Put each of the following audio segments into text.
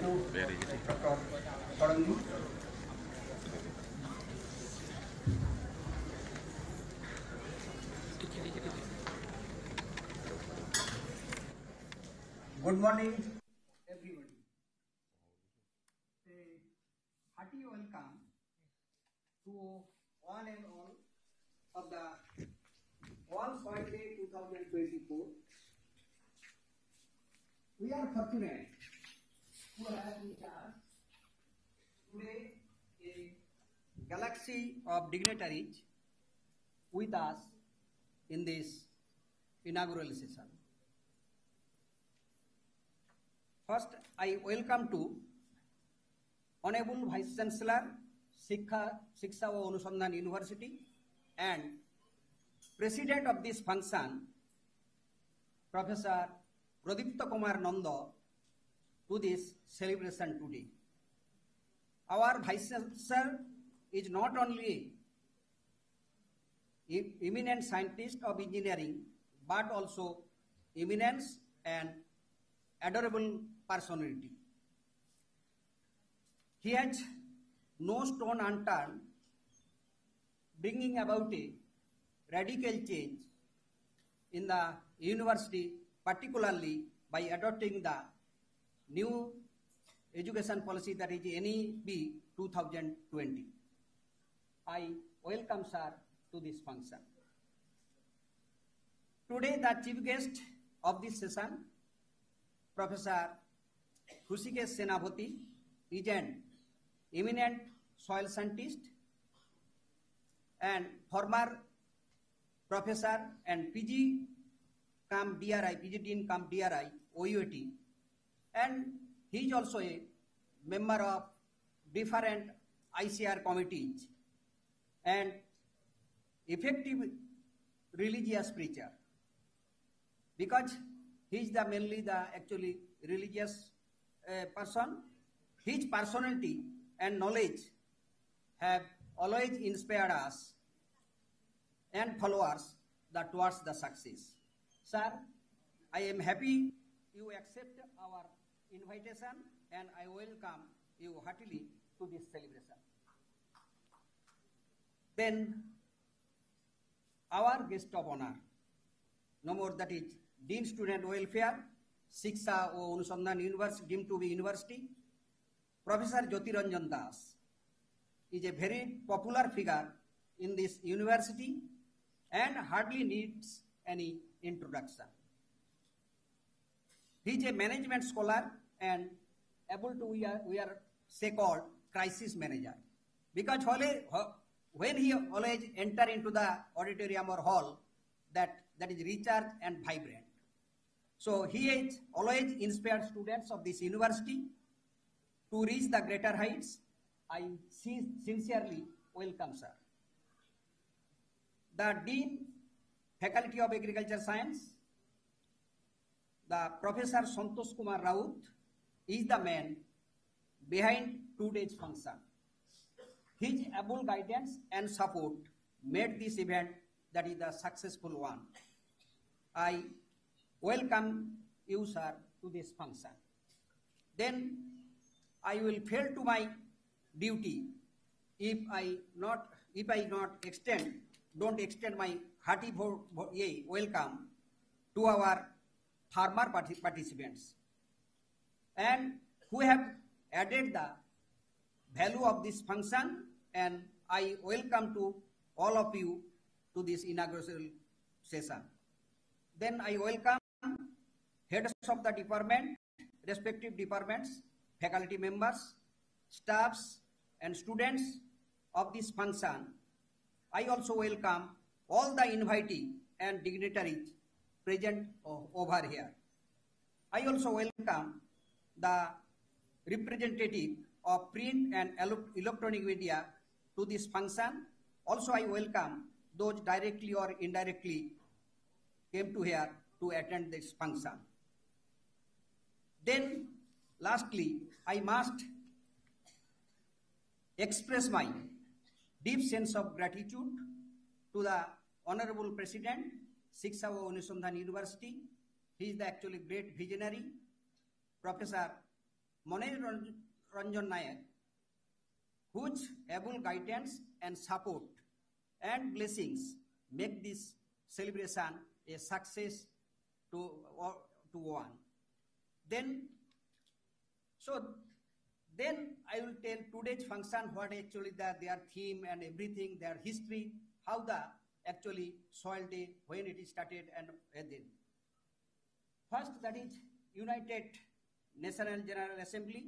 Dr. Sarangi. Good morning, everybody. A hearty welcome to one and all of the World Soil Day 2024. We are fortunate to have with us today a galaxy of dignitaries with us in this inaugural session. First, I welcome to Honorable Vice Chancellor, Shiksha o Anusandhan University and President of this function, Professor Pradipta Kumar Nanda, to this celebration today. Our Vice Chancellor is not only an eminent scientist of engineering, but also eminence and adorable personality. He has no stone unturned, bringing about a radical change in the university, particularly by adopting the new education policy, that is NEP 2020. I welcome sir to this function. Today the chief guest of this session, Professor Hrusikesh Senapati, is an eminent soil scientist and former professor and PG cum DRI, PG Dean cum DRI, OUAT, and he is also a member of different ICR committees and effective religious preacher, because he is mainly the actually religious person. His personality and knowledge have always inspired us and followers towards the success. Sir, I am happy you accept our invitation and I welcome you heartily to this celebration. Then our guest of honor, no more, that is Dean Student Welfare, Shiksha o Anusandhan University, deemed to be university, Professor Jyoti Ranjan Das, is a very popular figure in this university and hardly needs any introduction. He is a management scholar and able to we are say called crisis manager, because when he always enter into the auditorium or hall, that is recharged and vibrant. So he has always inspired students of this university to reach the greater heights. I sincerely welcome sir. The Dean, Faculty of Agriculture Science, the Professor Santosh Kumar Raut, is the man behind today's function. His able guidance and support made this event, that is the successful one. I welcome you sir to this function. Then I will fail to my duty if I not don't extend my hearty welcome to our farmer participants and who have added the value of this function, and I welcome to all of you to this inaugural session. Then I welcome heads of the department, respective departments, faculty members, staffs and students of this function. I also welcome all the invitees and dignitaries present over here. I also welcome the representative of print and electronic media to this function. Also I welcome those directly or indirectly came to here to attend this function. Then lastly, I must express my deep sense of gratitude to the Honorable President, Shiksha o Anusandhan University. He is the actually great visionary, Professor Manoj Ranjan Nayak, whose able guidance and support and blessings make this celebration a success to one. Then I will tell today's function, what actually their theme and everything, their history, how the actually soil day, when it is started and then. First, that is United National General Assembly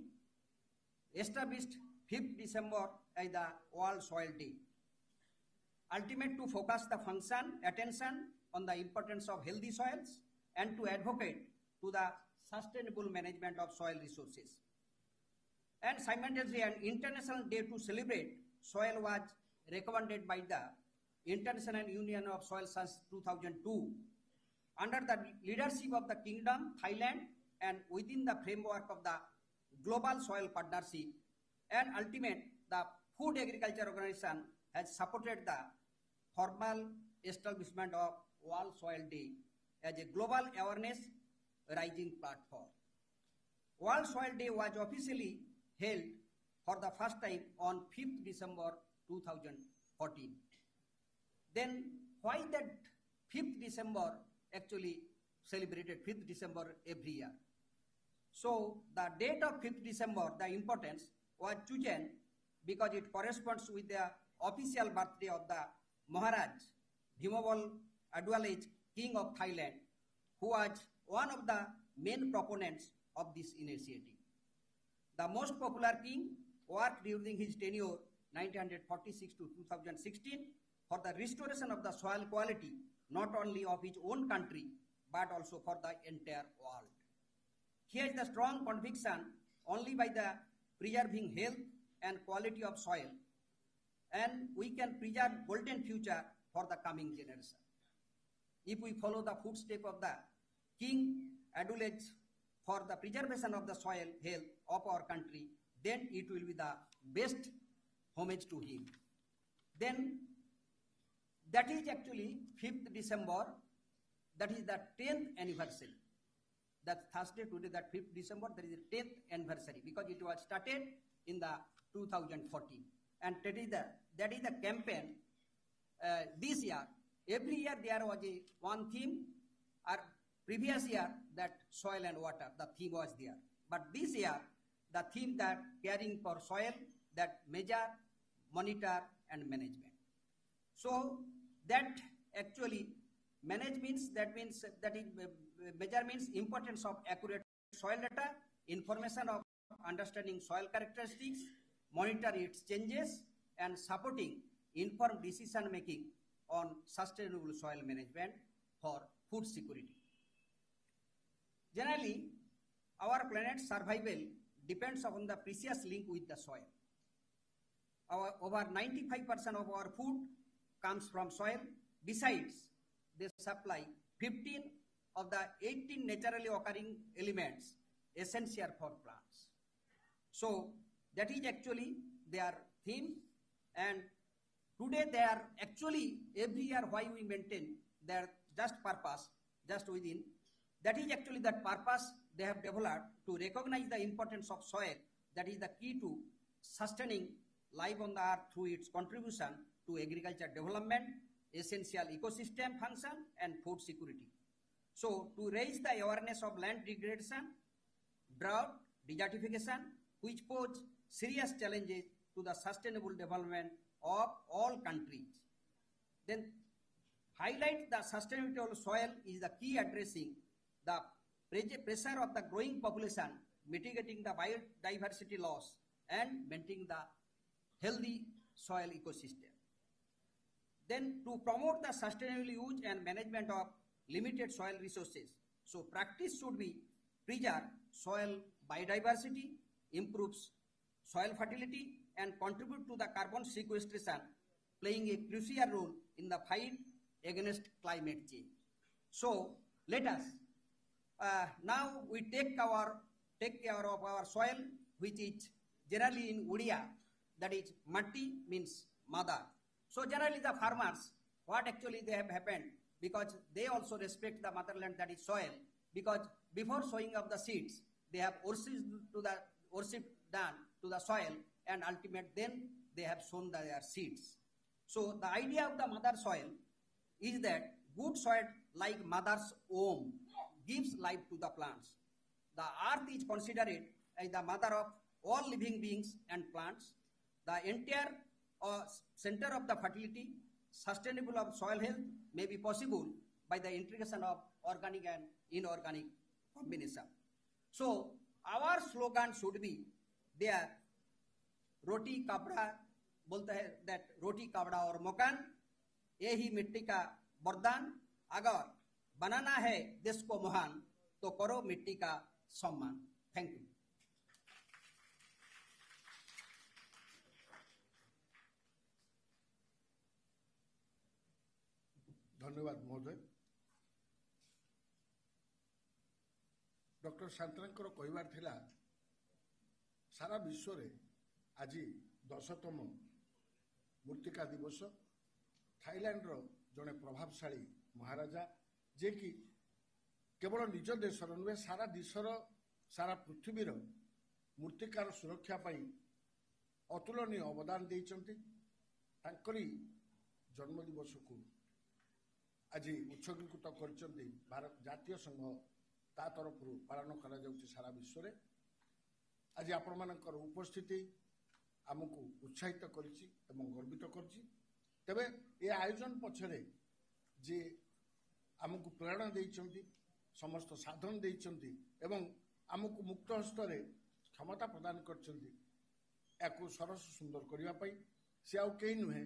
established 5th December as the World Soil Day. Ultimate to focus the attention on the importance of healthy soils and to advocate to the sustainable management of soil resources. And simultaneously, an international day to celebrate soil was recommended by the International Union of Soil since 2002 under the leadership of the Kingdom, Thailand, and within the framework of the Global Soil Partnership. And ultimate, the Food Agriculture Organization has supported the formal establishment of World Soil Day as a global awareness rising platform. World Soil Day was officially held for the first time on 5th December 2014. Then why that 5th December actually celebrated 5th December every year? So the date of 5th December, the importance was chosen because it corresponds with the official birthday of the Maharaj Bhimabol Adulyadej, King of Thailand, who was one of the main proponents of this initiative. The most popular king worked during his tenure 1946 to 2016 for the restoration of the soil quality, not only of his own country, but also for the entire world. Here is the strong conviction only by the preserving health and quality of soil, and we can preserve golden future for the coming generation. If we follow the footsteps of the King Adulyadej for the preservation of the soil health of our country, then it will be the best homage to him. Then that is actually 5th December, that is the 10th anniversary. That Thursday, today, that 5th December, that is the 10th anniversary because it was started in the 2014. And that is the campaign this year. Every year there was one theme, or previous year that soil and water, the theme was there. But this year, the theme that caring for soil, that measure, monitor and management. So that actually manage means, that is measure means importance of accurate soil data, information of understanding soil characteristics, monitor its changes, and supporting informed decision making on sustainable soil management for food security. Generally, our planet's survival depends upon the precious link with the soil. Over 95% of our food comes from soil. Besides, they supply 15 of the 18 naturally occurring elements essential for plants. So that is actually their theme, and today they are actually every year why we maintain their just purpose, just within. That is actually that purpose they have developed to recognize the importance of soil. That is the key to sustaining life on the earth through its contribution to agriculture development, essential ecosystem function, and food security. So to raise the awareness of land degradation, drought, desertification, which pose serious challenges to the sustainable development of all countries. Then highlight the sustainability of soil is the key addressing the pressure of the growing population, mitigating the biodiversity loss, and maintaining the healthy soil ecosystem. Then to promote the sustainable use and management of limited soil resources, so practice should be preserve soil biodiversity, improves soil fertility, and contribute to the carbon sequestration, playing a crucial role in the fight against climate change. So let us now we take care of our soil, which is generally in Odia, that is matti means mother. So generally the farmers, what actually they have happened, because they also respect the motherland, that is soil, because before sowing of the seeds, they have worshiped to the worship done to the soil, and ultimate then they have sown their seeds. So the idea of the mother soil is that good soil like mother's womb gives life to the plants. The earth is considered as the mother of all living beings and plants. The entire center of the fertility, sustainable of soil health may be possible by the integration of organic and inorganic combination. So our slogan should be there, रोटी कपड़ा बोलते हैं, that रोटी कपड़ा और मकान ये ही मिट्टी का वरदान, अगर बनाना है देश को महान तो करो मिट्टी का सम्मान. Thank you. धन्यवाद महोदय. डॉक्टर शांतरांकर कहबार थिला सारा विश्व रे आज 10तम मूर्तिका दिवस. थाईलैंड रो जड़े प्रभावशाली महाराजा जे कि केवल निज देशर नुहे सारा देशर सारा पृथ्वीर मूर्तिकार सुरक्षा पाई अतुलनीय अवदान देइचंती. तांकरी जन्म दिवस को आज उत्सर्गीकृत करचंती. भारत जातीय संघ ता तरफ पालन करा जाउची सारा विश्व रे. आज आपण मानकर उपस्थिति आमको उत्साहित करिछि एवं गर्वित करछि. तबे ए आयोजन पछरे जे आमको प्रेरणा देइचंती, समस्त साधन देइचंती एवं आमको मुक्त हस्तरे क्षमता प्रदान करचंती, याकू सरस सुंदर करिवा पई से आउ केही नुहे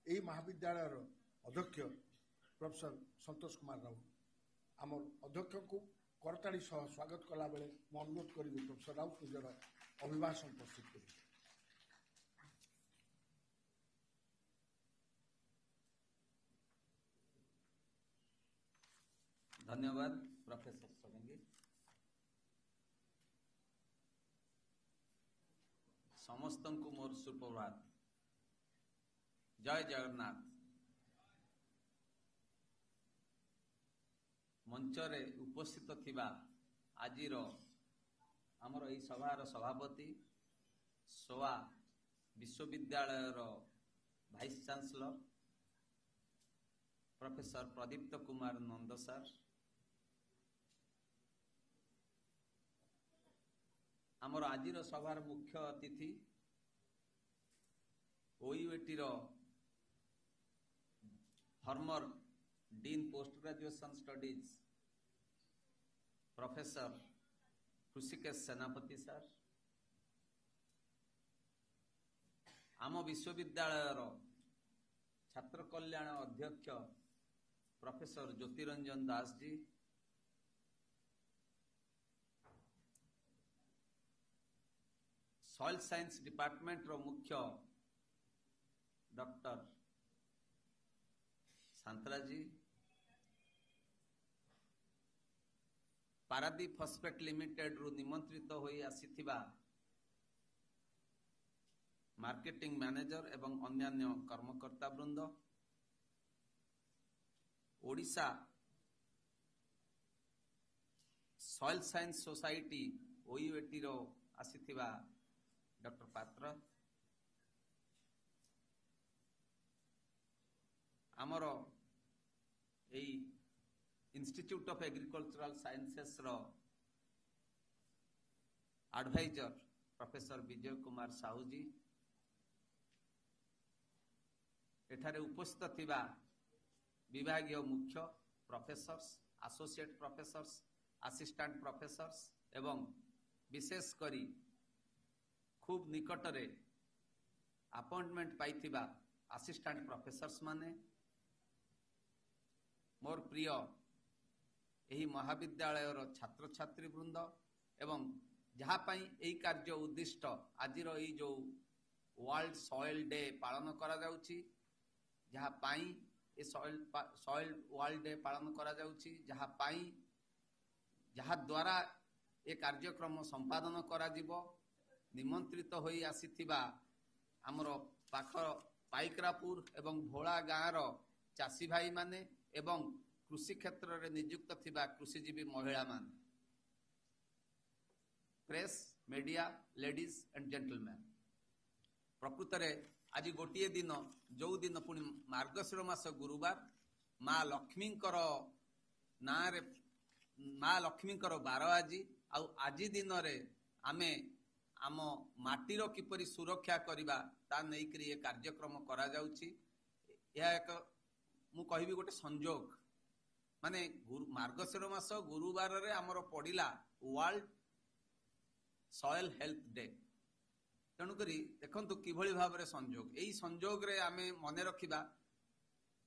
एही महाविद्यालय अध्यक्ष प्रोफेसर संतोष कुमार राउत. आमर अध्यक्ष को करताड़ी सह स्वागत कला बेले मैं अनुरोध करी प्रोफेसर राउत निजर अभिभाषण प्रस्तुत करी. धन्यवाद प्रोफेसर सोलंकी. समस्त को मोर सुप्रभात. जय जगन्नाथ. मंचरे उपस्थित थिबा आजिर आमर एई सभार सभापति, सोआ विश्वविद्यालय भाइस चांसलर प्रोफेसर प्रदीप्त कुमार नंद सर, आमर आजिर सभार मुख्य अतिथि OUAT former dean post graduation studies professor Rishikesh सेनापति सर, आम विश्वविद्यालय छात्र कल्याण अध्यक्ष professor Jyotiranjan Das ji, soil science department रो मुख्य डॉक्टर सांतरा जी, पारादीप फॉस्फेट लिमिटेड रु निमंत्रित होई आसीथिबा मार्केटिंग मैनेजर एवं अन्यान्य कर्मकर्ता वृंद, Odisha soil science society OUAT रो आसीथिबा डॉक्टर पात्र, आमर एई इंस्टीट्यूट ऑफ एग्रीकल्चरल साइंसेस रो एडवाइजर प्रोफेसर विजय कुमार साहू जी, एठारे उपस्थित थिबा विभागीय मुख्य professors, associate professors, assistant professors एवं विशेष करी खूब निकटरे अपॉइंटमेंट पाइथिबा असिस्टेंट प्रोफेसर्स माने, मोर प्रिय एही महाविद्यालय छात्र छात्री वृंद एवं जहाँ पाई एही कार्य उद्दिष्ट आजिर एही जो वर्ल्ड सॉइल डे पालन करा जाउची, जहाँ पाई ए सॉइल वर्ल्ड डे पालन करा जाउची, जहाँ द्वारा ए कार्यक्रम संपादन करा जिवो, निमंत्रित होई आसीथिबा आमर पाख पाइकरापुर एवं भोला गाँव चाषी भाई माने एवं कृषि क्षेत्र में नियुक्त थिबा कृषिजीवी महिला मान, press media, ladies and gentleman, प्रकृत में आज गोटे दिन जो दिन पुणी मार्गशीर मास गुरुवार माँ लक्ष्मी ना माँ लक्ष्मी बार आज दिन आमे आम माटीर किपरि सुरक्षा करबा ता नेइकरी ये कार्यक्रम करा जाउची। यह एक मु कहबी गोटे संजोग माने मार्गशीर मास गुरुवार रे हमर पड़िला वर्ल्ड सॉइल हेल्थ डे। तेणुकरी देखंतु किभଳି भाबरे संजोग एई संजोग रे आमे मने रखिबा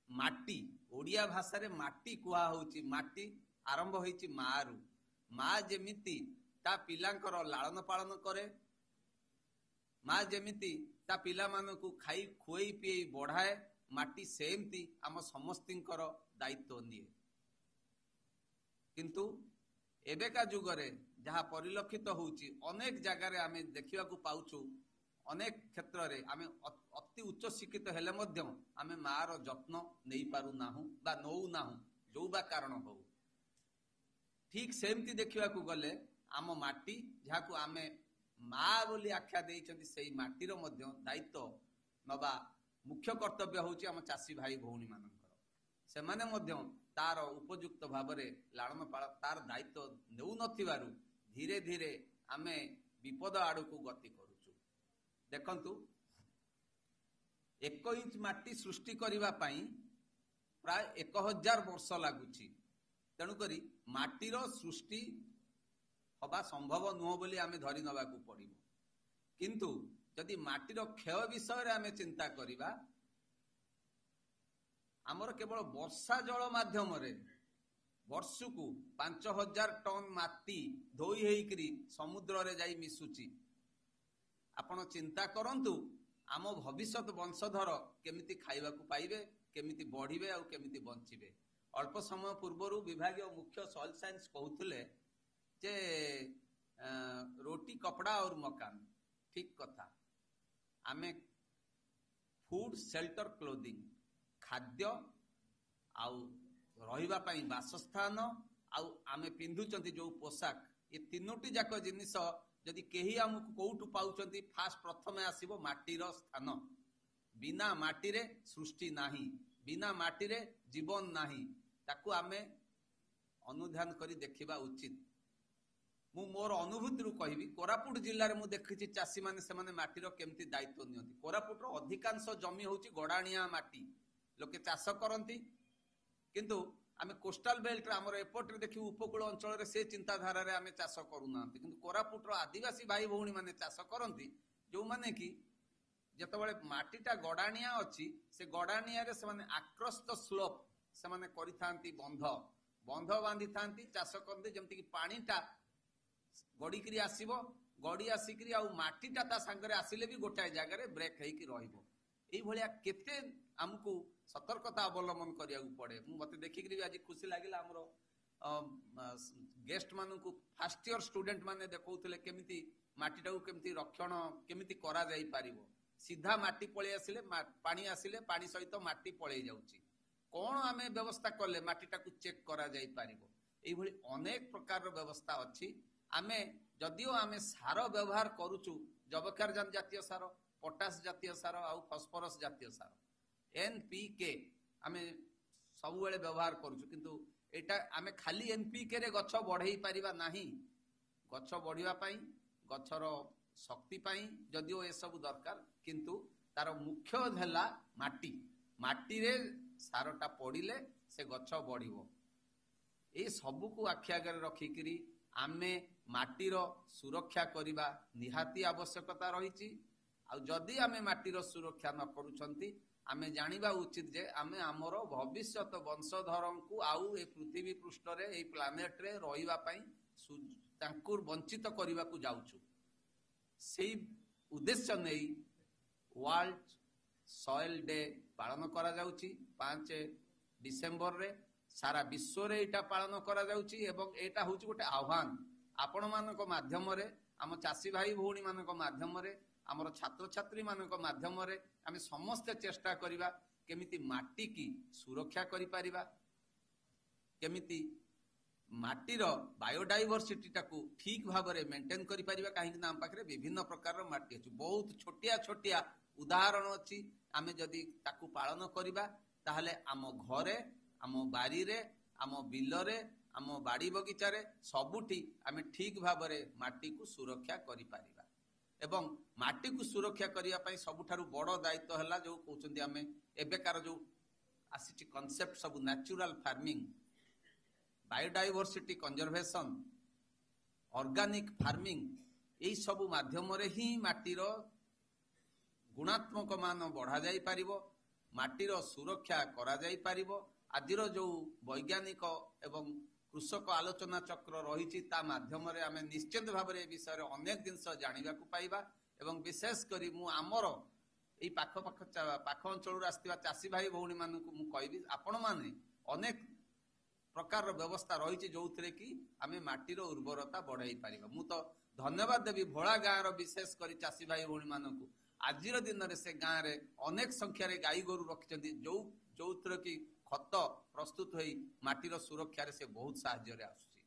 माटी ओडिया भाषा रे माटी कुहा होउची। माटी आरंभ होइची मारू। माँ जेमिति ता पिलांकर लालन पालन करे, माँ जेमिति ता पिला मानकु खाई खुएई पिएई बढ़ाए, माटी सेमती आम समस्तिंकर दायित्व निये। किंतु एबेका जुगरे जहाँ परिलक्षित होउची अनेक जगार आमे देखिबा को पाउछु, अनेक क्षेत्र रे आमे अति उच्च शिक्षित हेले मध्य आमे मार जत्न नहीं पारु नाहु बा नौ नाहु जो बा कारण हो। ठीक सेमती देखिबा को गले आम माटी जहाँ को आमे माँ बोली आख्या देइछन्ति सेई माटीर मध्य दायित्व नबा मुख्य कर्तव्य होउची आम चासी भाई भौणी मानकर। सेमाने मध्य तार उपयुक्त भावरे लालन पालन तार दायित्व नेउ नथिबारु धीरे धीरे आमे विपद आड़कू गति करूचु। देखंतु 1 इंच माटी सृष्टि करिबा पई प्राय 1000 वर्ष लागुची। तेणुकरी माटीर सृष्टि हवा संभव नुह बोली आमे धरी नबाकू पड़िबो। किंतु जदि माटीर क्षय विषय रे आमे चिंता करिबा आमर केवल वर्षा जल माध्यम रे वर्षकू 5000 टन माटी धोई हेकरी समुद्र रे जाई मिसुची। आपण चिंता करंतु आम भविष्यत वंशधर केमिति खाइबा को पाइबे, केमिति बढ़िबे और केमिति बंचिबे। अल्प समय पूर्वरु विभागीय मुख्य सॉइल साइंस कहूथिले जे रोटी कपड़ा और मकान ठीक कथा। आमे फूड शेल्टर क्लोथिंग खाद्य आउ रहिबा पई वासस्थान आउ आमे पिंधुचंती जो पोशाक ये तीनोटी जाक जिनिस जदि केही हमकु कोउटु पाउचंती फास्ट प्रथमे आसीबो माटीर स्थान। बिना माटी रे सृष्टि नाही, बिना माटी रे जीवन नाही। ताकू आमे अनुध्यान करी देखिबा उचित। मु मोर अनुभूति रु कहबी कोरापुट जिल्ला रे मु देखिछि चासी माने से माने माटीर केमती दायित्व नियंती। कोरापुट रो अधिकांश जमी होउची गडाणिया माटी, लोके चाष करंती। किंतु आमे कोस्टल बेल्ट रे हमर एपट रे देखि उपकूल अंचल रे से चिंताधारा रे आमे चाष करू नांती। किंतु कोरापुट रो आदिवासी भाई भौणी माने चाष करंती जो माने कि जेतबेले माटीटा गडाणिया अछि से गडाणिया रे से माने आक्रस्त स्लोप से माने करिथांती, बंध बंध बांधी थांती, चाष करंती जेमति कि पानीटा गड़ी करी आसीबो, गड़ी आसिकरी आ माटीटा ता संगरे आसिले भी गोटाए जगह रे ब्रेक हेकी रहिबो। एई भलिया केते हमकु सतर्कता अवलंबन करिया पड़े। मते देखिकरी आज खुशी लागिला हमरो गेस्ट मानकु फर्स्ट ईयर स्टूडेंट माने देखौथिले केमिति माटीटा को केमिति रक्षण केमिति करा जाई पारिबो। सीधा माटी पळे आसिले पानी आसिले पानी सहित माटी पळे जाउची, कोन आमे व्यवस्था करले माटीटा को चेक करा जाई पारिबो। एई भली अनेक प्रकार रो व्यवस्था अछि। आमे जदियो आमे सार व्यवहार करूचु जैविक जातीय सार, पोटास जातीय सार आउ फॉस्फोरस जातीय सार एनपीके आमे सब बेले व्यवहार करूचु। किंतु एटा आमे खाली एनपीके रे गछ बढ़ई परिबा नाही। गछ बढ़िबा पई गछर शक्ति पई जदियो ए सब दरकार, किंतु तार मुख्य हैला माटी। माटी रे सारटा पड़िले से गछ बढ़िबो। ए सब को आखि आगे रखिकरी आमे माटीर सुरक्षा करिबा निहाती आवश्यकता रहिछि। आ जदि आमे माटीर सुरक्षा न करूछंती आमे जानिबा उचित जे आमे हमर भविष्यत वंशधरंकु आउ ए पृथ्वी पृष्ठ रे ए प्लानेट रे रहिबा पई तांकु वंचित करिबा को जाउछु। सेई उद्देश्य नै वर्ल्ड सॉइल डे पालन करा जाउछि 5 डिसेंबर रे सारा विश्व रे एटा पालन करा जाउछि। एवं एटा होउछि गोटे आह्वान आपण मानक माध्यम रे, आम चासी भाई भौणी मानक माध्यम रे, आमर छात्र छात्री मानक माध्यम रे आमे समस्त चेष्टा करिबा केमिति माटी की सुरक्षा करि परिबा, केमिति ମାଟିର ବାୟୋଡାଇଭର୍ସିଟି ଟାକୁ ଠିକ ଭାବରେ ମେଣ୍ଟେନ କରିପାରିବା। କାହିଁକି ନା ଆମ ପାଖରେ ବିଭିନ୍ନ ପ୍ରକାରର ମାଟି ଅଛି, ବହୁତ ଛୋଟିଆ ଛୋଟିଆ ଉଦାହରଣ ଅଛି। ଆମେ ଯଦି ତାକୁ ପାଳନ କରିବା ତାହେଲେ ଆମ ଘରେ, ଆମ ବାରିରେ, ଆମ ବିଲରେ, ଆମ ବାଡ଼ି ବଗିଚାରେ ସବୁଠି ଆମେ ଠିକ ଭାବରେ ମାଟିକୁ ସୁରକ୍ଷା କରିପାରିବା। ଏବଂ ମାଟିକୁ ସୁରକ୍ଷା କରିବା ପାଇଁ ସବୁଠାରୁ ବଡ଼ ଦାୟିତ୍ୱ ହେଲା ଯୋଉ କହୁଛନ୍ତି ଆମେ ଏବେକାର ଯୋଉ ଆସିଛି କନସେପ୍ଟ ସବୁ natural farming, biodiversity conservation, organic farming, ଏଇ ସବୁ ମାଧ୍ୟମରେ ହିଁ ମାଟିର ଗୁଣାତ୍ମକ ମାନ ବଢ଼ାଯାଇ ପାରିବ, ମାଟିର ସୁରକ୍ଷା କରାଯାଇ ପାରିବ। ଆଜିର ଯୋଉ ବୈଜ୍ଞାନିକ ଏବଂ କୃଷକ ଆଲୋଚନା ଚକ୍ର ରହିଛି ତା ମାଧ୍ୟମରେ ଆମେ ନିଶ୍ଚିତ ଭାବରେ ଏ ବିଷୟରେ ଅନେକ ଜିନିଷ ଜାଣିବାକୁ ପାଇବା। ଏବଂ ବିଶେଷ କରି ମୁଁ ଆମର ଏଇ ପାଖ ଅଞ୍ଚଳରୁ ଆସିଥିବା ଚାଷୀ ଭାଇ ଭଉଣୀ ମାନଙ୍କୁ ମୁଁ କହିବି, ଆପଣମାନେ ଅନେକ ପ୍ରକାରର ବ୍ୟବସ୍ଥା ରହିଛି ଯୋଉଥିରେ କି ଆମେ ମାଟିର ଉର୍ବରତା ବଢାଇ ପାରିବା। ମୁଁ ତ ଧନ୍ୟବାଦ ଦେବି ଭୋଳା ଗାଁର ବିଶେଷ କରି ଚାଷୀ ଭାଇ ଭଉଣୀ ମାନଙ୍କୁ। ଆଜିର ଦିନରେ ସେ ଗାଁରେ ଅନେକ ସଂଖ୍ୟାରେ ଗାଈ ଗୋରୁ ରଖିଛନ୍ତି, ଯୋଉଥିରେ କି ଖତ ପ୍ରସ୍ତୁତ ହୋଇ ମାଟିର ସୁରକ୍ଷାରେ ସେ ବହୁତ ସାହାଯ୍ୟରେ ଆସୁଛି।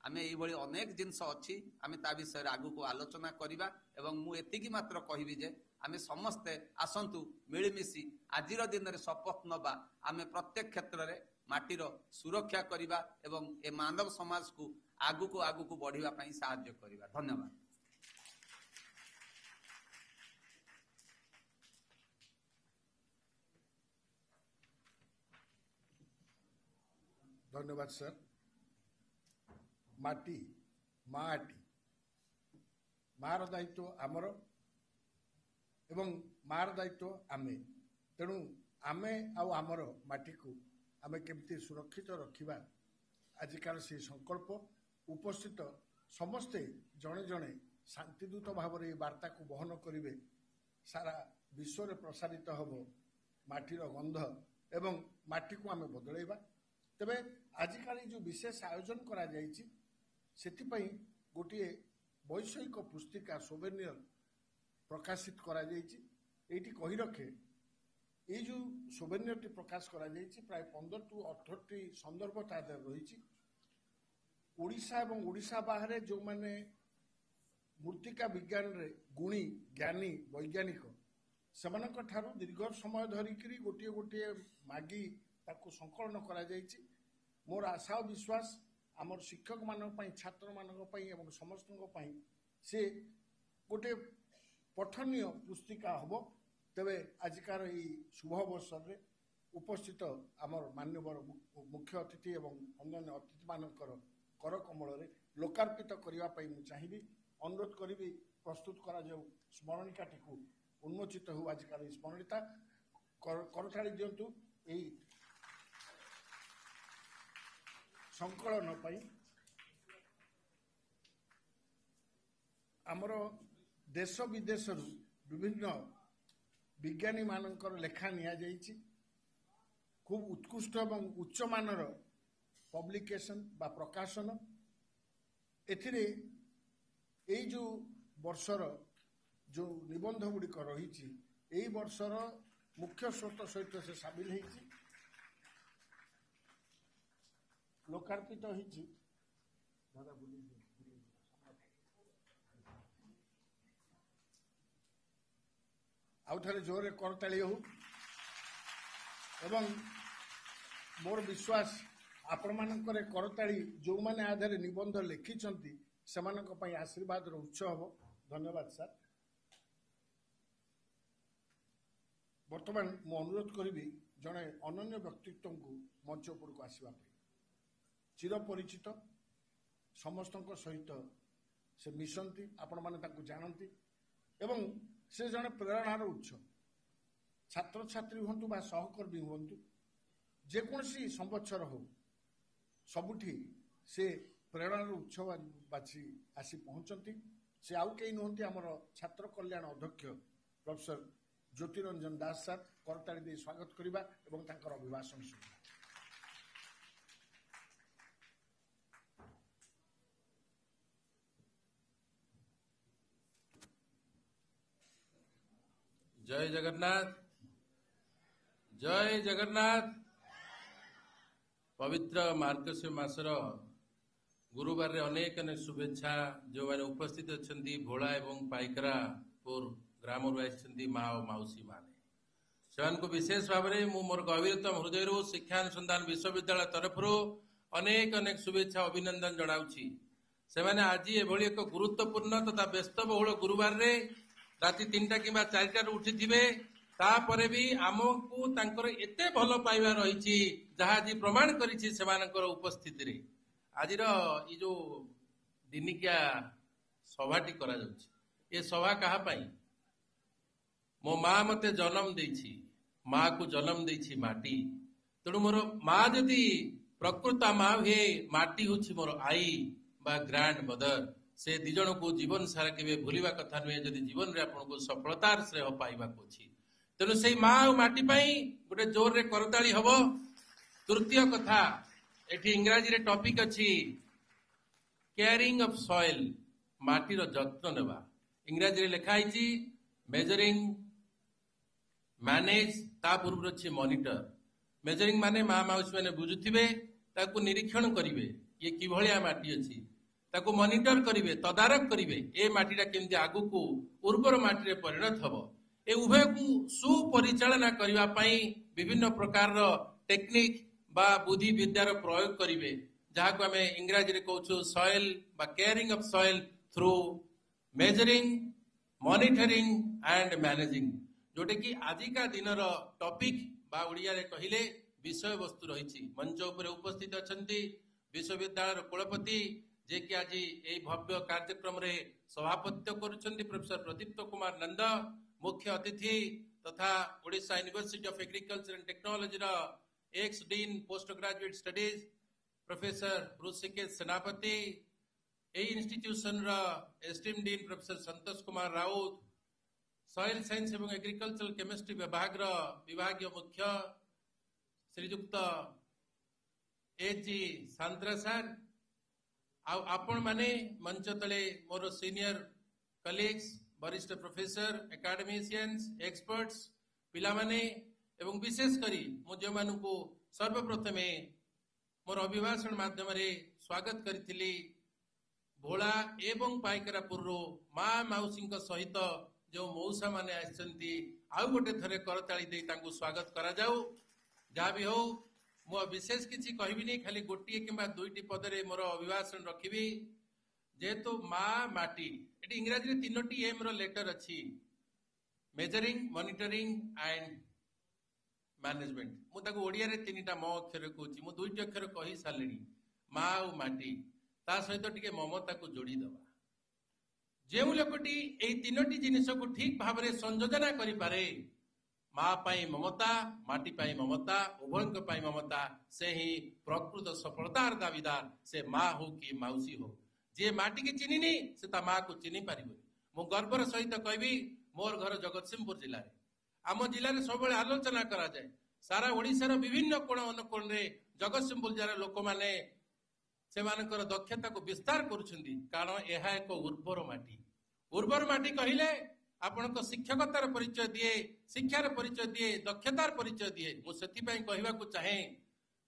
ଆମେ ଏଇଭଳି ଅନେକ ଜିନିଷ ଅଛି, ଆମେ ତା ବିଷୟରେ ଆଗକୁ ଆଲୋଚନା କରିବା। ଏବଂ ମୁଁ ଏତିକି ମାତ୍ର କହିବି ଯେ ଆମେ ସମସ୍ତେ ଆସନ୍ତୁ ମିଳିମିଶି ଆଜିର ଦିନରେ ଶପଥ ନେବା, ଆମେ ପ୍ରତ୍ୟେକ କ୍ଷେତ୍ରରେ ମାଟିର ସୁରକ୍ଷା କରିବା ଏବଂ ଏ ମାନବ ସମାଜକୁ ଆଗକୁ ବଢିବା ପାଇଁ ସାହାଯ୍ୟ କରିବା। ଧନ୍ୟବାଦ। धन्यवाद सर। माटी माटी मार दायित्व आमर एवं मार दायित्व आमे, तेणु आमे आमर माटी को आमे केमती सुरक्षित रखिबा आजिकार से संकल्प उपस्थित समस्ते जड़े जड़े शांतिदूत भाव में वार्ता को बहन करेंगे। सारा विश्व में प्रसारित हम माटीर गंध एवं माटी को आमे बदलैबा। तेबे आजिकाली जो विशेष आयोजन करा जायछि सेथिपई गोटे वैषयिक पुस्तिका सोवेनियर प्रकाशित करा जायछि। एठी कहि रखे ये जो सोवेनियर टी प्रकाश करा जायछि प्राय 15 टू 18 संदर्भ तादर रहिछि। ओडिशा एवं ओडिशा बाहर जो माने मूर्तिका विज्ञान रे गुणी ज्ञानी वैज्ञानिक सेमानक ठारू दीर्घ समय धरिकरी गोटे गोटे मागी ताकू संकलन करा जायछि। मोर आशा और विश्वास आमर शिक्षक मानक पई, छात्र मानक पई एवं समस्त पई से गोटे पठनीय पुस्तिका हबो। तेबे आजिकार ई शुभ अवसर रे उपस्थित आमर मान्यवर मुख्य अतिथि एवं अन्य अतिथि मानकर कर कमल रे लोकार्पित करिवा पई मु चाहिबी, अनुरोध करिबी प्रस्तुत करा जाऊ स्मरणिकाटी को उन्मोचित हो। आजिकार ई स्मरणिका करथाली दियंतु एई संकलन पाई आमर देश विदेश विभिन्न विज्ञानी मानकर लेखा निया जाइछि। खूब उत्कृष्ट एवं उच्च मानर पब्लिकेशन बा प्रकाशन एथिरे एई जो वर्षर जो निबंध गुड़िक रही वर्षर मुख्य स्रोत सहित से सामिल होइछि, लोकार्पित होइछि। आउ थे जोरे करताली हो एवं मोर विश्वास आपण मानकर करताली जो माने आधार निबंध लिखिछंती सेमानक पई आशीर्वाद रो उत्स हबो। धन्यवाद सर। वर्तमान मु अनुरोध करी जड़े अनन्य व्यक्तित्व को मंच उपर को आसवा चिरपरिचित समस्त सहित से मिशंती, आपण माने ताकू जानती एवं से जड़े प्रेरणार उत्स। छात्र छात्री हूँ बा सहकर्मी हूँ जेकोसी संवत्सर हो सबुठी से प्रेरणार उत्स बाछी आसी पहुंचती। से आउ कई नुहति आमर छात्र कल्याण अध्यक्ष प्रोफेसर ज्योतिरंजन दास सर करताली दे स्वागत करिबा एवं तांकर अभिभाषण सुनिबा। जय जगन्नाथ, जय जगन्नाथ। पवित्र मार्गशीर मासर गुरुवार रे अनेक अनेक शुभेच्छा जो मैंने उपस्थित अच्छी भोला एवं पाइकरापुर ग्राम माँ और मौसी माने से विशेष भाव में मोर गभीरतम हृदय शिक्षा अनुसंधान विश्वविद्यालय तरफ अनेक अनेक शुभेच्छा अभिनंदन जनाऊँगी से आज एभली एक गुरुत्वपूर्ण तथा व्यस्तबहुल गुरुवार रे राति 3टा कि 4टार उठी थे तापर भी आमको तांकर एते भल पाइबा रही जहाँ आज प्रमाण करिछि सेमानकर उपस्थिति रे आज ये जो दिनिकिया सभाटी करा जाउछि ये सभा कहा पाई मो माँ मते जन्म देछि माँ को जन्म देछि माटी तेणु मोर माँ जदि प्रकृत माँ हुए माटी होछि मोर आई बा ग्रांड मदर से दी जन को जीवन सारा के भूलिबा कथा नुहे जदि जीवन रे आपन को सफलतार श्रेय पाइबा अछि तेणु से माँ और माटी पाई गोटे जोर रे करताली हबो। तृतीय कथा एठी इंग्राजी रे टॉपिक अछि केयरिंग ऑफ सॉइल माटीर जत्न नेबा इंग्राजी रे लिखा आइछि मेजरिंग मैनेज ता पूर्व अछि मॉनिटर मेजरिंग माने माँ माउस माने बुझुथिबे ताकू निरीक्षण करिवे ये किभलिया माटी अछि ताकू मॉनिटर करिवे तदारक करिवे ए माटीटा केमति आगु को उर्वर माटी रे परिणत हबो ए उभय को सुपरिचालना करबा पई विभिन्न प्रकार रो टेक्निक बा बुद्धि विद्यार प्रयोग करिवे जहा को हमें इंग्राजी रे कहउछु सॉइल बा caring of soil through measuring monitoring and managing Jote कि आजिका दिन रो टॉपिक बा ओडिया रे कहिले विषय वस्तु रही मंच उपर उपस्थित अछंती विश्वविद्यालय कुलपति जे कि आज यही भव्य कार्यक्रम रे सभापत्य करुछंती प्रोफेसर प्रदीप्त कुमार नंद मुख्य अतिथि तथा Odisha university of agriculture and technology रा ex dean post graduate studies professor Rishikesh Senapati ए इंस्टीट्यूशन रा STM dean professor Santosh Kumar Raut soil science एवं एग्रीकल्चर केमिस्ट्री विभाग रा विभागीय मुख्य श्रीजुक्त एजी सांद्रा सर आपण माने मंच तले मोर सीनियर कलीग्स वरिष्ठ प्रोफेसर एकेडमिशियंस एक्सपर्ट्स पिला माने एवं विशेष करी मो जो मानू सर्वप्रथमे मोर अभिभाषण माध्यम रे स्वागत करिथिली भोला एवं पाइकरापुर माँ मौसी सहित जो मौसा माने आछंती आउ गोटे थरे करताली दे तांको स्वागत करा जाऊ जहाँ भी हो मो विशेष किसी कहबिनी खाली गोटे कि दुईटी पदरे मोर अभिभाषण रखी जेहेतु माँ माटी ये इंग्राजी रे 3टी एम रो लेटर अच्छी मेजरिंग मॉनिटरिंग एंड मैनेजमेंट मुझे ओडिया रे 3टा म अक्षर कहूँ मु 2टी अक्षर कही सारे माँ और माटी ता सहित टिके ममता को जोड़ी दवा जो लोकटी यही 3टी जिनिस को ठीक भाव में संयोजना करें माँ पाई ममता माटी पाई ममता उभय पाई ममता से ही प्रकृत सफलतार दावीदार से माँ हो कि मौसी हो जे माटी की चिन्हिनी से ता माँ को चिन्ह पार मु गर्वर सहित कहबी मोर घर जगतसिंहपुर जिले में आम जिले में सब आलोचना करा जाए सारा ओडिशार विभिन्न कोण अनुकोण रे जगतसिंहपुर जिलार लोक माने सेमानकर दक्षता को विस्तार करुछंती कारण यह एक उर्वर माटी कहले आपण शिक्षकतार परिचय दिए शिक्षार परिचय दिए दक्षतार परिचय दिए मुझे कहवाक चाहे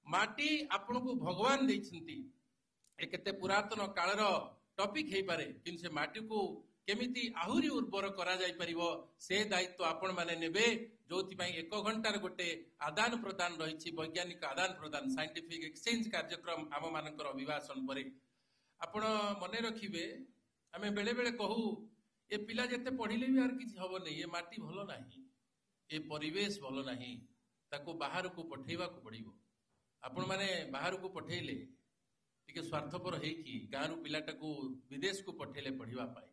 माटी आपण को भगवान देइछंती केते पुरातन कालर टॉपिक हे पारे किंतु से माटी को केमिति आहुरी उर्वर करा जाय परिबो से दायित्व आपण माने नेबे जोथि पई 1 घंटार गोटे आदान प्रदान रही वैज्ञानिक आदान प्रदान साइंटिफिक एक्सचेंज कार्यक्रम आम मानकर अभिभाषण पर आपण मने रखिबे आमे बेले बेले कहू ये पिला जेते पढ़िले भी यार किसी हब नहीं ये माटी भल नहीं ये परिवेश भल नहीं ताको बाहर को पठेवा को पड़िबो आपण माने बाहर को पठेले टिके स्वार्थपर हेकी गाँव पिलाटा को विदेश को पठेले पढ़िबा पाई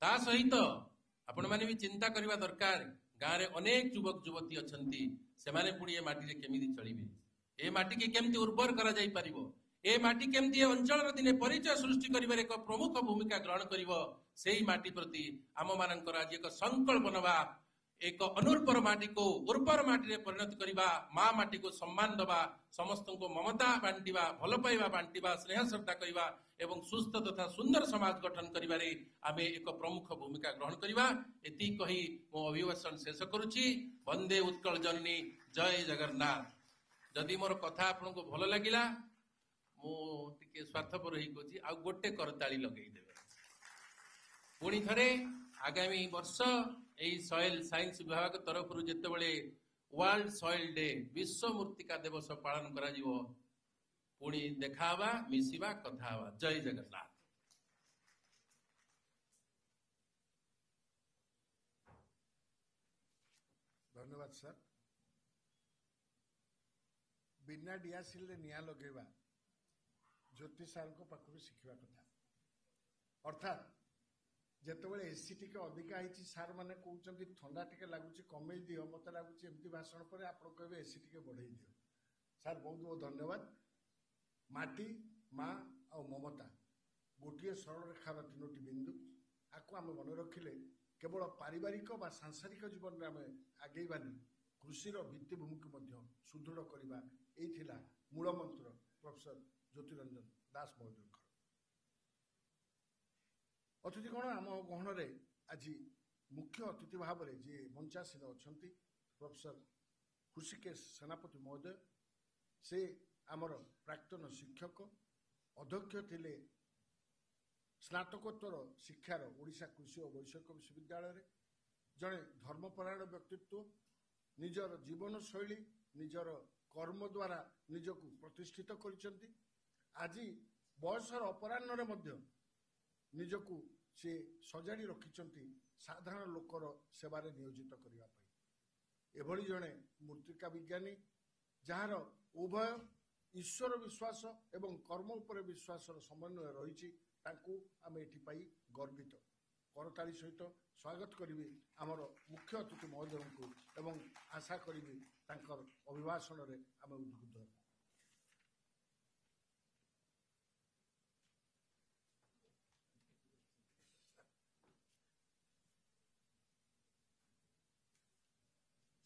ता सहित आपण माने भी चिंता करबा दरकार गाँव रे अनेक युवक युवती अछंती से माने पुणी ये माटी रे केमिति चलिबे ए माटी के केमिति उर्वर करा जाई परिबो ए माटी केमिति अंचल दिने परिचय सृष्टि करिबार एक प्रमुख भूमिका ग्रहण करिवो सेही माटी प्रति आम मानकर आज एक संकल्प नवा एक अनुर्वर माटी को उर्वर माटी रे परिणत करिबा माँ माटी को सम्मान दबा समस्त को ममता बांटिबा भल पाइबा बांटिबा स्नेह श्रद्धा करिबा एवं सुस्थ तथा सुंदर समाज गठन करिबारे आमे एक प्रमुख भूमिका ग्रहण करिबा एति कही मो अभिभाषण शेष करूची। वंदे उत्कल जननी जय जगन्नाथ। जदि मोर कथा आपनको भल लागिला ମୁଁ ଟିକେ ସ୍ୱାର୍ଥପର ହେଇ କହୁଛି ଆଉ ଗୋଟେ କରତାଳି ଲଗେଇଦେବେ। ପୁଣି ଥରେ ଆଗାମୀ ବର୍ଷ ଏହି ସଏଲ ସାଇନ୍ସ ବିଭାଗ ତରଫରୁ ଯେତେବେଳେ ୱାର୍ଲଡ ସଏଲ ଡେ ବିଶ୍ୱ ମୃତ୍ତିକା ଦିବସ ପାଳନ କରାଯିବ, ପୁଣି ଦେଖା ହେବା, ମିଶିବା, କଥା ହେବା। ଜୟ ଜଗନ୍ନାଥ। ଧନ୍ୟବାଦ ସାର୍। ବିନା ଡିଆସିଲରେ ନିଆଁ ଲଗେଇବା ଜ୍ୟୋତି ସାର୍ଙ୍କ ପାଖରୁ ଶିଖିବା କଥା। ଅର୍ଥାତ୍ ଯେତେବେଳେ ଏସି ଟିକେ ଅଧିକା ହେଇଛି, ସାର୍ ମାନେ କହୁଛନ୍ତି ଥଣ୍ଡା ଟିକେ ଲାଗୁଛି କମେଇ ଦିଅ, ମତେ ଲାଗୁଛି ଏମିତି ଭାଷଣ ପରେ ଆପଣ କହିବେ ଏସି ଟିକେ ବଢେଇ ଦିଅ। ସାର୍ ବହୁତ ବହୁତ ଧନ୍ୟବାଦ। ମାଟି, ମା ଆଉ ମମତା ଗୋଟିଏ ସରଳ ରେଖାର ତିନୋଟି ବିନ୍ଦୁ। ଆକୁ ଆମେ ମନେ ରଖିଲେ କେବଳ ପାରିବାରିକ ବା ସାଂସାରିକ ଜୀବନରେ ଆମେ ଆଗେଇବାନି, କୃଷିର ଭିତ୍ତିଭୂମିକୁ ମଧ୍ୟ ସୁଦୃଢ଼ କରିବା। ଏଇ ଥିଲା ମୂଳ ମନ୍ତ୍ର ପ୍ରଫେସର ଜ୍ୟୋତିରଞ୍ଜନ ଦାସ ମହୋଦୟଙ୍କର। ଅତିଥିଗଣ, ଆମ ଗହଣରେ ଆଜି ମୁଖ୍ୟ ଅତିଥି ଭାବରେ ଯିଏ ମଞ୍ଚାସୀନ ଅଛନ୍ତି ପ୍ରଫେସର ହୃଷିକେଶ ସେନାପତି ମହୋଦୟ। ସେ ଆମର ପ୍ରାକ୍ତନ ଶିକ୍ଷକ, ଅଧ୍ୟକ୍ଷ ଥିଲେ ସ୍ନାତକୋତ୍ତର ଶିକ୍ଷାର ଓଡ଼ିଶା କୃଷି ଓ ବୈଷୟିକ ବିଶ୍ୱବିଦ୍ୟାଳୟରେ। ଜଣେ ଧର୍ମପରାୟଣ ବ୍ୟକ୍ତିତ୍ୱ, ନିଜର ଜୀବନଶୈଳୀ, ନିଜର କର୍ମ ଦ୍ୱାରା ନିଜକୁ ପ୍ରତିଷ୍ଠିତ କରିଛନ୍ତି। ଆଜି ବୟସର ଅପରାହ୍ନରେ ମଧ୍ୟ ନିଜକୁ ସେ ସଜାଡ଼ି ରଖିଛନ୍ତି ସାଧାରଣ ଲୋକର ସେବାରେ ନିୟୋଜିତ କରିବା ପାଇଁ। ଏଭଳି ଜଣେ ମୃତ୍ତିକା ବିଜ୍ଞାନୀ, ଯାହାର ଉଭୟ ଈଶ୍ୱର ବିଶ୍ୱାସ ଏବଂ କର୍ମ ଉପରେ ବିଶ୍ୱାସର ସମନ୍ୱୟ ରହିଛି, ତାଙ୍କୁ ଆମେ ଏଠି ପାଇ ଗର୍ବିତ। କରତାଳି ସହିତ ସ୍ୱାଗତ କରିବି ଆମର ମୁଖ୍ୟ ଅତିଥି ମହୋଦୟଙ୍କୁ ଏବଂ ଆଶା କରିବି ତାଙ୍କର ଅଭିଭାଷଣରେ ଆମେ ଉଦ୍ବୁଦ୍ଧ ହେବୁ।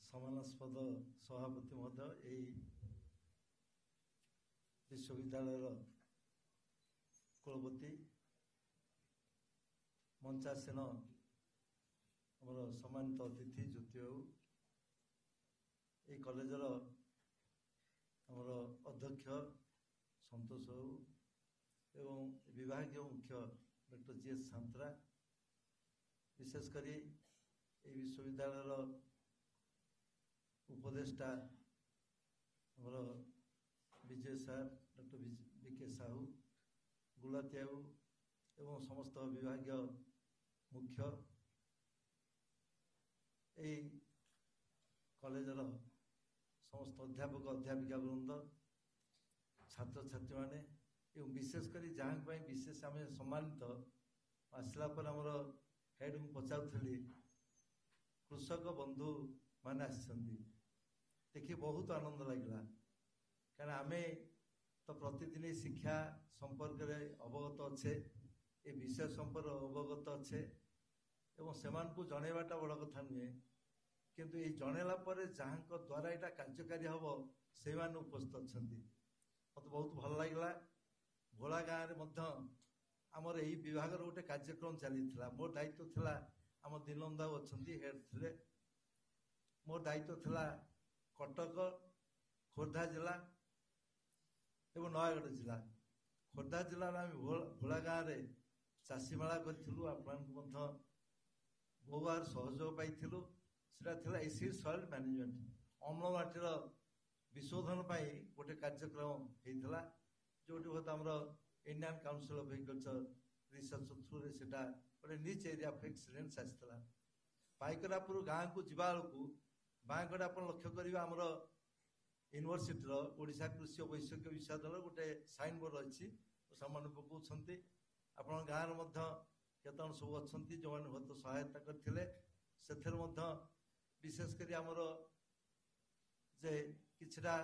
ସମ୍ମାନାସ୍ପଦ ସଭାପତି ମହୋଦୟ, ଏହି ବିଶ୍ୱବିଦ୍ୟାଳୟର କୁଳପତି, ମଞ୍ଚାସୀନ ଆମର ସମ୍ମାନିତ ଅତିଥି ଜ୍ୟୋତି ବାବୁ, ଏହି କଲେଜର ଆମର ଅଧ୍ୟକ୍ଷ ସନ୍ତୋଷ ବାବୁ ଏବଂ ବିଭାଗୀୟ ମୁଖ୍ୟ ଡକ୍ଟର ଜି.ଏସ୍. ସାନ୍ତ୍ରା, ବିଶେଷ କରି ଏହି ବିଶ୍ୱବିଦ୍ୟାଳୟର ଉପଦେଷ୍ଟା ଆମର ବିଜୟ ସାର୍, ଡକ୍ଟର ବି.କେ. ସାହୁ, ଗୁଲାତି ବାବୁ ଏବଂ ସମସ୍ତ ବିଭାଗୀୟ ମୁଖ୍ୟ, ଏହି କଲେଜର ସମସ୍ତ ଅଧ୍ୟାପକ ଅଧ୍ୟାପିକା ବୃନ୍ଦ, ଛାତ୍ରଛାତ୍ରୀମାନେ ଏବଂ ବିଶେଷ କରି ଯାହାଙ୍କ ପାଇଁ ବିଶେଷ ଆମେ ସମ୍ମାନିତ, ଆସିଲା ପରେ ଆମର ହେଡ୍ଙ୍କୁ ପଚାରୁଥିଲି, କୃଷକ ବନ୍ଧୁମାନେ ଆସିଛନ୍ତି, ଦେଖି ବହୁତ ଆନନ୍ଦ ଲାଗିଲା। କାରଣ ଆମେ ତ ପ୍ରତିଦିନ ଶିକ୍ଷା ସମ୍ପର୍କରେ ଅବଗତ ଅଛେ, ଏ ବିଷୟ ସମ୍ପର୍କରେ ଅବଗତ ଅଛେ ଏବଂ ସେମାନଙ୍କୁ ଜଣେଇବାଟା ବଡ଼ କଥା ନୁହେଁ, କିନ୍ତୁ ଏଇ ଜଣେଇଲା ପରେ ଯାହାଙ୍କ ଦ୍ୱାରା ଏଇଟା କାର୍ଯ୍ୟକାରୀ ହେବ ସେଇମାନେ ଉପସ୍ଥିତ ଅଛନ୍ତି। ମୋତେ ବହୁତ ଭଲ ଲାଗିଲା। ଭୋଳା ଗାଁରେ ମଧ୍ୟ ଆମର ଏହି ବିଭାଗର ଗୋଟେ କାର୍ଯ୍ୟକ୍ରମ ଚାଲିଥିଲା। ମୋ ଦାୟିତ୍ୱ ଥିଲା, ଆମ ଦିନନ୍ଦ ବାବୁ ଅଛନ୍ତି ହେଡ୍ ଥିଲେ, ମୋ ଦାୟିତ୍ୱ ଥିଲା କଟକ, ଖୋର୍ଦ୍ଧା ଜିଲ୍ଲା ଏବଂ ନୟାଗଡ଼ ଜିଲ୍ଲା। ଖୋର୍ଦ୍ଧା ଜିଲ୍ଲାରେ ଆମେ ଭୋଳା ଗାଁରେ ଚାଷୀ ମେଳା କରିଥିଲୁ, ଆପଣଙ୍କୁ ମଧ୍ୟ ବହୁ ଭାବରେ ସହଯୋଗ ପାଇଥିଲୁ। ସେଟା ଥିଲା ଏସିଡ୍ ସଏଲ୍ ମ୍ୟାନେଜମେଣ୍ଟ, ଅମ୍ଳ ମାଟିର ବିଶୋଧନ ପାଇଁ ଗୋଟେ କାର୍ଯ୍ୟକ୍ରମ ହେଇଥିଲା, ଯୋଉଠି ହୁଏତ ଆମର Indian council of agriculture research ଥ୍ରୁରେ ସେଟା ଗୋଟେ ନିଚ୍ ଏରିଆ ଅଫ୍ ଏକ୍ସେଲେନ୍ସ ଆସିଥିଲା। ପାଇକରାପୁର ଗାଁକୁ ଯିବା ବେଳକୁ ବାଁକଡ଼େ ଆପଣ ଲକ୍ଷ୍ୟ କରିବେ ଆମର ୟୁନିଭର୍ସିଟିର ଓଡ଼ିଶା କୃଷି ଓ ବୈଷୟିକ ବିଶ୍ୱବିଦ୍ୟାଳୟ ଗୋଟେ ସାଇନ୍ ବୋର୍ଡ ଅଛି, ସେମାନେ ପକାଉଛନ୍ତି। ଆପଣଙ୍କ ଗାଁରେ ମଧ୍ୟ କେତେଜଣ ସବୁ ଅଛନ୍ତି ଯେଉଁମାନେ ହୁଏତ ସହାୟତା କରିଥିଲେ। ସେଥିରେ ମଧ୍ୟ ବିଶେଷ କରି ଆମର ଯେ କିଛିଟା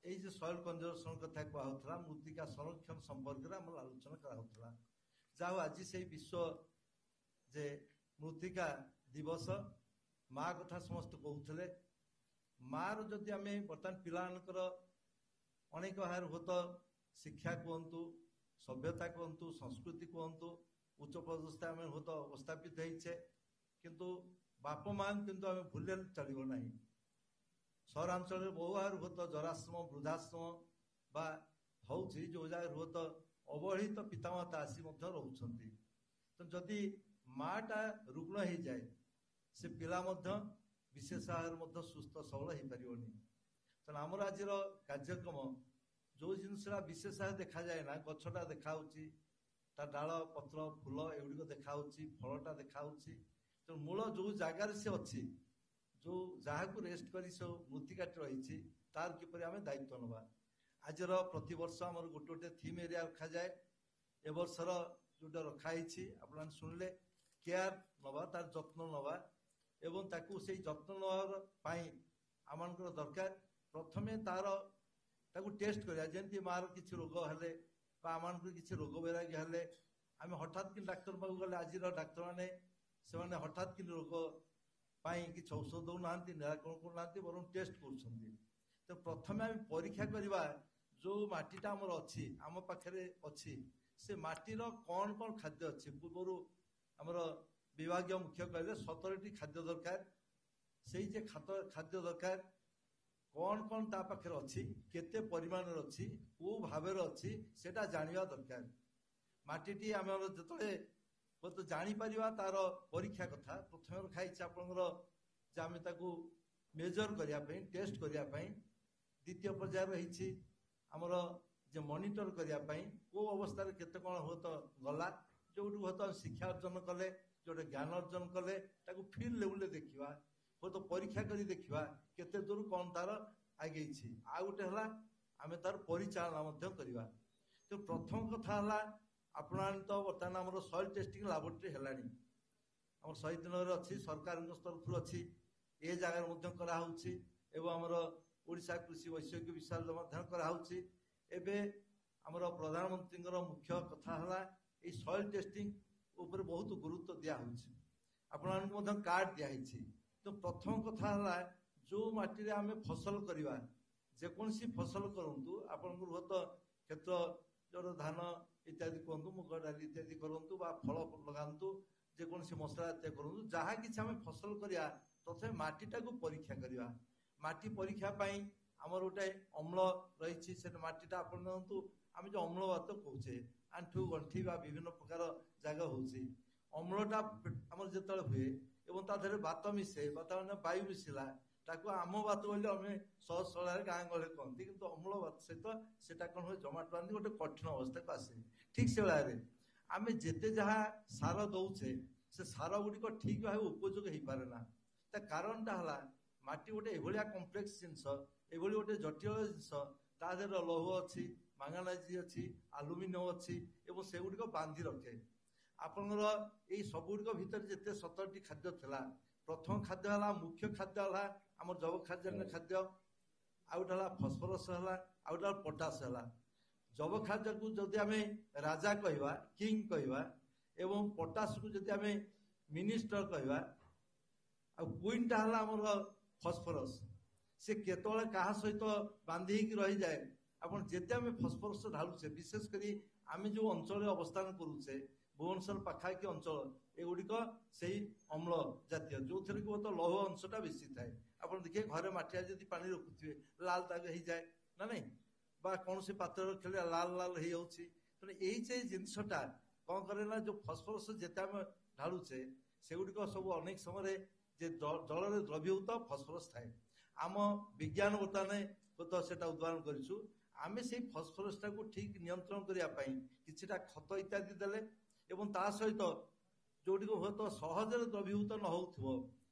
ଏଇ ଯେ ସଏଲ କନଜରଭେସନ କଥା କୁହାହେଉଥିଲା, ମୃତ୍ତିକା ସଂରକ୍ଷଣ ସମ୍ପର୍କରେ ଆମର ଆଲୋଚନା କରାହେଉଥିଲା। ଯାହା ହଉ ଆଜି ସେଇ ବିଶ୍ୱ ଯେ ମୃତ୍ତିକା ଦିବସ, ମା କଥା ସମସ୍ତେ କହୁଥିଲେ। ମାର ଯଦି ଆମେ ବର୍ତ୍ତମାନ ପିଲାମାନଙ୍କର ଅନେକ ଭାବରେ ହୁଏତ ଶିକ୍ଷା କୁହନ୍ତୁ, ସଭ୍ୟତା କୁହନ୍ତୁ, ସଂସ୍କୃତି କୁହନ୍ତୁ, ଉଚ୍ଚ ପଦସ୍ଥ ଆମେ ହୁଏତ ଅବସ୍ଥାପିତ ହେଇଛେ, କିନ୍ତୁ ବାପ ମାଙ୍କୁ କିନ୍ତୁ ଆମେ ଭୁଲିଲେ ଚଳିବ ନାହିଁ। ସହରାଞ୍ଚଳରେ ବହୁ ଭାବରେ ହୁଏତ ଜରାଶ୍ରମ, ବୃଦ୍ଧାଶ୍ରମ ବା ହଉଛି ଯୋଉ ଜାଗାରେ ହୁଏତ ଅବହେଳିତ ପିତାମାତା ଆସି ମଧ୍ୟ ରହୁଛନ୍ତି। ତ ଯଦି ମାଟା ରୁଗ୍ଣ ହେଇଯାଏ ସେ ପିଲା ମଧ୍ୟ ବିଶେଷ ଭାବରେ ମଧ୍ୟ ସୁସ୍ଥ ସବଳ ହେଇପାରିବନି। ତେଣୁ ଆମର ଆଜିର କାର୍ଯ୍ୟକ୍ରମ ଯୋଉ ଜିନିଷଟା ବିଶେଷ ଭାବରେ ଦେଖାଯାଏ ନା, ଗଛଟା ଦେଖାହଉଛି, ତା ଡାଳ ପତ୍ର ଫୁଲ ଏଗୁଡିକ ଦେଖାହଉଛି, ଫଳଟା ଦେଖାହଉଛି, ତେଣୁ ମୂଳ ଯୋଉ ଜାଗାରେ ସେ ଅଛି, ଯୋଉ ଯାହାକୁ ରେଷ୍ଟ କରି ସବୁ ମୃତ୍ତିକାଟି ରହିଛି ତାର କିପରି ଆମେ ଦାୟିତ୍ୱ ନେବା। ଆଜିର ପ୍ରତିବର୍ଷ ଆମର ଗୋଟେ ଗୋଟେ ଥିମ୍ ଏରିଆ ରଖାଯାଏ। ଏ ବର୍ଷର ଯୋଉଟା ରଖାହେଇଛି ଆପଣମାନେ ଶୁଣିଲେ, କେୟାର ନେବା, ତାର ଯତ୍ନ ନେବା ଏବଂ ତାକୁ ସେଇ ଯତ୍ନ ନେବା ପାଇଁ ଆମମାନଙ୍କର ଦରକାର ପ୍ରଥମେ ତାକୁ ଟେଷ୍ଟ କରିବା। ଯେମିତି ମାର କିଛି ରୋଗ ହେଲେ ବା ଆମମାନଙ୍କର କିଛି ରୋଗ ବୈରାଗ୍ୟ ହେଲେ ଆମେ ହଠାତ୍ କି ଡାକ୍ତର ପାଖକୁ ଗଲେ, ଆଜିର ଡାକ୍ତରମାନେ ସେମାନେ ହଠାତ୍ କି ରୋଗ ପାଇଁ କିଛି ଔଷଧ ଦେଉନାହାନ୍ତି, ନିରାକରଣ କରୁନାହାନ୍ତି, ବରଂ ଟେଷ୍ଟ କରୁଛନ୍ତି। ତ ପ୍ରଥମେ ଆମେ ପରୀକ୍ଷା କରିବା ଯୋଉ ମାଟିଟା ଆମର ଅଛି, ଆମ ପାଖରେ ଅଛି, ସେ ମାଟିର କ'ଣ କ'ଣ ଖାଦ୍ୟ ଅଛି। ପୂର୍ବରୁ ଆମର ବିଭାଗୀୟ ମୁଖ୍ୟ କହିଲେ 17ଟି ଖାଦ୍ୟ ଦରକାର। ସେଇ ଯେ ଖାଦ୍ୟ ଦରକାର କ'ଣ କ'ଣ ତା ପାଖରେ ଅଛି, କେତେ ପରିମାଣରେ ଅଛି, କୋଉ ଭାବରେ ଅଛି, ସେଟା ଜାଣିବା ଦରକାର। ମାଟିଟି ଆମର ଯେତେବେଳେ ଜାଣିପାରିବା ତାର ପରୀକ୍ଷା କଥା ପ୍ରଥମେ ରଖାଯାଇଛି ଆପଣଙ୍କର, ଯେ ଆମେ ତାକୁ ମେଜର କରିବା ପାଇଁ, ଟେଷ୍ଟ କରିବା ପାଇଁ। ଦ୍ୱିତୀୟ ପର୍ଯ୍ୟାୟରେ ରହିଛି ଆମର ଯେ ମନିଟର କରିବା ପାଇଁ କୋଉ ଅବସ୍ଥାରେ କେତେ କ'ଣ ହୁଏତ ଗଲା, ଯୋଉଠୁ ହୁଏତ ଶିକ୍ଷା ଅର୍ଜନ କଲେ, ଯୋଉଟା ଜ୍ଞାନ ଅର୍ଜନ କଲେ, ତାକୁ ଫିଲ୍ଡ ଲେଭେଲରେ ଦେଖିବା, ହୁଏତ ପରୀକ୍ଷା କରି ଦେଖିବା କେତେ ଦୂର କ'ଣ ତାର ଆଗେଇଛି। ଆଉ ଗୋଟେ ହେଲା ଆମେ ତାର ପରିଚାଳନା ମଧ୍ୟ କରିବା। ତ ପ୍ରଥମ କଥା ହେଲା ଆପଣମାନେ ତ ବର୍ତ୍ତମାନ ଆମର ସଏଲ ଟେଷ୍ଟିଂ ଲାବୋରେଟୋରୀ ହେଲାଣି, ଆମର ଶହୀଦ ନଗରରେ ଅଛି, ସରକାରଙ୍କ ତରଫରୁ ଅଛି, ଏ ଜାଗାରେ ମଧ୍ୟ କରାହଉଛି ଏବଂ ଆମର ଓଡ଼ିଶା କୃଷି ବୈଷୟିକ ବିଶ୍ୱବିଦ୍ୟାଳୟ ମଧ୍ୟ କରାହଉଛି। ଏବେ ଆମର ପ୍ରଧାନମନ୍ତ୍ରୀଙ୍କର ମୁଖ୍ୟ କଥା ହେଲା ଏଇ ସଏଲ ଟେଷ୍ଟିଂ ଉପରେ ବହୁତ ଗୁରୁତ୍ୱ ଦିଆହଉଛି। ଆପଣମାନଙ୍କୁ ମଧ୍ୟ କାର୍ଡ ଦିଆହେଇଛି। ତ ପ୍ରଥମ କଥା ହେଲା ଯୋଉ ମାଟିରେ ଆମେ ଫସଲ କରିବା, ଯେକୌଣସି ଫସଲ କରନ୍ତୁ, ଆପଣଙ୍କର ହୁଏତ କ୍ଷେତ୍ର ଯୋଉଟା ଧାନ ଇତ୍ୟାଦି କରନ୍ତୁ, ମୁଗ ଡାଲି ଇତ୍ୟାଦି କରନ୍ତୁ ବା ଫଳ ଲଗାନ୍ତୁ, ଯେକୌଣସି ମସଲା ଜାତୀୟ କରନ୍ତୁ, ଯାହା କିଛି ଆମେ ଫସଲ କରିବା ପ୍ରଥମେ ମାଟିଟାକୁ ପରୀକ୍ଷା କରିବା। ମାଟି ପରୀକ୍ଷା ପାଇଁ ଆମର ଗୋଟେ ଅମ୍ଳ ରହିଛି, ସେ ମାଟିଟା ଆପଣ ଦେଖନ୍ତୁ, ଆମେ ଯୋଉ ଅମ୍ଳବାତ କହୁଛେ ଆଣ୍ଠୁ ଗଣ୍ଠି ବା ବିଭିନ୍ନ ପ୍ରକାର ଜାଗା ହଉଛି, ଅମ୍ଳଟା ଆମର ଯେତେବେଳେ ହୁଏ ଏବଂ ତା ଦେହରେ ବାତ ମିଶେ, ବାତ ମାନେ ବାୟୁ ମିଶିଲା, ତାକୁ ଆମ ବାତ ବୋଲି ଆମେ ସହଜ ସରଳରେ ଗାଁ ଗହଳିରେ କହନ୍ତି, କିନ୍ତୁ ଅମ୍ଳ ବାତ ସହିତ ସେଟା କ'ଣ ହୁଏ, ଜମାଟ ବାନ୍ଧି ଗୋଟେ କଠିନ ଅବସ୍ଥାକୁ ଆସେ। ଠିକ୍ ସେଭଳିଆରେ ଆମେ ଯେତେ ଯାହା ସାର ଦଉଛେ ସେ ସାର ଗୁଡ଼ିକ ଠିକ୍ ଭାବେ ଉପଯୋଗ ହେଇପାରେ ନା। ତା କାରଣଟା ହେଲା ମାଟି ଗୋଟେ ଏଭଳିଆ କମ୍ପ୍ଲେକ୍ସ ଜିନିଷ, ଏଭଳି ଗୋଟେ ଜଟିଳ ଜିନିଷ, ତା ଦେହରେ ଲୌହ ଅଛି, ମାଙ୍ଗାନାଇଜ ଅଛି, ଆଲୁମିନିୟମ ଅଛି ଏବଂ ସେଗୁଡ଼ିକ ବାନ୍ଧି ରଖେ। ଆପଣଙ୍କର ଏଇ ସବୁଗୁଡ଼ିକ ଭିତରେ ଯେତେ 17ଟି ଖାଦ୍ୟ ଥିଲା, ପ୍ରଥମ ଖାଦ୍ୟ ହେଲା, ମୁଖ୍ୟ ଖାଦ୍ୟ ହେଲା ଆମର ଜୈବ ଖାଦ୍ୟ, ଆଉ ଗୋଟେ ହେଲା ଫସଫରସ ହେଲା, ଆଉ ଗୋଟେ ହେଲା ପଟାସ ହେଲା। ଜୈବ ଖାଦ୍ୟକୁ ଯଦି ଆମେ ରାଜା କହିବା, କିଙ୍ଗ କହିବା, ଏବଂ ପଟାସକୁ ଯଦି ଆମେ ମିନିଷ୍ଟର କହିବା, ଆଉ କୁଇନଟା ହେଲା ଆମର ଫସଫରସ। ସେ କେତେବେଳେ କାହା ସହିତ ବାନ୍ଧି ହେଇକି ରହିଯାଏ। ଆପଣ ଯେତେ ଆମେ ଫସଫରସ ଢାଳୁଛେ, ବିଶେଷ କରି ଆମେ ଯୋଉ ଅଞ୍ଚଳରେ ଅବସ୍ଥାନ କରୁଛେ, ଭୁବନେଶ୍ୱର ପାଖାପାଖି ଅଞ୍ଚଳ, ଏଗୁଡ଼ିକ ସେଇ ଅମ୍ଳ ଜାତୀୟ, ଯୋଉଥିରେ କି ଲୌହ ଅଂଶଟା ବେଶୀ ଥାଏ। ଆପଣ ଦେଖିବେ ଘରେ ମାଠିଆ ଯଦି ପାଣି ରଖୁଥିବେ ଲାଲ ଦାଗ ହେଇଯାଏ ନା ନାଇଁ, ବା କୌଣସି ପାତ୍ର ରଖିଲେ ଲାଲ ଲାଲ ହେଇଯାଉଛି। ତେଣୁ ଏଇ ଯେ ଜିନିଷଟା କ'ଣ କରେ ନା, ଯୋଉ ଫସଫରସ ଯେତେ ଆମେ ଢାଳୁଛେ ସେଗୁଡ଼ିକ ସବୁ ଅନେକ ସମୟରେ ଯେ ଜଳରେ ଦ୍ରବୀଭୂତ ଫସଫରସ ଥାଏ। ଆମ ବିଜ୍ଞାନ ବର୍ତ୍ତମାନ ସେଟା ଉଦ୍ଭାବନ କରିଛୁ। ଆମେ ସେଇ ଫସଫରସଟାକୁ ଠିକ୍ ନିୟନ୍ତ୍ରଣ କରିବା ପାଇଁ କିଛିଟା ଖତ ଇତ୍ୟାଦି ଦେଲେ ଏବଂ ତା ସହିତ ଯୋଉଟିକୁ ହୁଏତ ସହଜରେ ଦ୍ରବୀଭୂତ ନ ହଉଥିବ,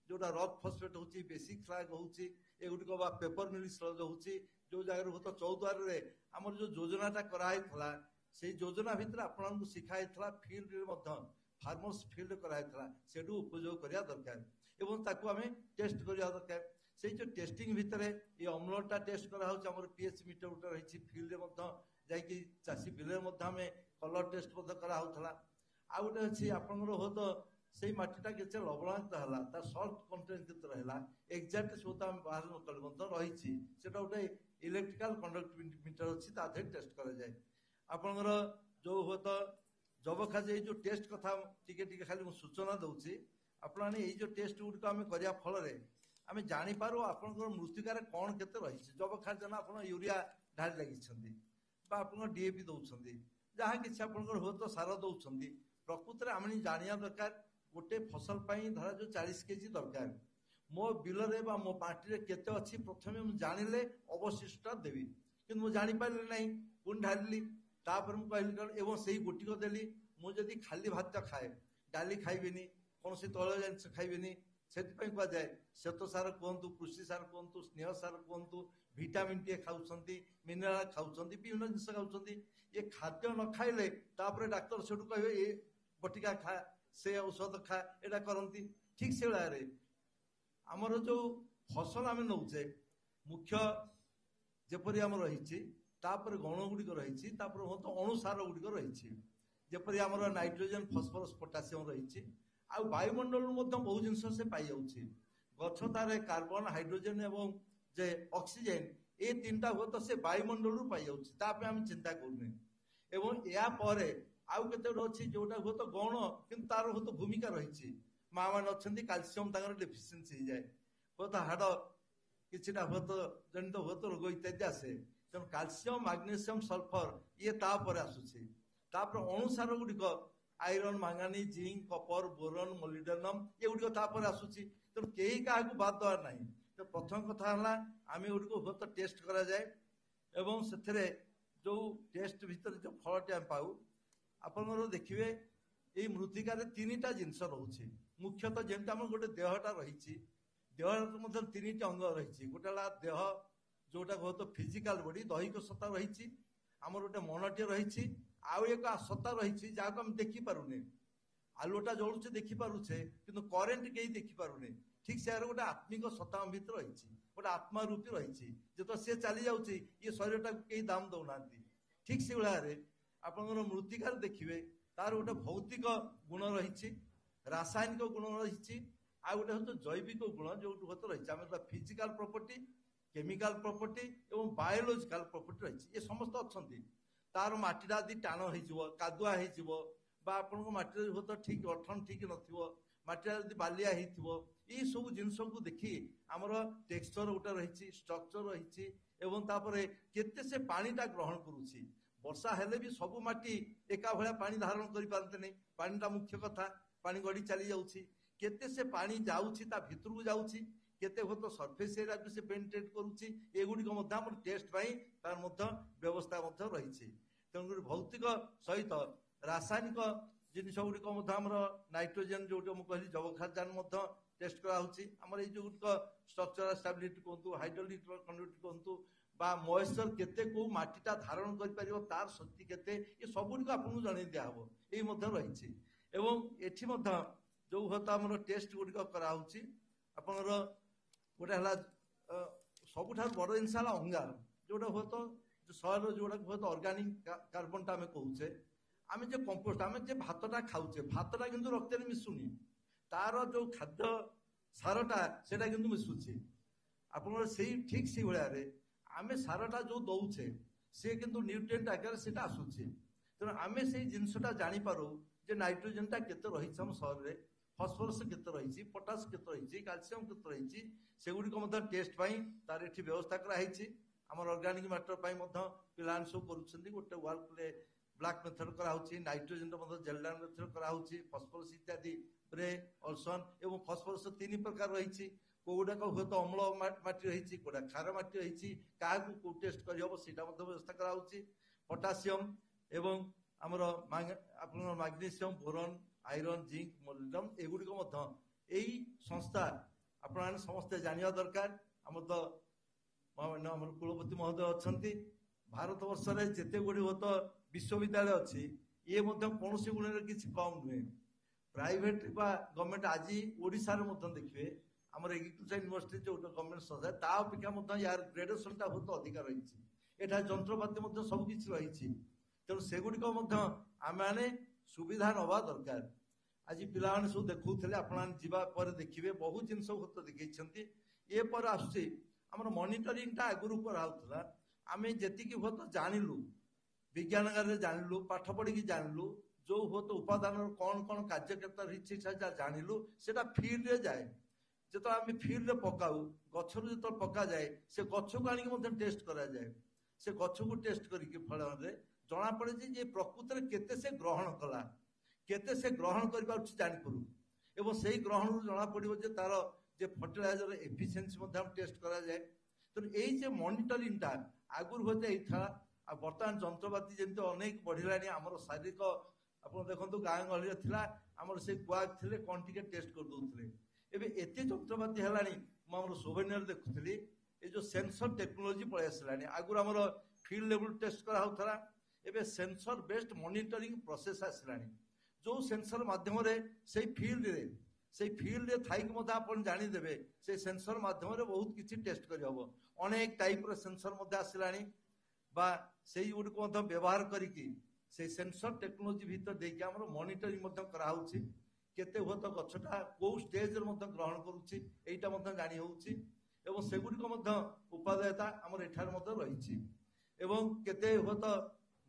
ଯୋଉଟା ରକ୍ ଫସଫେଟ୍ ହଉଛି, ବେସିକ୍ ଫ୍ଲାଗ ହଉଛି, ଏଗୁଡ଼ିକ ବା ପେପର ମିଲି ସ୍ଲଜ ହଉଛି, ଯୋଉ ଜାଗାରେ ହୁଏତ ଚୌଦ୍ୱାରରେ ଆମର ଯୋଉ ଯୋଜନାଟା କରାହେଇଥିଲା, ସେଇ ଯୋଜନା ଭିତରେ ଆପଣଙ୍କୁ ଶିଖା ହେଇଥିଲା, ଫିଲ୍ଡରେ ମଧ୍ୟ ଫାର୍ମର୍ସ ଫିଲ୍ଡ କରାହେଇଥିଲା, ସେଠୁ ଉପଯୋଗ କରିବା ଦରକାର ଏବଂ ତାକୁ ଆମେ ଟେଷ୍ଟ କରିବା ଦରକାର। ସେଇ ଯୋଉ ଟେଷ୍ଟିଂ ଭିତରେ ଏଇ ଅମ୍ଳଟା ଟେଷ୍ଟ କରାହଉଛି, ଆମର ପିଏଚ୍ ମିଟର ଗୋଟେ ରହିଛି, ଫିଲ୍ଡରେ ମଧ୍ୟ ଯାଇକି ଚାଷୀ ବିଲରେ ମଧ୍ୟ ଆମେ କଲର ଟେଷ୍ଟ ମଧ୍ୟ କରାହଉଥିଲା। ଆଉ ଗୋଟେ ଅଛି ଆପଣଙ୍କର ହୁଏତ ସେଇ ମାଟିଟା କେତେ ଲବଣାକ୍ତ ହେଲା, ତାର ସଲ୍ଟ କଣ୍ଟେଣ୍ଟ କେତେ ରହିଲା, ଏକ୍ଜାକ୍ଟ ସବୁ ଆମେ ବାହାର ନକଲେ ମଧ୍ୟ ରହିଛି, ସେଟା ଗୋଟେ ଇଲେକ୍ଟ୍ରିକାଲ କଣ୍ଡକ୍ଟିଭିଟି ମିଟର ଅଛି, ତା ଦେହରେ ଟେଷ୍ଟ କରାଯାଏ। ଆପଣଙ୍କର ଯୋଉ ହୁଏତ ଜବଖାଦ୍ୟ ଏଇ ଯୋଉ ଟେଷ୍ଟ କଥା ଟିକେ ଟିକେ ଖାଲି ମୁଁ ସୂଚନା ଦଉଛି, ଆପଣମାନେ ଏଇ ଯୋଉ ଟେଷ୍ଟ ଗୁଡ଼ିକ ଆମେ କରିବା ଫଳରେ ଆମେ ଜାଣିପାରୁ ଆପଣଙ୍କର ମୃତ୍ତିକାରେ କ'ଣ କେତେ ରହିଛି। ଜବଖାଦ୍ୟ ନା ଆପଣ ୟୁରିଆ ଢାଳି ଲାଗିଛନ୍ତି, বা আপনার ডিএপি দৌঁଛନ୍ତି ଯାହା କିଛି ଆପଣଙ୍କର ହୁଏତ ସାର ଦଉଛନ୍ତି ପ୍ରକୃତରେ ଆମେ ଜାଣିବା ଦରକାର ଗୋଟେ ଫସଲ ପାଇଁ ଧରାଯାଉ 40 କେଜି ଦରକାର ମୋ ବିଲରେ ବା ମୋ ମାଟିରେ କେତେ ଅଛି ପ୍ରଥମେ ମୁଁ ଜାଣିଲେ ଅବଶିଷ୍ଟ ଦେବି କିନ୍ତୁ ମୁଁ ଜାଣିପାରିଲି ନାହିଁ ପୁଣି ଢାଳିଲି ତାପରେ ମୁଁ କହିଲି କ'ଣ ଏବଂ ସେଇ ଗୋଟିକ ଦେଲି ମୁଁ ଯଦି ଖାଲି ଭାତ ଖାଏ ଡାଲି ଖାଇବିନି କୌଣସି ତୈଳ ଜିନିଷ ଖାଇବିନି ସେଥିପାଇଁ କୁହାଯାଏ ଶ୍ଵେତ ସାର କୁହନ୍ତୁ କୃଷି ସାର କୁହନ୍ତୁ ସ୍ନେହ ସାର କୁହନ୍ତୁ ଭିଟାମିନ୍ ଟିକେ ଖାଉଛନ୍ତି ମିନେରାଲ ଖାଉଛନ୍ତି ବିଭିନ୍ନ ଜିନିଷ ଖାଉଛନ୍ତି ये खाद्य न खाइले तापर डाक्तर सेठू कहे ये बटिका खा से औषध खा एटा करती ठीक से भाई आमर जो फसल आम नौचे मुख्य जेपरी आम रही गण गुड़िक रही अणुसार गुड़िक रही जेपरी आमर नाइट्रोजन फस्फरस पोटासियम रही वायुमंडल बहुत जिन से पाई जाऊँगी गछ तार कार्बन हाइड्रोजन एवं जे ऑक्सीजन ये तीन टा हुए तो से वायुमंडल पाई जाऊँगी आम चिंता करूँ एवं या आउ केते अच्छी जोटा हुए तो गौण कि तार हुए तो भूमिका रही माँ मैंने अच्छा कैल्सियम डेफिशिएंसी हो जाए हुए तो हाड़ कि हुए तो जनित हुए तो रोग इत्यादि आसे तेणु कैल्सियम मैग्नीशियम सल्फर ये आसूसी अणुसार गुड़िक iron मांगानीज zinc Kapoor boron molybdenum ये गुड़िक आसूसी तेणु कहीं क्या बाद देवार ना तो प्रथम कथा आम गुड़िक हुए तो टेस्ट करा जाए एवं से जो टेस्ट भीतर जो फलटी आम पाऊ आप देखिए ये मृत्तिकार तीन टा जिनस रोचे मुख्यतः जमी आम गोटे देहटा रही देह तीन टा अंग रही गोटे देह जोटा कह तो फिजिकाल बॉडी दैहिक सत्ता रही आम गोटे मनटे रही आउ एक सत्ता रही जहाँ आम देखिपारे आलुटा जलुचे देखिपारे कि करेन्ट कहीं देखिपारे ठीक से गोटे आत्मिक सत्ता भीतर रही गोटे आत्मा रूपी रही जो सी चली जाऊँगी ये शरीर टाक कहीं दाम दौना ठीक से भाई आप मृत्तिकार देखिए तार गोटे भौतिक गुण रही रासायनिक गुण रही आ गोटे हूँ जैविक गुण जो रही आम फिजिकाल प्रॉपर्टी केमिकल प्रॉपर्टी और बायोलॉजिकल प्रॉपर्टी रही ये समस्त अच्छा तार माटीटा आदि टाण हो कादुआ हो माटी हुए तो ठीक गठन ठीक नाटीटा जब बालिया हो सब जिनस को देखी आमर टेक्सचर गोटे रही स्ट्रक्चर रही केते से पानीटा ग्रहण करुच्ची वर्षा हेले भी सब माटी एका भाया पानी धारण कर पारते नहीं पानीटा मुख्य कथा पानी गड़ी चली जाऊँगी केते से पानी जाऊँगी ता भितर को जाऊँगी केते हो तो सरफेस एरिया को से पेनिट्रेट करुच्ची एगुड़िक टेस्ट तार व्यवस्था रही तेणुक भौतिक सहित रासायनिक जिनस गुड़िक नाइट्रोजेन जो कहली जबखारजान टेस्ट कराऊँगी जो गुड़िक स्ट्रक्चरल स्टेबिलिटी कहतु हाइड्रोलिक कंडक्टिविटी कहतु बा मॉइस्चर केते को माटीटा धारण कर पारिबो तार शक्ति केते ये सब गुड़िक आपको जन दिहब ये रही एवं एठी जो होता आम टेस्ट गुड़िक कराऊँगी आपणर गोटे सबुठ बड़ जिनस अंगार जोटा हुए तो सॉइल जोटा हुए तो ऑर्गेनिक कार्बनटा आम कहूचे आम जो कंपोस्ट आम जो भातटा खाऊचे भातटा किंतु रक्त मिसुनी तार जो खाद्य सारटा सेटा किंतु मिसुची आप ठीक से भाया आम सारटा जो दौचे सी किंतु न्यूट्रिएंट आकार से आसूचे तेणु आम से जिनसटा जानीपारू जे नाइट्रोजेनटा केते रही आम शरीर में फस्फरस केते रही पोटास केते रही कैल्सियम केते रही से गुड़िक टेस्ट तार ये व्यवस्था कराई आम ऑर्गेनिक मैटर पिला सब कर गोटे वर्क ब्लैक मेथड कराऊँगी नाइट्रोजेन जेलडान मेथड कराऊँगी फस्फरस इत्यादि स्प्रे ऑल्सन एवं फस्फरस तीन प्रकार रही कौटाक हुए तो अम्ल माटी रही कौटा खार माटी रही क्या टेस्ट करटा व्यवस्था कराऊँगी पोटासियम एवं आमर आप magnesium boron iron zinc molybdenum एगुड़िक यही संस्था आप समस्ते जाना दरकार आम तो आम कुलपति महोदय अच्छा भारत वर्ष में जिते गुड़ी हो तो विश्वविद्यालय अच्छी ये कौन गुण किसी कम नुहे प्राइवेट गवर्नमेंट आज ओडिशा देखिए आम एग्रीकल्चर यूनिवर्सिटी जो गवर्नमेंट संस्था ता अपेक्षा यार ग्रेडेसन बहुत अधिक रही है जंत्रपाति सबकि रही तेणु सेगुड़िक आम मैंने सुविधा नवा दरकार आज पिला सब देखुले आप देखिए बहुत जिन देखते ये पर आसुची आम मॉनिटरिंग आगुरी कराला आम जी हुए तो जानलु विज्ञान जानलु पाठ पढ़ी जानलु जो हुए तो उपादान कौन कौन कार्यकर्ता रही जानलु से फील्ड रे जाए जो आम फील्ड पकाऊ गचर जो पका जाए से गच को आनिक टेस्ट करा जाए से गछ को टेस्ट करके फल जना पड़े जे प्रकृत में केते से ग्रहण कला केते से ग्रहण कर जानी पड़ू एवं से ही ग्रहण जना पड़ो जे तार जे फर्टिलाइजर एफिशिएंसी टेस्ट करा जाए तो ये मॉनिटरिंग टा आगुर होते था आ बर्तमान जंत्रपाति जमी अनेक बढ़िलानी आमर शारीरिक आप देखो गाँ गहली था आमर से गुआक थे कौन टी टेस्ट कर दौले एवं एत जंत्रपाति है मुझे सोभेनियर देखुली ये जो सेंसर टेक्नोलोजी पलि आसानी आगुर आमर फील्ड लेवल टेस्ट करा एवं सेंसर बेस्ड मॉनिटरिंग प्रोसेस आसानी जो सेंसर माध्यम से फील्ड थी आप जानीदे से सेंसर माध्यम बहुत किसी टेस्ट करहब अनेक टाइप सेंसर आसानी से गुड़ व्यवहार करके सेंसर टेक्नोलोजी भीतर देखिए आम मॉनिटरिंग कराऊँगी केते हुए तो गछटा कौ स्टेज ग्रहण करुच्चा जानी हो सेगुड़िक उपादेयता आमर एठार रही केते हुए तो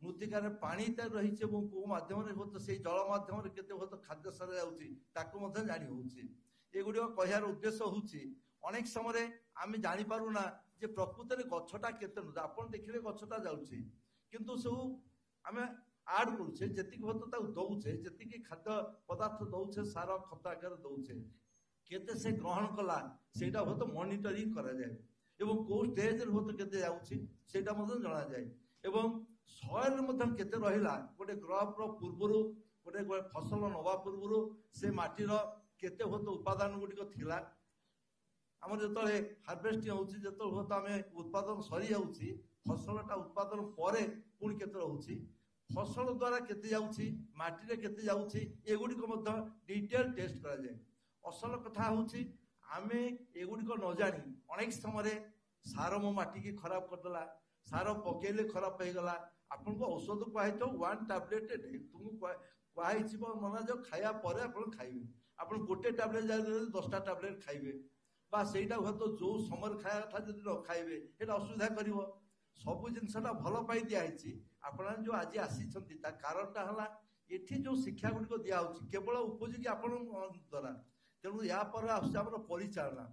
मृत्तिकार पानी रही कौ मध्यम हुए से जल मध्यम केते हुए तो खाद्य सर जाऊँगी जानी होगुड़िक कहार उद्देश्य हूँ अनेक समय आम जापारूना जे प्रकृत में गछटा केते आप देखिए गछटा जाऊँगी किंतु सब आम आड करुचे जी हुए तो दौचे जी खाद्य पदार्थ दौचे सार खत आकार दौचे केते से ग्रहण कला से हुए तो मॉनिटरिंग करा जाए एवं कौ स्टेज हुए तो केते जाऊँगी से जना जाए एवं सॉइल केते रहिला गोटे क्रॉप पूर्वर गोटे फसल नवा पूर्वर से माटीर केते हुए तो उपादान गुड़िक थिला आमर जो हार्वेस्टिंग होची जो हुए तो आम उत्पादन सरी जाऊँगी फसलटा उत्पादन पर पुणी केते रोचे फसल द्वारा केते जाऊँगी माटी केते जाऊँगी एगुड़िक डिटेल टेस्ट करा जाए असल कथा हूँ आम एगुड़िक न जानी अनेक समय सार मो माटी की खराब करदेला सार पकेले खराब हो गला आपन को औषध कहुई तो 1 टैबलेट तुमको कहुई मना जो खाया पर आप खाइबे आप गोटे टैबलेट जाए 10टा टैबलेट खाइबे बा सेटा हुए तो जो समय खाया था जब न खाइबे ये असुविधा कर सब जिनसा भल पाई दिखाई आप जो आज आसी कारणटा है ये जो शिक्षा गुड़िक दिखाई केवल उपयोगी आपण द्वारा तेणु या परिचालना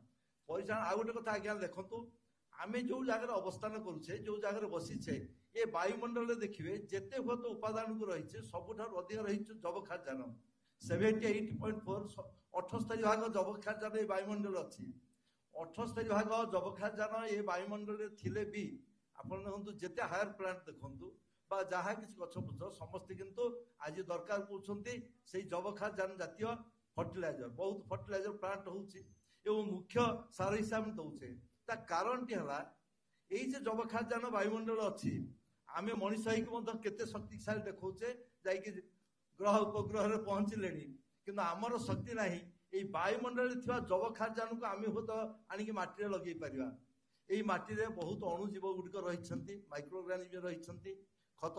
आ गोटे कथा आज्ञा देखु आम जो जगह अवस्थान करुचे जो जगह बसीचे ये वायुमंडल देखिए जिते हुए तो उपादान को रही सबुठ अधिक रही जबखारजान 78.4 78 भाग जबखारजान ये वायुमंडल अच्छी 78 भाग जबखारजान ये वायुमंडल थिले भी आप जिते हायर प्लांट देखु जहाँ किसी गछपुछ समस्ते किंतु आज दरकार कर जबखारजान जातीय फर्टिलाइजर बहुत फर्टिलाइजर प्लांट हो मुख्य सार हिसाब दौचे कारण टी है जबखारजान वायुमंडल अच्छी आम मनीष होते शक्तिशाली देखौचे जाकि ग्रह उपग्रह पहुंचले कि आमर शक्ति ना ये वायुमंडल जबखारजान को आम हूँ तो आणिक माटी लगे पार यही माटी बहुत अणुजीव गुड़िक रही माइक्रोऑर्गेनिज्म रही खत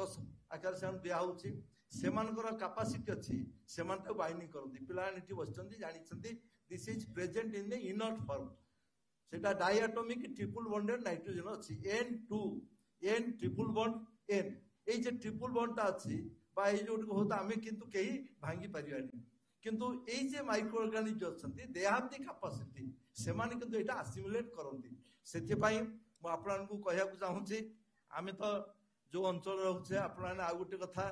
आकार से दिखाई से कैपेसिटी अच्छी से बाइंडिंग करती पे बस जानी this is present in the inert form सेटा डायटोमिक ट्रिपल बॉन्डेड नाइट्रोजन अच्छी N2 N triple bond N ये ट्रिपल बॉन्डटा अच्छी जो होता आम किंतु कहीं भांगी पारिबानी किंतु ये माइक्रो ऑर्गेनिज्म अच्छे दे हैव द कैपेसिटी से किंतु एटा असिमुलेट करती से आपको कहना चाहूँगी आम तो जो अंचल रोचे आप गोटे कथा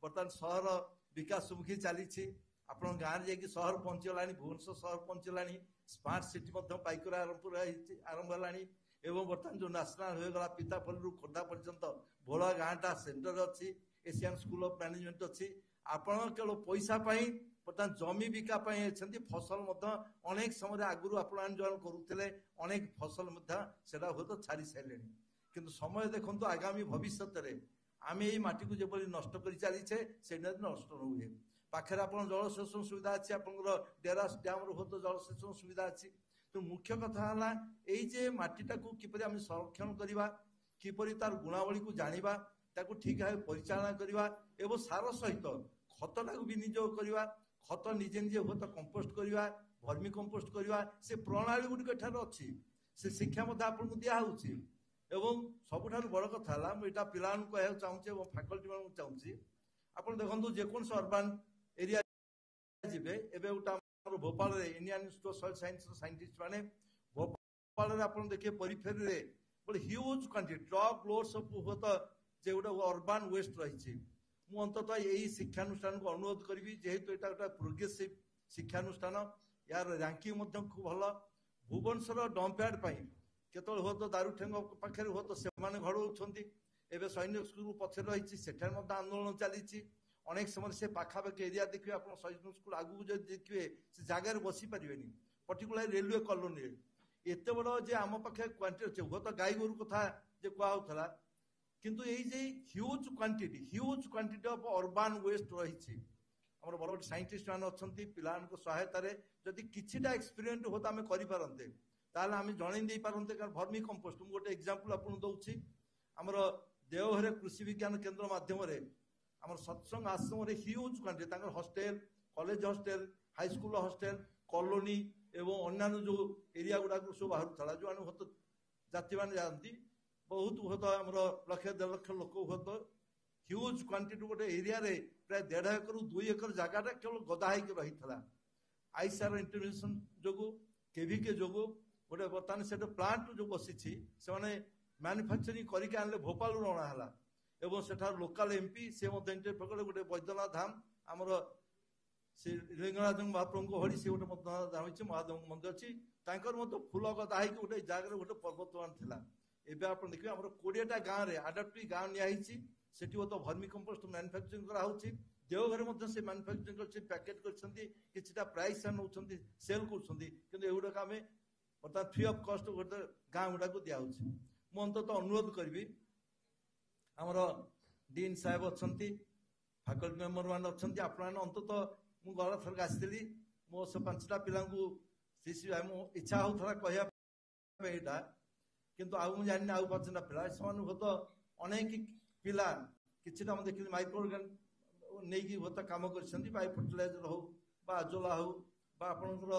बर्तमान सहर विकासमुखी चली आप गाँव जाकि सहर पहुँचीगला भुवनेश्वर सहर पहुँचीगला स्मार्ट सिटी पाइकर आरंभ है बर्तमान जो नेशनल होगा पितापल्ली खोर्धा पर्यंत भोला गाँटा सेंटर अच्छी एशियन स्कूल ऑफ मैनेजमेंट अच्छी आपण केवल पैसा बर्तमान जमी बिका फसल अनेक समय आगुरी आपण जो करुले अनेक फसल हूँ तो छाड़ी सारे किंतु समय देखो आगामी भविष्य में आम यही माटी को जो नष्ट कर चलीचे से नष्ट न हुए पाखे आप जलसेचन सुविधा अच्छी आप डेरास डैम हो तो जलसेचन सुविधा अच्छी तो मुख्य कथा है ये माटीटा को किपरि आम संरक्षण करवा किपरि तार गुणावली को जानिबा ताको ठीक भाव परिचालना करवा एवं सार सहित खतटा को विनियोग करवा खत निजे निजे हुए तो कंपोस्ट करवा वर्मी कंपोस्ट करवा से प्रणाली गुड़िक अच्छी से शिक्षा आपको दिखाऊँगी एवं सबुठ बड़ कथा है मुझे पिला कहना चाहूँगी फैकल्टी मान चाहूँगी आप देखो जेकोसी अर्बान एरिया जी गोटे Bhopal Indian institute of soil science scientist माने भोपाल आप देखिए परिफेरी ह्यूज क्वांटिटी ट्रक लोड सब हुत जे गोटे अर्बान वेस्ट रही मु अंततः यही शिक्षानुष्ठान को अनुरोध करी जेहेतु यहाँ गोटे प्रोग्रेसिव शिक्षानुष्ठान यार रैंकिंग खूब भल भुवनेश्वर डंपयार्ड केतल हुए तो दारुठेंग पाखे हुए तो से घड़ौंट एवं सैनिक स्कूल पछे रही आंदोलन चली अनेक समय से पाखापाखि एरिया देखिए आप सैनिक स्कूल आगू जो देखिए से जगार बसी पारे पर्टिकुलर रेलवे कॉलोनी एत बड़ जे आम पाखे क्वांटिटी अच्छे हुए तो गाई गोरु कथा कहला किंतु यही जे huge quantity of urban waste रही बड़ बड़ साइंटिस्ट मैंने अच्छा पिला सहायतार जदि किछिटा एक्सपेरिमेंट होता आम करते ताहले आम जन पारते कारण भर्मी कंपोस्ट गोटे एग्जांपल आपन दउछि हमर देवघर कृषि विज्ञान केंद्र माध्यम आम सत्संग आश्रम huge quantity hostel college hostel high school hostel colony एवं अन्य जो एरिया गुड़ाक सब बाहर जो आने हत जाति मैंने जाती बहुत हुत आम लक्ष 1.5 लाख लोक हुत ह्यूज क्वांटिटी गोटे एरिया प्राय 1.5 एकर 2 एकर जगह केवल गदा होकर रही था आईसीआर इंटरवेंशन जो केवीके जो गोटे बर्तमान से प्लांट जो बसी से मैन्युफैक्चरिंग करके आनले भोपाल अणाला एवं सेठार लोकाल एमपी से इंटरव्यू गोटे बैद्यनाथ धाम आमर से लिंगराज महाप्रभु भरी से गोटे धाम अच्छी महादेव मंदिर अच्छी फूल गदा होकर गोटे जगह गोटे पर्वतमान था एवं आप देखिए आम 20टा गाँव में आडाप्टी गाँव नियाई से तो भर्मी कंपोस्ट मैन्युफैक्चरिंग कराऊँच देवघर से मैन्युफैक्चरिंग कर पैकेट कर प्राइस नौ सेल कर आम बर्तमान फ्री ऑफ कॉस्ट गोटे गाँव गुड़ा दिया मु अंततः अनुरोध करी आमर डीन साहेब अच्छा फैकल्टी मेंबर मैंने अच्छा आप अंततः मु गला थरक आसी मो से 5टा पिला सीसी भाई मो इच्छा होता कहना किंतु आउ मुझे जानी आउ 5टा पिला से तो अनेक पिला किछिटा मैं देखिए माइक्रो ऑर्गन नहीं हुए कम कर बायो फर्टिलाइजर हो आजोला हो आपंकर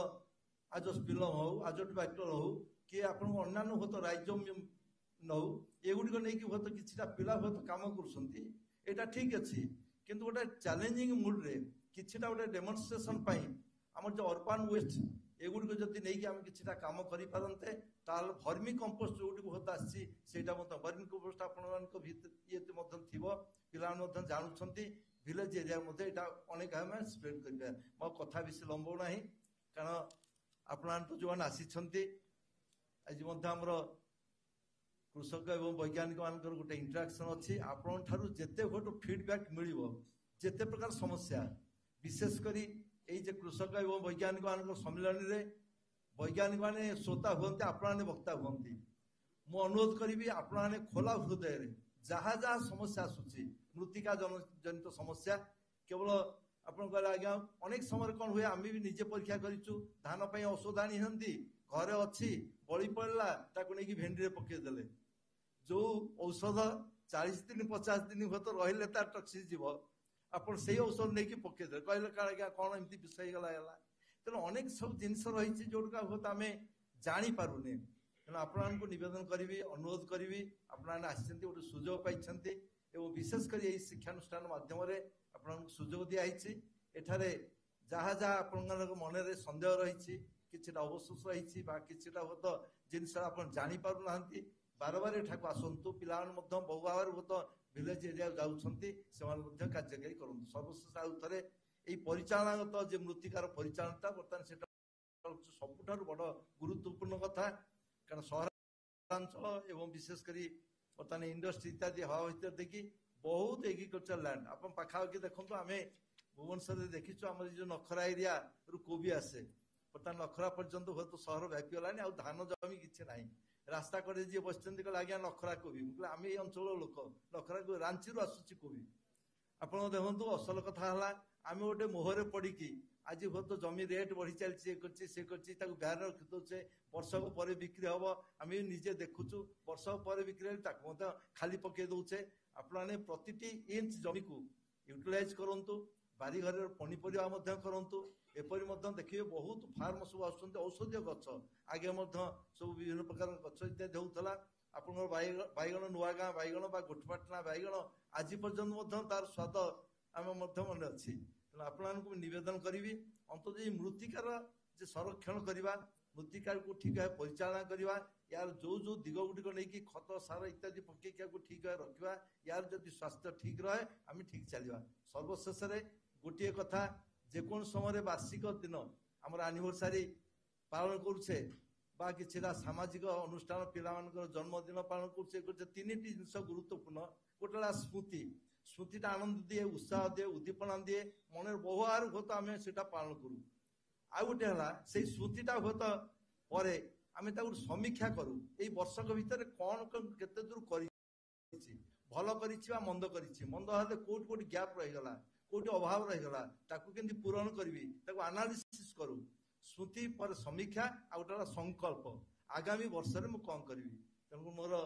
आजोस्पिलम हो आजोटोबैक्टर हो कि आप अन्य हुए तो राइजोमियम नौ एगुड़िक नहीं हुए तो किछिटा पिला हुए तो कम कर ठीक अच्छे किंतु गोटे चैलेंजिंग मुड्रे किछिटा गोटे डेमोन्स्ट्रेशन आम जो अर्बान वेस्ट एगुड़िक जब नहीं आम किछिटा काम करें ताल भर्मी कंपोस्ट जो बहुत आसटा भर्मी कंपोस्ट आप ये पिला जानुंट विलेज एरिया अनेक आम स्प्रेड कर मो कथा बेसी लंबो ना कारण आप जो मैंने आसी आज आमर कृषक एवं वैज्ञानिक मान गोटे इंटराक्शन अच्छी आपन जिते गोटे फीडबैक मिल जिते प्रकार समस्या विशेषकर ये कृषक एवं वैज्ञानिक मान सम्मिलन में वैज्ञानिक माने श्रोता हुए आपने वक्ता हुए मु अनुरोध करी आपने खोला हृदय जहाँ जहाँ समस्या आसूची मृत्तिका जनित समस्या केवल आप आज्ञा अनेक समय कौन हुए आम भी निजे परीक्षा करूँ धान औषध आनी घरे अच्छी बड़ी पड़ा नहीं भेंडी पकईदे जो औषध 40 दिन 50 दिन हुए तो रही टक्सी जीव आप औषध नहीं पकईदे कहले क्या कौन एमती विष गला तेणु अनेक सब जिनस रही जोटा हुए तो आम जापारे तेणु आपको नवेदन करी अनुरोध करी आपने आसी गोटे सुजोग पाई विशेषकर यही शिक्षानुष्ठान मध्यम आपको सुजोग दिखाई एठारे जहाँ जहाँ आप मन में सन्देह रही किछिटा अवशोष रही किछिटा हुए तो जिनस आप जापार ना बार बार एठाक आसतु पिला बहु भाव हुए तो विलेज एरिया जाऊँगी से कार्यकारी करूँ सर्वशेष आउ थे यही परिचालनागत जो मृत्तिकार परिचालना बर्तमान से सबुठ बड़ गुरुत्वपूर्ण कथा कारण सहरांचल एवं विशेषकर बर्तमान इंडस्ट्री इत्यादि हवा भर देखिए बहुत एग्रिकल्चर लैंड आप पाखापाखि देखो आम भुवनेश्वर देखीचु आम जो नखरा एरिया रु कोबी आसे बर्तमान नखरा पर्यंत हूँ तो सहर व्यापीगलानी आ धान जमी किसी ना रास्ता कड़े जी बस आज्ञा नखरा कोबी आम ये अंचल लोक नखरा रांची आसूची कोबी आप देखो असल कथा आम गोटे मोहरे पड़ी आज हूँ तो जमी रेट बढ़ी चलती ब्यान रखिदे वर्षक पर बिक्री हम आम निजे देखुचु वर्षक पर बिक्री खाली पकई दौचे आपने प्रति इंच जमी को यूटिलाइज करूँ बारीघर पनीपरिया करूँ एपरी देखिए बहुत फार्म सब आसुच्च औषधीय गच आगे सब विभिन्न प्रकार गच इत्यादि होता आप बैगण नुआ गाँ बैगण गोठपाटना बैगण आज पर्यटन तार स्वाद आम मन अच्छी तेना आपको नवेदन करी अंततः मृत्तिकार संरक्षण करवा मृत्तिका को ठीक भाव परिचालना करवा यार जो जो दिग गुड़िक नहीं खत सार इत्यादि पकईक ठीक रखा यार जब स्वास्थ्य ठीक रहे आम ठीक चलवा सर्वशेष गोटे कथा जेको समय वार्षिक दिन आम आनिभर्सारी पालन करुचे किसी सामाजिक अनुष्ठान पिला जन्मदिन पालन करुचे तीन जिनस गुरुत्वपूर्ण गोटे स्मृति स्मृतिटा आनंद दिए उत्साह दिए उद्दीपना दिए मन बहुआर हुए तो आम से पालन करूँ आ गोटे है स्मृतिटा हुए तो आम समीक्षा करूँ ये वर्षक भितर कौन केते दूर कर भल कर मंद मंद हेल्ले कौट कौट गैप रहीगला कौट अभाव रहीगला ताकू केमती पूरण करी एनालिसिस करूँ स्मृति पर समीक्षा आ गोटे संकल्प आगामी वर्ष में मुझे कौन करी तेणु मोर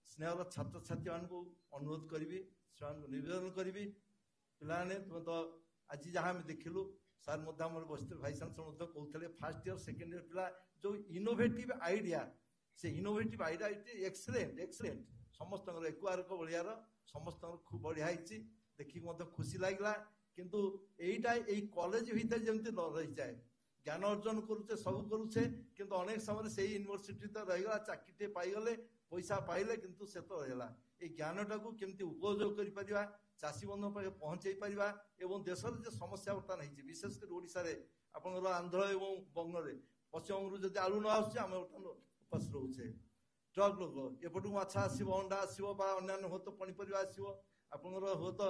स्नेहर छात्र छात्री मान अनुरोध करी निवेदन करी पाने तुम तो आज जहाँ देखिलु सार बस भाई चांसलर कहते फास्ट इयर सेकेंड इयर पिला जो इनोवेटिव आइडिया से इनोवेटिव आइडिया एक्सलेंट एक्सलेंट समस्त एक भाया समस्त खूब बढ़िया देखिए खुशी लगला किंतु यहीटा यही कॉलेज भितर जमी न रही जाए ज्ञान अर्जन करुचे सब करुचे किंतु अनेक समय से यूनिवर्सिटी तो रहीगला चाकरी पाईगले पैसा पाइले किंतु से तो रहीगला ये ज्ञानटा को केमती उपयोग कर चाषी बंधु पाखे पहुंचे पारिबा एवं देशर जो समस्या बर्तमान होती विशेषकर ओडिशा रे आपनर आंध्र एवं बंगले पश्चिमबंगू जब आलू न आस उपास रोचे ट्रक लोक एपटू माछ आसो अंडा आसो अन्य हो तो पनीपरिया आसो आपनर हो तो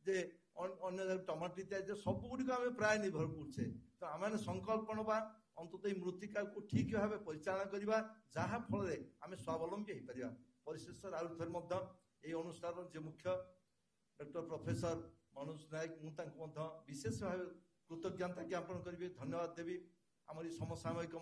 जे अन्य टमाटो इत्यादि सब गुड़िक आम प्राय निर्भर करुचे तो आम संकल्प नवा अंतत मृत्तिका को ठीक भाव परिचालना करवा जहाँ फल आम स्वावलम्बी हो पार परिशेष आउ थे ये अनुष्ठान जो मुख्य डॉक्टर प्रोफेसर मनोज नायक मुझे विशेष भाव कृतज्ञता ज्ञापन करी धन्यवाद देवी आमरी समसामयिक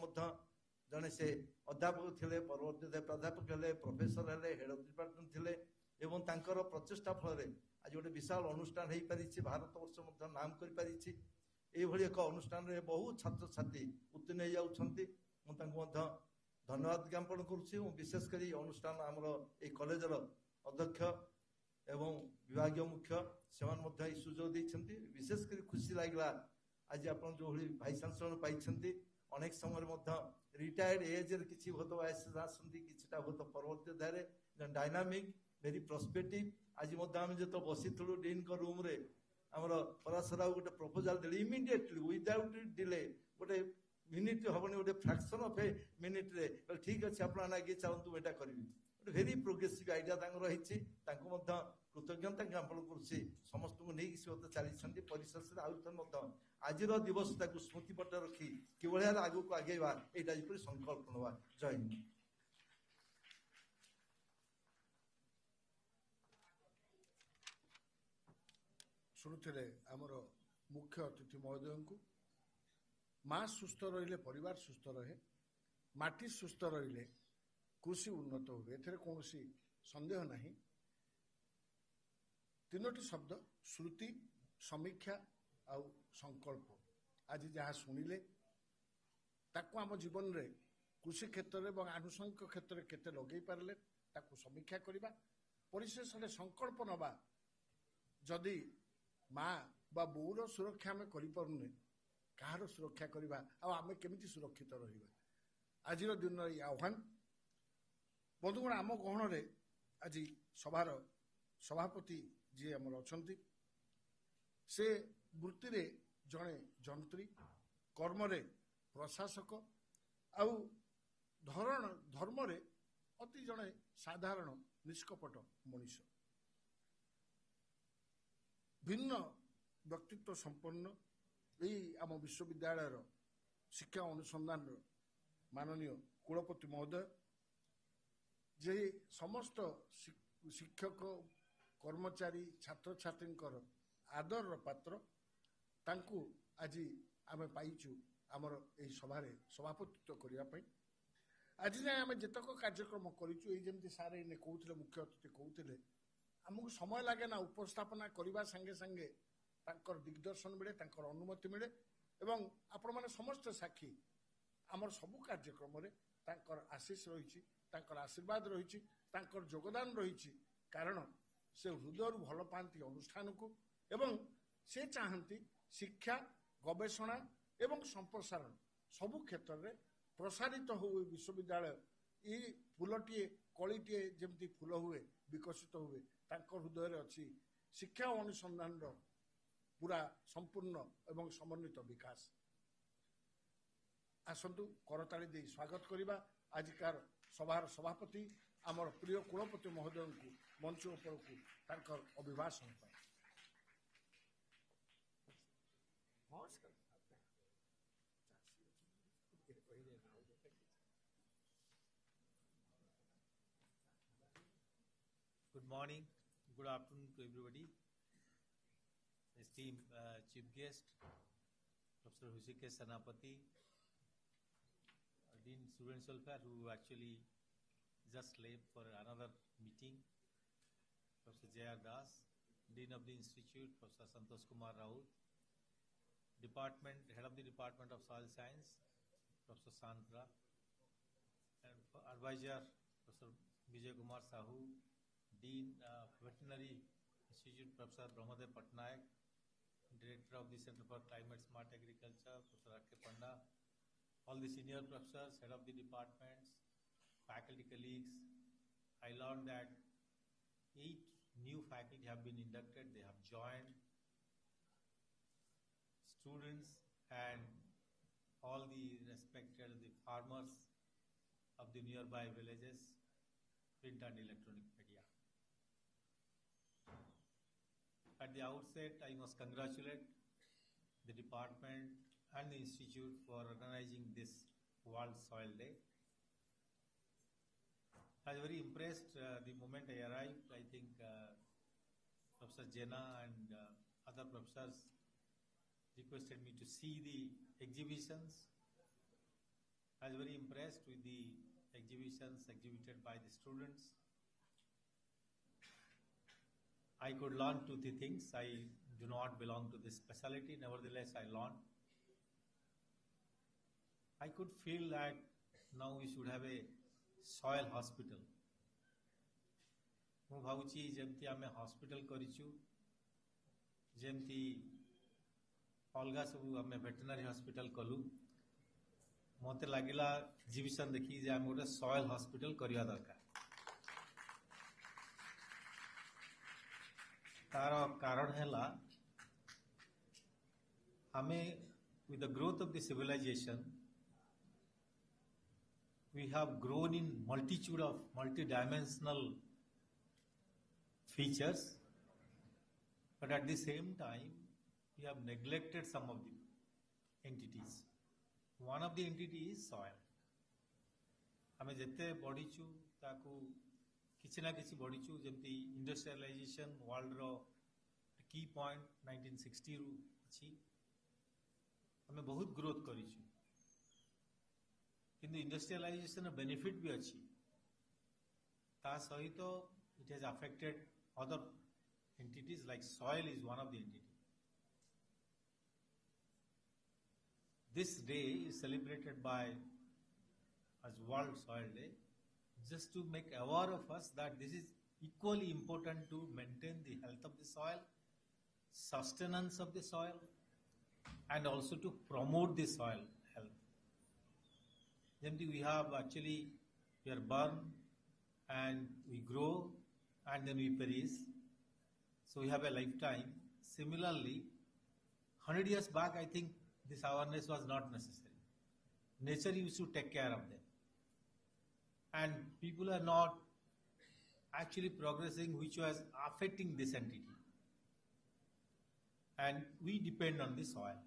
जड़े से अध्यापक थे परवर्ती प्राध्यापक हेले प्रोफेसर हेले हेड ऑफ डिपार्टमेंट थे एवं तांकर प्रचेषा फल आज गोटे विशाल अनुष्ठान हो पारी भारत वर्ष नाम कर एक अनुष्ठान में बहुत छात्र छात्री उत्तीर्ण हो जाती मुझे धन्यवाद ज्ञापन करुच्ची विशेषकर अनुष्ठान आमर ये कॉलेजर अध्यक्ष एवं विभाग मुख्य से सुजोग देते विशेषकर खुशी लगला आज आप जो भाई चांसलर पाई अनेक समय रिटायर्ड एज किसी बहुत वयस आसटा बहुत परवर्ती धारे डायनामिक वेरी प्रस्पेक्टिव आज आम जो बसी डीन रूम रे आमर पराशर गोटे प्रपोजाल देले इमिडिएटली विदाउट डिले गोटे मिनिट हेनी गोटे फ्रैक्शन ऑफ ए मिनिट रे ठीक अच्छे आप आगे चलतु यहाँ करी भेरी प्रोग्रेसिव आइडिया रही कृतज्ञता ज्ञापन करुच्ची समस्त को नहीं सी चली परिशेष आज दिवस स्मृतिपट रखी कि आग को आगेवा यहाँ संकल्प नवा जय हिंद। शुणुले आमर मुख्य अतिथि महोदय को माँ सुस्थ रहिले परिवार सुस्थ रहे माटी सुस्थ रहिले कृषि उन्नत हुए एथरे कौन संदेह नहीं। तीनोटी शब्द श्रुति समीक्षा आउ संकल्प आज जहाँ शुणिले ताकू आम जीवन रे कृषि क्षेत्र में आनुषंगिक क्षेत्र में केते लगे पारे ताकू समीक्षा करवा परिशेष संकल्प नवा जदि माँ बा बोर सुरक्षा आम करें कहार सुरक्षा करवा आम केमिति सुरक्षित रहिबा आज दिन आह्वान बंधुगण आम गहन रे आज सभार सभापति जी आमर अछंती से वृत्ति रे जड़े जंत्री कर्म रे प्रशासक आउ धर्म रे अति जड़े साधारण निष्कपट मनीष भिन्न व्यक्तित्व संपन्न यही आम विश्वविद्यालय शिक्षा अनुसंधान माननीय कुलपति महोदय जे समस्त शिक्षक कर्मचारी छात्र छात्री आदर पात्र तांकु आज आम पाइचु आमर यही सभारे सभापतित्व करने आज जाए आम जितक कार्यक्रम करूँ सारे इन्हें कहते मुख्य अतिथि कहते आमको समय लगे ना उपस्थापना करने संगे संगे तांकर दिग्दर्शन मिले तांकर अनुमति मिले एवं आपण मैंने समस्त साक्षी आमर सबू कार्यक्रम रे तांकर आशीष रही तांकर आशीर्वाद रही तांकर योगदान रही कारण से हृदय भल पाती अनुष्ठान को एवं से चाहती शिक्षा गवेषणा एवं संप्रसारण सबु क्षेत्र में प्रसारित हो विश्वविद्यालय ଇ ଫୁଲଟିଏ କଳିଟିଏ ଯେମିତି ଫୁଲ ହୁଏ ବିକଶିତ ହୁଏ ତାଙ୍କ ହୃଦୟରେ ଅଛି ଶିକ୍ଷା ଓ ଅନୁସନ୍ଧାନର ପୁରା ସମ୍ପୂର୍ଣ୍ଣ ଏବଂ ସମନ୍ୱିତ ବିକାଶ। ଆସନ୍ତୁ କରତାଳି ଦେଇ ସ୍ୱାଗତ କରିବା ଆଜିକାର ସଭାର ସଭାପତି ଆମର ପ୍ରିୟ କୁଳପତି ମହୋଦୟଙ୍କୁ ମଞ୍ଚ ଉପରକୁ ତାଙ୍କର ଅଭିଭାଷଣ ପାଇଁ। Good morning, good afternoon to everybody. Esteemed Chief Guest, Professor Hrishikesh Senapati, Dean Students Welfare, who actually just left for another meeting, Professor J.R. Das, Dean of the Institute, Professor Santosh Kumar Raut, Head of the Department of Soil Science, Professor Santra, and Advisor, Professor Vijay Kumar Sahu, Dean Veterinary Institute, Professor Brahmadev Patnaik, Director of the Center for Climate Smart Agriculture, Professor R.K. Panda, all the senior professors, head of the departments, faculty colleagues. I learned that 8 new faculty have been inducted. They have joined. Students and all the respected farmers of the nearby villages, print and electronic media. At the outset, I must congratulate the department and the institute for organizing this World Soil Day. I was very impressed the moment I arrived. I think Professor Jena and other professors requested me to see the exhibitions. I was very impressed with the exhibitions exhibited by the students. I could learn 2-3 things. I do not belong to this specialty, nevertheless I learned. I could feel that now we should have a soil hospital. ମୁଁ ଭାବୁଛି ଯେମିତି ଆମେ hospital କରିଛୁ, ଯେମିତି ଅଲଗା ସବୁ ଆମେ veterinary hospital କଲୁ, ମୋତେ ଲାଗିଲା ଏକ୍ଜିବିସନ ଦେଖି ଯେ ଆମେ ଗୋଟେ ସଏଲ ହସ୍ପିଟାଲ କରିବା ଦରକାର। ତାର କାରଣ ହେଲା ଆମେ with the growth of the civilization we have grown in multitude of multidimensional features, but at the same time we have neglected some of the entities. One of the entities is soil. ଆମେ ଯେତେ ବଢିଛୁ ତାକୁ କିଛି ନା କିଛି ବଢିଛୁ, ଯେମିତି ଇଣ୍ଡଷ୍ଟ୍ରିଆଲାଇଜେସନ ୱାର୍ଲଡର କି point 1960 ରୁ ଅଛି, ଆମେ ବହୁତ ଗ୍ରୋଥ କରିଛୁ, କିନ୍ତୁ ଇଣ୍ଡଷ୍ଟ୍ରିଆଲାଇଜେସନ ବେନିଫିଟ ବି ଅଛି, ତା ସହିତ it has affected other entities like soil is one of the entities. This day is celebrated by as World Soil Day, just to make aware of us that this is equally important to maintain the health of the soil, sustenance of the soil, and also to promote the soil health. Then we have actually, we are born and we grow and then we perish. So we have a lifetime. Similarly, 100 years back, I think this awareness was not necessary. Nature used to take care of them. And people are not actually progressing, which was affecting this entity. And we depend on the soil.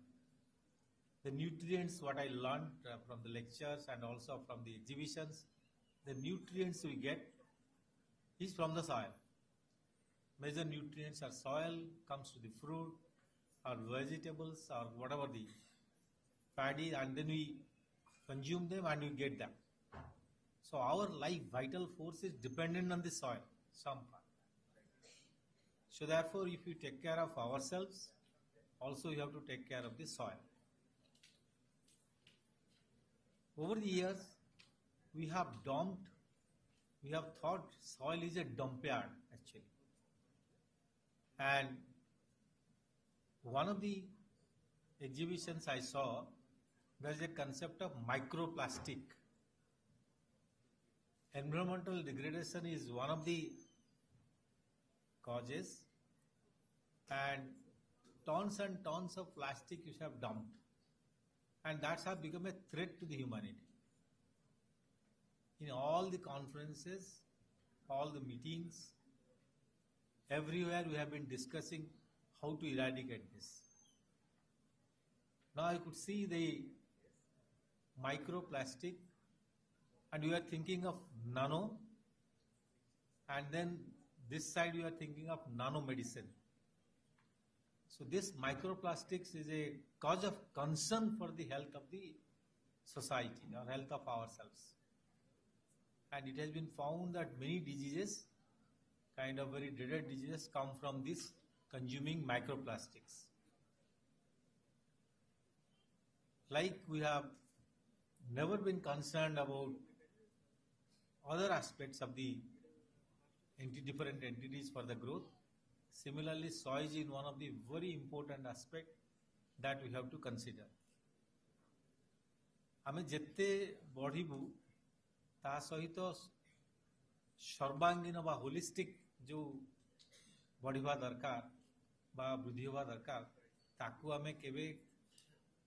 The nutrients, what I learned from the lectures and also from the exhibitions, the nutrients we get is from the soil. Major nutrients are soil, comes to the fruit or vegetables or whatever the paddy, and then we consume them and we get them. So our life, vital force is dependent on the soil, some part. So therefore, if you take care of ourselves, also you have to take care of the soil. Over the years, we have thought soil is a dump yard actually. And one of the exhibitions I saw, there is a concept of microplastic. environmental degradation is one of the causes, and tons of plastic you have dumped, and that's have become a threat to the humanity. In all the conferences, all the meetings, everywhere we have been discussing how to eradicate this. Now I could see the microplastic, and you are thinking of nano, and then this side you are thinking of nanomedicine. So this microplastics is a cause of concern for the health of the society or health of ourselves. And it has been found that many diseases, kind of very dreaded diseases, come from this consuming microplastics. Like we have never been concerned about other aspects of the different entities for the growth. Similarly, soil is one of the very important aspect that we have to consider. आमे जेते बढ़िबू ता सहित सर्वांगीन बा holistic जो बढ़िबा दरकार बा वृद्धि होबा दरकार ताकू आमे केबे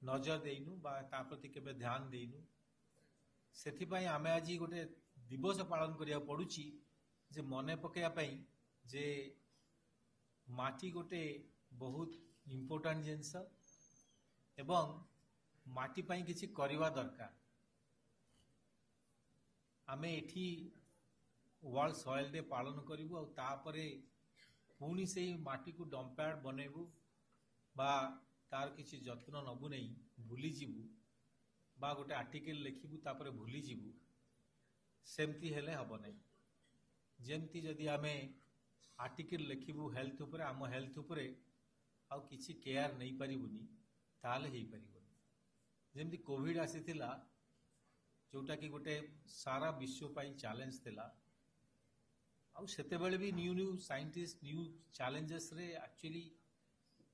नजर देइनु बा ता प्रति केबे ध्यान देइनु सेथि पई आमे आजि गोटे दिवस पालन करिया पडुची जे मने पकेया पई जे माटी गोटे बहुत इम्पोर्टेंट जिनस एवं माटी पई किछि करिवा दरकार आमे एठी वर्ल्ड सॉइल डे पालन करिवु आ तापरे पुणी से माटी को डंपयार्ड बनेबु बा तार किछि जत्न नबु नै भूली जिवु बा गोटे आर्टिकल लिखिबु तापरे भूली जिवु सेमती हेले हबो नै जेमती जदि आमे आर्टिकल लिखिबु हेल्थ उपरे आम हेल्थ उपरे आ किछि केयर नै परिबुनी ताले हेई परिबुनी जेमती कोविड आसीथिला जोटा कि गोटे सारा विश्व पई चैलेंज थिला आ सेते बेले भी न्यू साइंटिस्ट न्यू चैलेंजेस रे एक्चुअली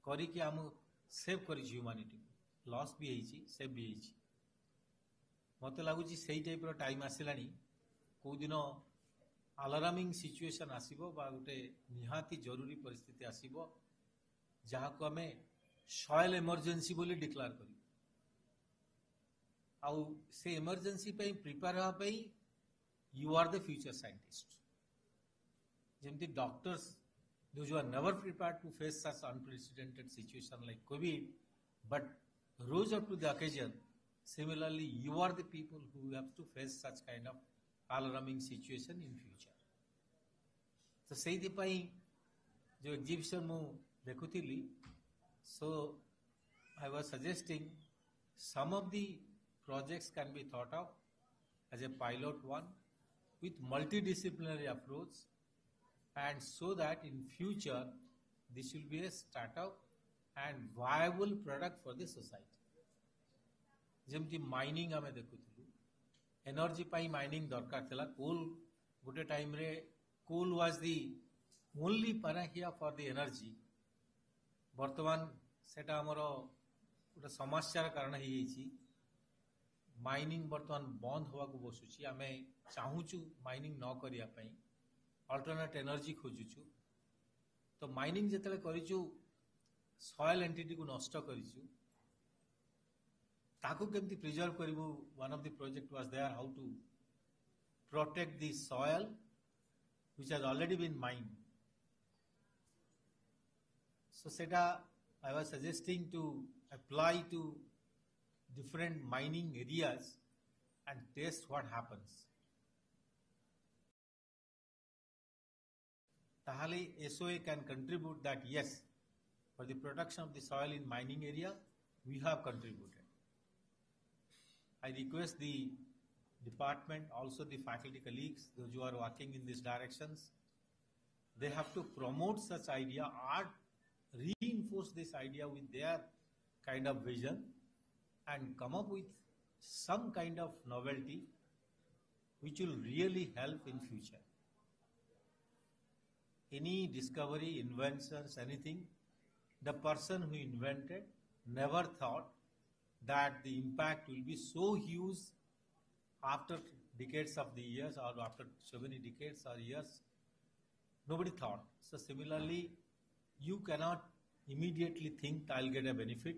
करी कि हम सेव करी ह्यूमैनिटी लॉस भी हेची सेव भी हेची मते लागुची सेही टाइप रो टाइम आसिलानी को दिनो अलार्मिंग सिचुएशन आसीबो बा गोटे निहाती जरूरी परिस्थिति आसीबो जहा को हमें सॉइल इमरजेंसी बोली डिक्लेयर करी आउ से इमरजेंसी पे प्रिपेयर होआ पे you are the future scientist जेमती doctors those who are never prepared to face such unprecedented situation like COVID but rose up to the occasion. Similarly, you are the people who have to face such kind of alarming situation in future. So सेही पई जो exhibition मु देखुथिली so I was suggesting some of the projects can be thought of as a pilot one with multidisciplinary approach and so that in future this will be a startup and viable product for the society. जेमती mining आमे देखुथिलु energy पाई mining दरकार थिला कोल गोटे time रे coal was the only पाराहिया for the energy वर्तमान सेटा हमरो गोटे समस्यार कारण हे छी माइनिंग वर्तमान बंद होवा को बसुची आमे चाहूचु माइनिंग न करिया पई अल्टरनेट एनर्जी खोजुचु तो माइनिंग जेतले करिचु सॉइल एंटिटी को नष्ट करिचु ताकू केमती प्रिजर्व करिवु one of the project was there how to protect the soil which has already been mined so सेटा I was suggesting to apply to different mining areas and test what happens. Tahali SOA can contribute that yes, for the protection of the soil in mining area, we have contributed. I request the department, also the faculty colleagues, those who are working in these directions, they have to promote such idea or reinforce this idea with their kind of vision and come up with some kind of novelty which will really help in future. Any discovery, inventions, anything, the person who invented never thought that the impact will be so huge after decades of the years, or after so many decades or years, nobody thought. So similarly, you cannot immediately think I'll get a benefit,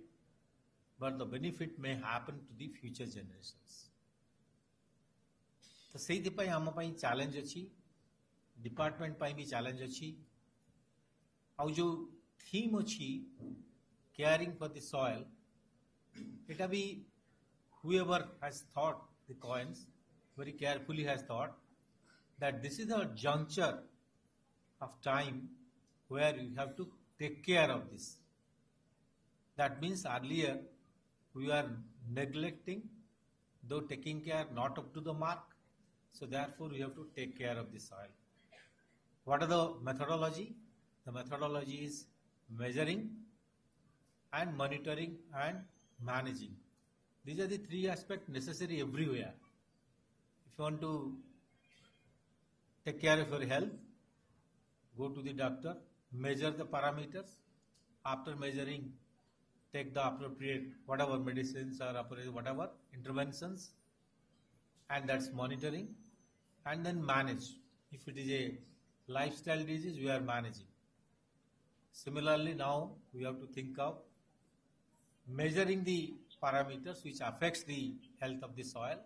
but the benefit may happen to the future generations. तो ସେଇଥିପାଇଁ ଆମ ପାଇଁ challenge ଅଛି, department ପାଇଁ ବି challenge ଅଛି, ଆଉ ଯୋଉ theme ଅଛି caring for the soil, ଏଟା ବି whoever has thought the coins very carefully has thought that this is a juncture of time where you have to take care of this. That means earlier we are neglecting, though taking care not up to the mark. So therefore we have to take care of the soil. What are the methodology? The methodology is measuring and monitoring and managing. These are the three aspects necessary everywhere. If you want to take care of your health, go to the doctor, measure the parameters. After measuring, take the appropriate whatever medicines or appropriate whatever interventions, and that's monitoring, and then manage. If it is a lifestyle disease, we are managing. Similarly, now we have to think of measuring the parameters which affects the health of the soil.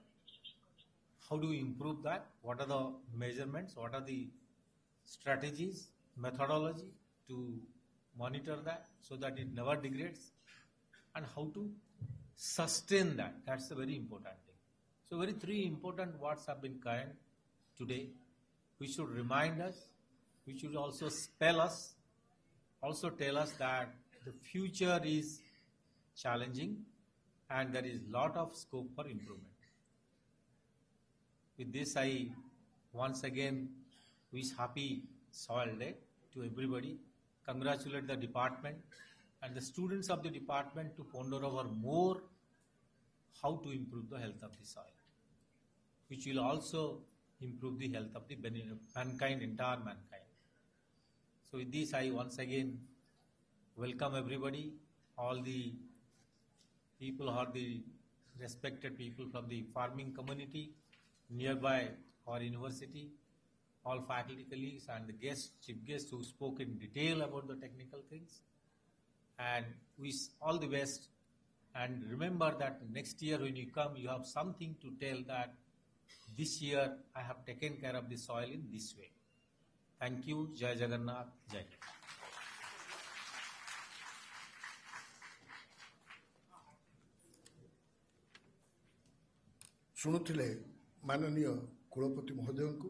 How do we improve that? What are the measurements? What are the strategies, methodology to monitor that so that it never degrades? And how to sustain that? That's a very important thing. So very three important words have been coined today, which should remind us, which should also tell us that the future is challenging and there is lot of scope for improvement. With this, I once again wish happy Soil Day to everybody. Congratulate the department and the students of the department to ponder over more how to improve the health of the soil, which will also improve the health of the mankind, entire mankind. So with this, I once again welcome everybody, all the people or the respected people from the farming community nearby our university, all faculty colleagues and the guests, chief guests who spoke in detail about the technical things, and wish all the best. And remember that next year when you come, you have something to tell that this year I have taken care of the soil in this way. Thank you. Jai Jagannath. Jai. ଶୁଣୁଥିଲେ ମାନନୀୟ କୁଳପତି ମହୋଦୟଙ୍କୁ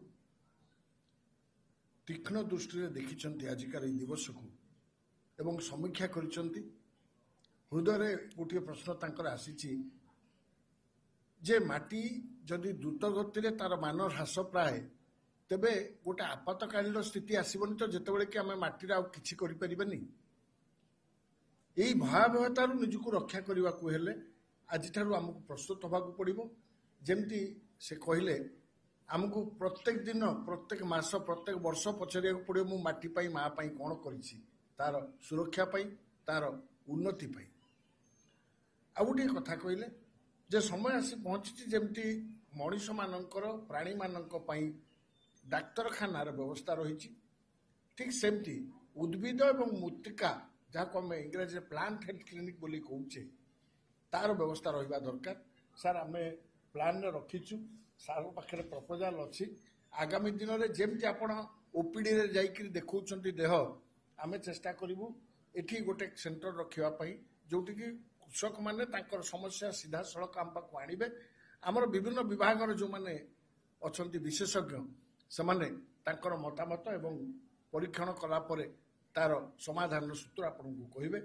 ତୀକ୍ଷ୍ଣ ଦୃଷ୍ଟିରେ ଦେଖିଛନ୍ତି ଆଜିକାର ଏହି ଦିବସକୁ ଏବଂ ସମୀକ୍ଷା କରିଛନ୍ତି। ହୃଦୟରେ ଗୋଟିଏ ପ୍ରଶ୍ନ ତାଙ୍କର ଆସିଛି ଯେ ମାଟି ଯଦି ଦ୍ରୁତ ଗତିରେ ତାର ମାନ ହ୍ରାସ ପ୍ରାୟ, ତେବେ ଗୋଟେ ଆପାତକାଳୀନ ସ୍ଥିତି ଆସିବନି ତ ଯେତେବେଳେ କି ଆମେ ମାଟିରେ ଆଉ କିଛି କରିପାରିବାନି। ଏହି ଭୟାବହତାରୁ ନିଜକୁ ରକ୍ଷା କରିବାକୁ ହେଲେ ଆଜିଠାରୁ ଆମକୁ ପ୍ରସ୍ତୁତ ହେବାକୁ ପଡ଼ିବ। ଯେମିତି ସେ କହିଲେ, ଆମକୁ ପ୍ରତ୍ୟେକ ଦିନ, ପ୍ରତ୍ୟେକ ମାସ, ପ୍ରତ୍ୟେକ ବର୍ଷ ପଚାରିବାକୁ ପଡ଼ିବ ମୁଁ ମାଟି ପାଇଁ, ମା ପାଇଁ କ'ଣ କରିଛି, ତାର ସୁରକ୍ଷା ପାଇଁ, ତାର ଉନ୍ନତି ପାଇଁ। ଆଉ ଗୋଟିଏ କଥା କହିଲେ ଯେ ସମୟ ଆସି ପହଞ୍ଚିଛି ଯେମିତି ମଣିଷମାନଙ୍କର, ପ୍ରାଣୀମାନଙ୍କ ପାଇଁ ଡାକ୍ତରଖାନାର ବ୍ୟବସ୍ଥା ରହିଛି, ଠିକ୍ ସେମିତି ଉଦ୍ଭିଦ ଏବଂ ମୃତ୍ତିକା, ଯାହାକୁ ଆମେ ଇଂରାଜୀରେ ପ୍ଲାଣ୍ଟ ହେଲ୍ଥ କ୍ଲିନିକ୍ ବୋଲି କହୁଛେ, ତାର ବ୍ୟବସ୍ଥା ରହିବା ଦରକାର। ସାର୍, ଆମେ ପ୍ଲାନ୍ରେ ରଖିଛୁ, ସାର୍ଙ୍କ ପାଖରେ ପ୍ରପୋଜାଲ ଅଛି। ଆଗାମୀ ଦିନରେ ଯେମିତି ଆପଣ ଓପିଡିରେ ଯାଇକରି ଦେଖାଉଛନ୍ତି ଦେହ, ଆମେ ଚେଷ୍ଟା କରିବୁ ଏଠି ଗୋଟେ ସେଣ୍ଟର ରଖିବା ପାଇଁ, ଯେଉଁଠିକି କୃଷକମାନେ ତାଙ୍କର ସମସ୍ୟା ସିଧାସଳଖ ଆମ ପାଖକୁ ଆଣିବେ। ଆମର ବିଭିନ୍ନ ବିଭାଗର ଯେଉଁମାନେ ଅଛନ୍ତି ବିଶେଷଜ୍ଞ, ସେମାନେ ତାଙ୍କର ମତାମତ ଏବଂ ପରୀକ୍ଷଣ କଲା ପରେ ତାର ସମାଧାନର ସୂତ୍ର ଆପଣଙ୍କୁ କହିବେ।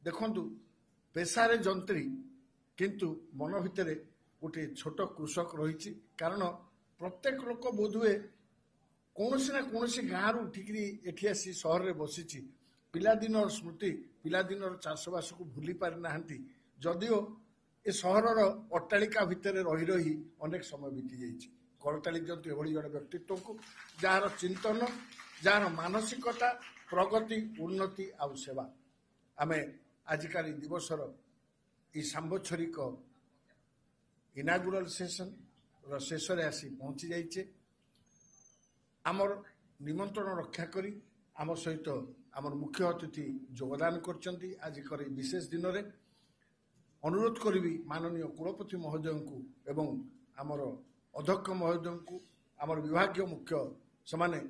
ଦେଖନ୍ତୁ, ପେଶାରେ ଯନ୍ତ୍ରୀ କିନ୍ତୁ ମନ ଭିତରେ ଗୋଟିଏ ଛୋଟ କୃଷକ ରହିଛି। କାରଣ ପ୍ରତ୍ୟେକ ଲୋକ ବୋଧହୁଏ କୌଣସି ନା କୌଣସି ଗାଁରୁ ଉଠିକିରି ଏଠି ଆସି ସହରରେ ବସିଛି। ପିଲାଦିନର ସ୍ମୃତି, ପିଲାଦିନର ଚାଷବାସକୁ ଭୁଲି ପାରିନାହାନ୍ତି, ଯଦିଓ ଏ ସହରର ଅଟ୍ଟାଳିକା ଭିତରେ ରହି ରହି ଅନେକ ସମୟ ବିତି ଯାଇଛି। କରତାଳି ଦିଅନ୍ତୁ ଏଭଳି ଜଣେ ବ୍ୟକ୍ତିତ୍ୱକୁ, ଯାହାର ଚିନ୍ତନ, ଯାହାର ମାନସିକତା, ପ୍ରଗତି, ଉନ୍ନତି ଆଉ ସେବା। ଆମେ ଆଜିକାଲି ଦିବସର ଏହି ସାମ୍ବତ୍ସରିକ ଇନାଗୁରାଲ ସେସନ शेषरे आसी पहुंची जाइए आमर निमंत्रण रक्षा करी आम सहित आमर मुख्य अतिथि योगदान करछंती आज कर विशेष दिन में अनुरोध करी माननीय कुलपति महोदय को एवं आमर अध्यक्ष महोदय को आमर विभाग मुख्य से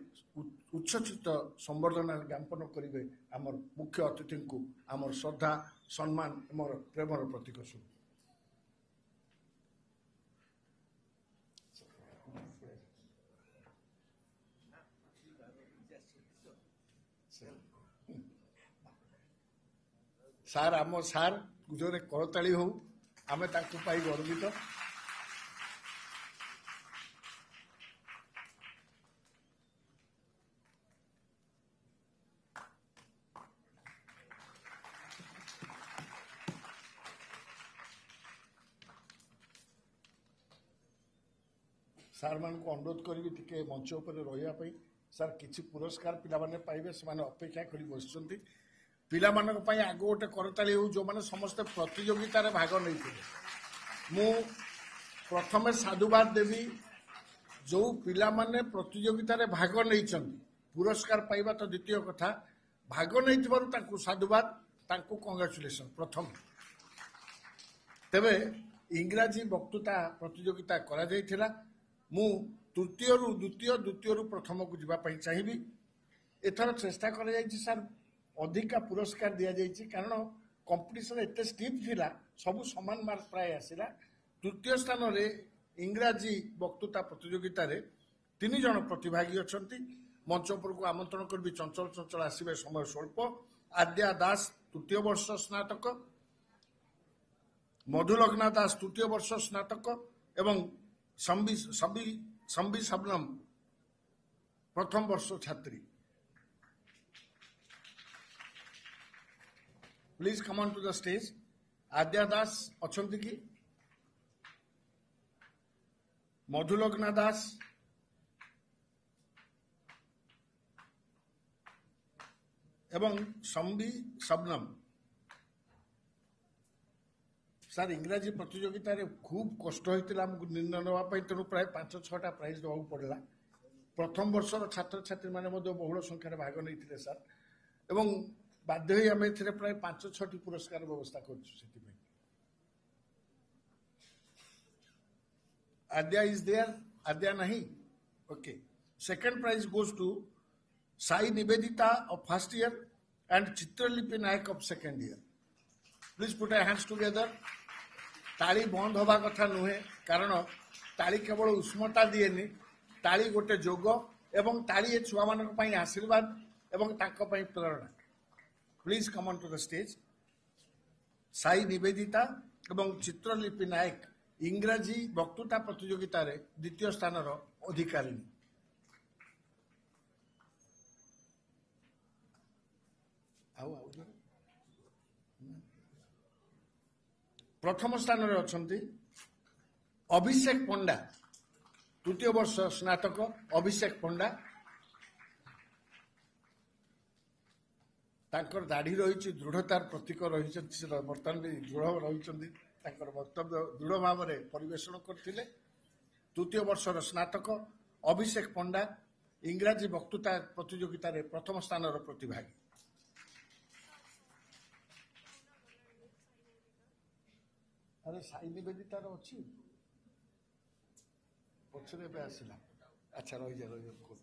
उच्छ्वसित संबर्धना ज्ञापन करेंगे आमर मुख्य अतिथि को आमर श्रद्धा सम्मान आमर प्रेमर प्रतीक स्वरूप। सार आम सार जोरे करताली हो आमे ताकू पाई गर्वित। सार मान को अनुरोध करी टिके मंच उपर रही सार किसी पुरस्कार पिला माने पाइबे से माने अपेक्षा करी बसचंती पिला मानक पई आगो गोटे करताली हो जो माने समस्त प्रतियोगिता रे भाग नै थिले मु प्रथमे साधुवाद देवी जो पिला माने प्रतियोगिता रे भाग नै छन पुरस्कार पाइबा तो द्वितीय कथा भाग नै थिबारु ताकू साधुवाद ताकू कांग्रेचुलेशन प्रथम तेबे इंग्राजी वक्तृता प्रतियोगिता करा जायथिला मु तृतीय रु द्वितीय रु प्रथम को जीवा पई चाहिबी एथर चेष्टा करा जायछि सर अधिका पुरस्कार दिया जायछि कारण कंपटीशन एते स्टीप थिला सब समान मार्क प्राय आसिला तृतीय स्थान रे इंग्राजी वक्तृता प्रतियोगिता रे 3 जन प्रतिभागी अछंती मंच पर को आमंत्रण करबी चंचल चंचल आसीबे समय स्वल्प आद्या दास तृतीय वर्ष स्नातक मधुलग्ना दास तृतीय वर्ष स्नातक एवं संबी शबनम प्रथम वर्ष छात्री please come on to the stage. Adya Das अछंती की मधुलग्ना दास एवं संबी शबनम सर इंग्राजी प्रतियोगिता रे खूब कष्ट होइतिला हमकु निर्णय नवा पई तेनु प्राय 5-6टा प्राइज देवा पड़ला प्रथम वर्षर छात्र छात्री माने मध्य बहुल संख्यार भाग नैथिले सर एवं बाध्य होई हम एथिरे प्राय 5-6टी पुरस्कार व्यवस्था करछु सेति पई। आद्या इज देयर आद्या नहीं okay second prize goes to Sai Nivedita of first year and Chitralipi Nayak of second year please put your hands together. ताली बंद होबा कथा नुहे कारण ताली केवल उष्मता दिएनी ताली गोटे जोग एवं ताली ए छुआ मानक पई आशीर्वाद एवं ताको पई प्रेरणा please come on to the stage. Sai Nivedita एवं चित्रलिपि नायक इंग्राजी वक्तृता प्रतियोगिता रे द्वितीय स्थान रो अधिकारी प्रथम स्थान रे अछंती अभिषेक पंडा तृतीय वर्ष स्नातक अभिषेक पंडा तांकर दाढ़ी रही दृढ़तार प्रतीक रही बर्तमान भी दृढ़ रही वक्तव्य दृढ़ भाव में परिवेषण करते तृतीय वर्षर स्नातक अभिषेक पंडा इंग्राजी वक्तृता प्रतियोगिता रे प्रथम स्थान प्रतिभागी। अरे साई निवेदितार अच्छी पक्षरे आसला अच्छा रही जा कर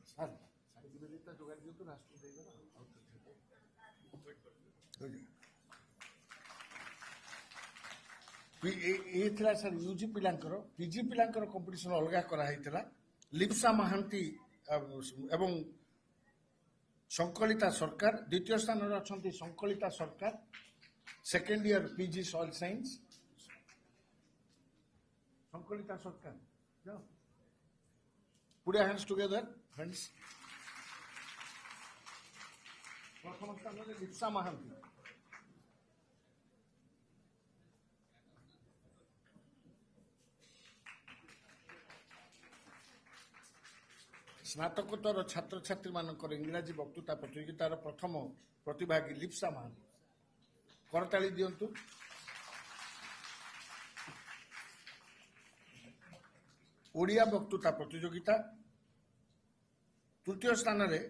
सर साई निवेदिता जोगाड़ दियो राष्ट्र देदेला सर यूजी पिलांकर पीजी पिलांकर कंपटीशन अलग कराइला लिप्सा महांती एवं संकलिता सरकार द्वितीय स्थान रे अछंती Sankalita Sarkar second year PG soil science Sankalita Sarkar जाओ put your hands together friends. प्रथम स्थान रे लिप्सा महांती स्नातकोत्तर छात्र छात्री मानकर इंग्राजी वक्तृता प्रतियोगितार प्रथम प्रतिभागी लिप्सा महांती करताली दियंतु। ओडिया वक्तृता प्रतियोगिता तृतीय स्थान रे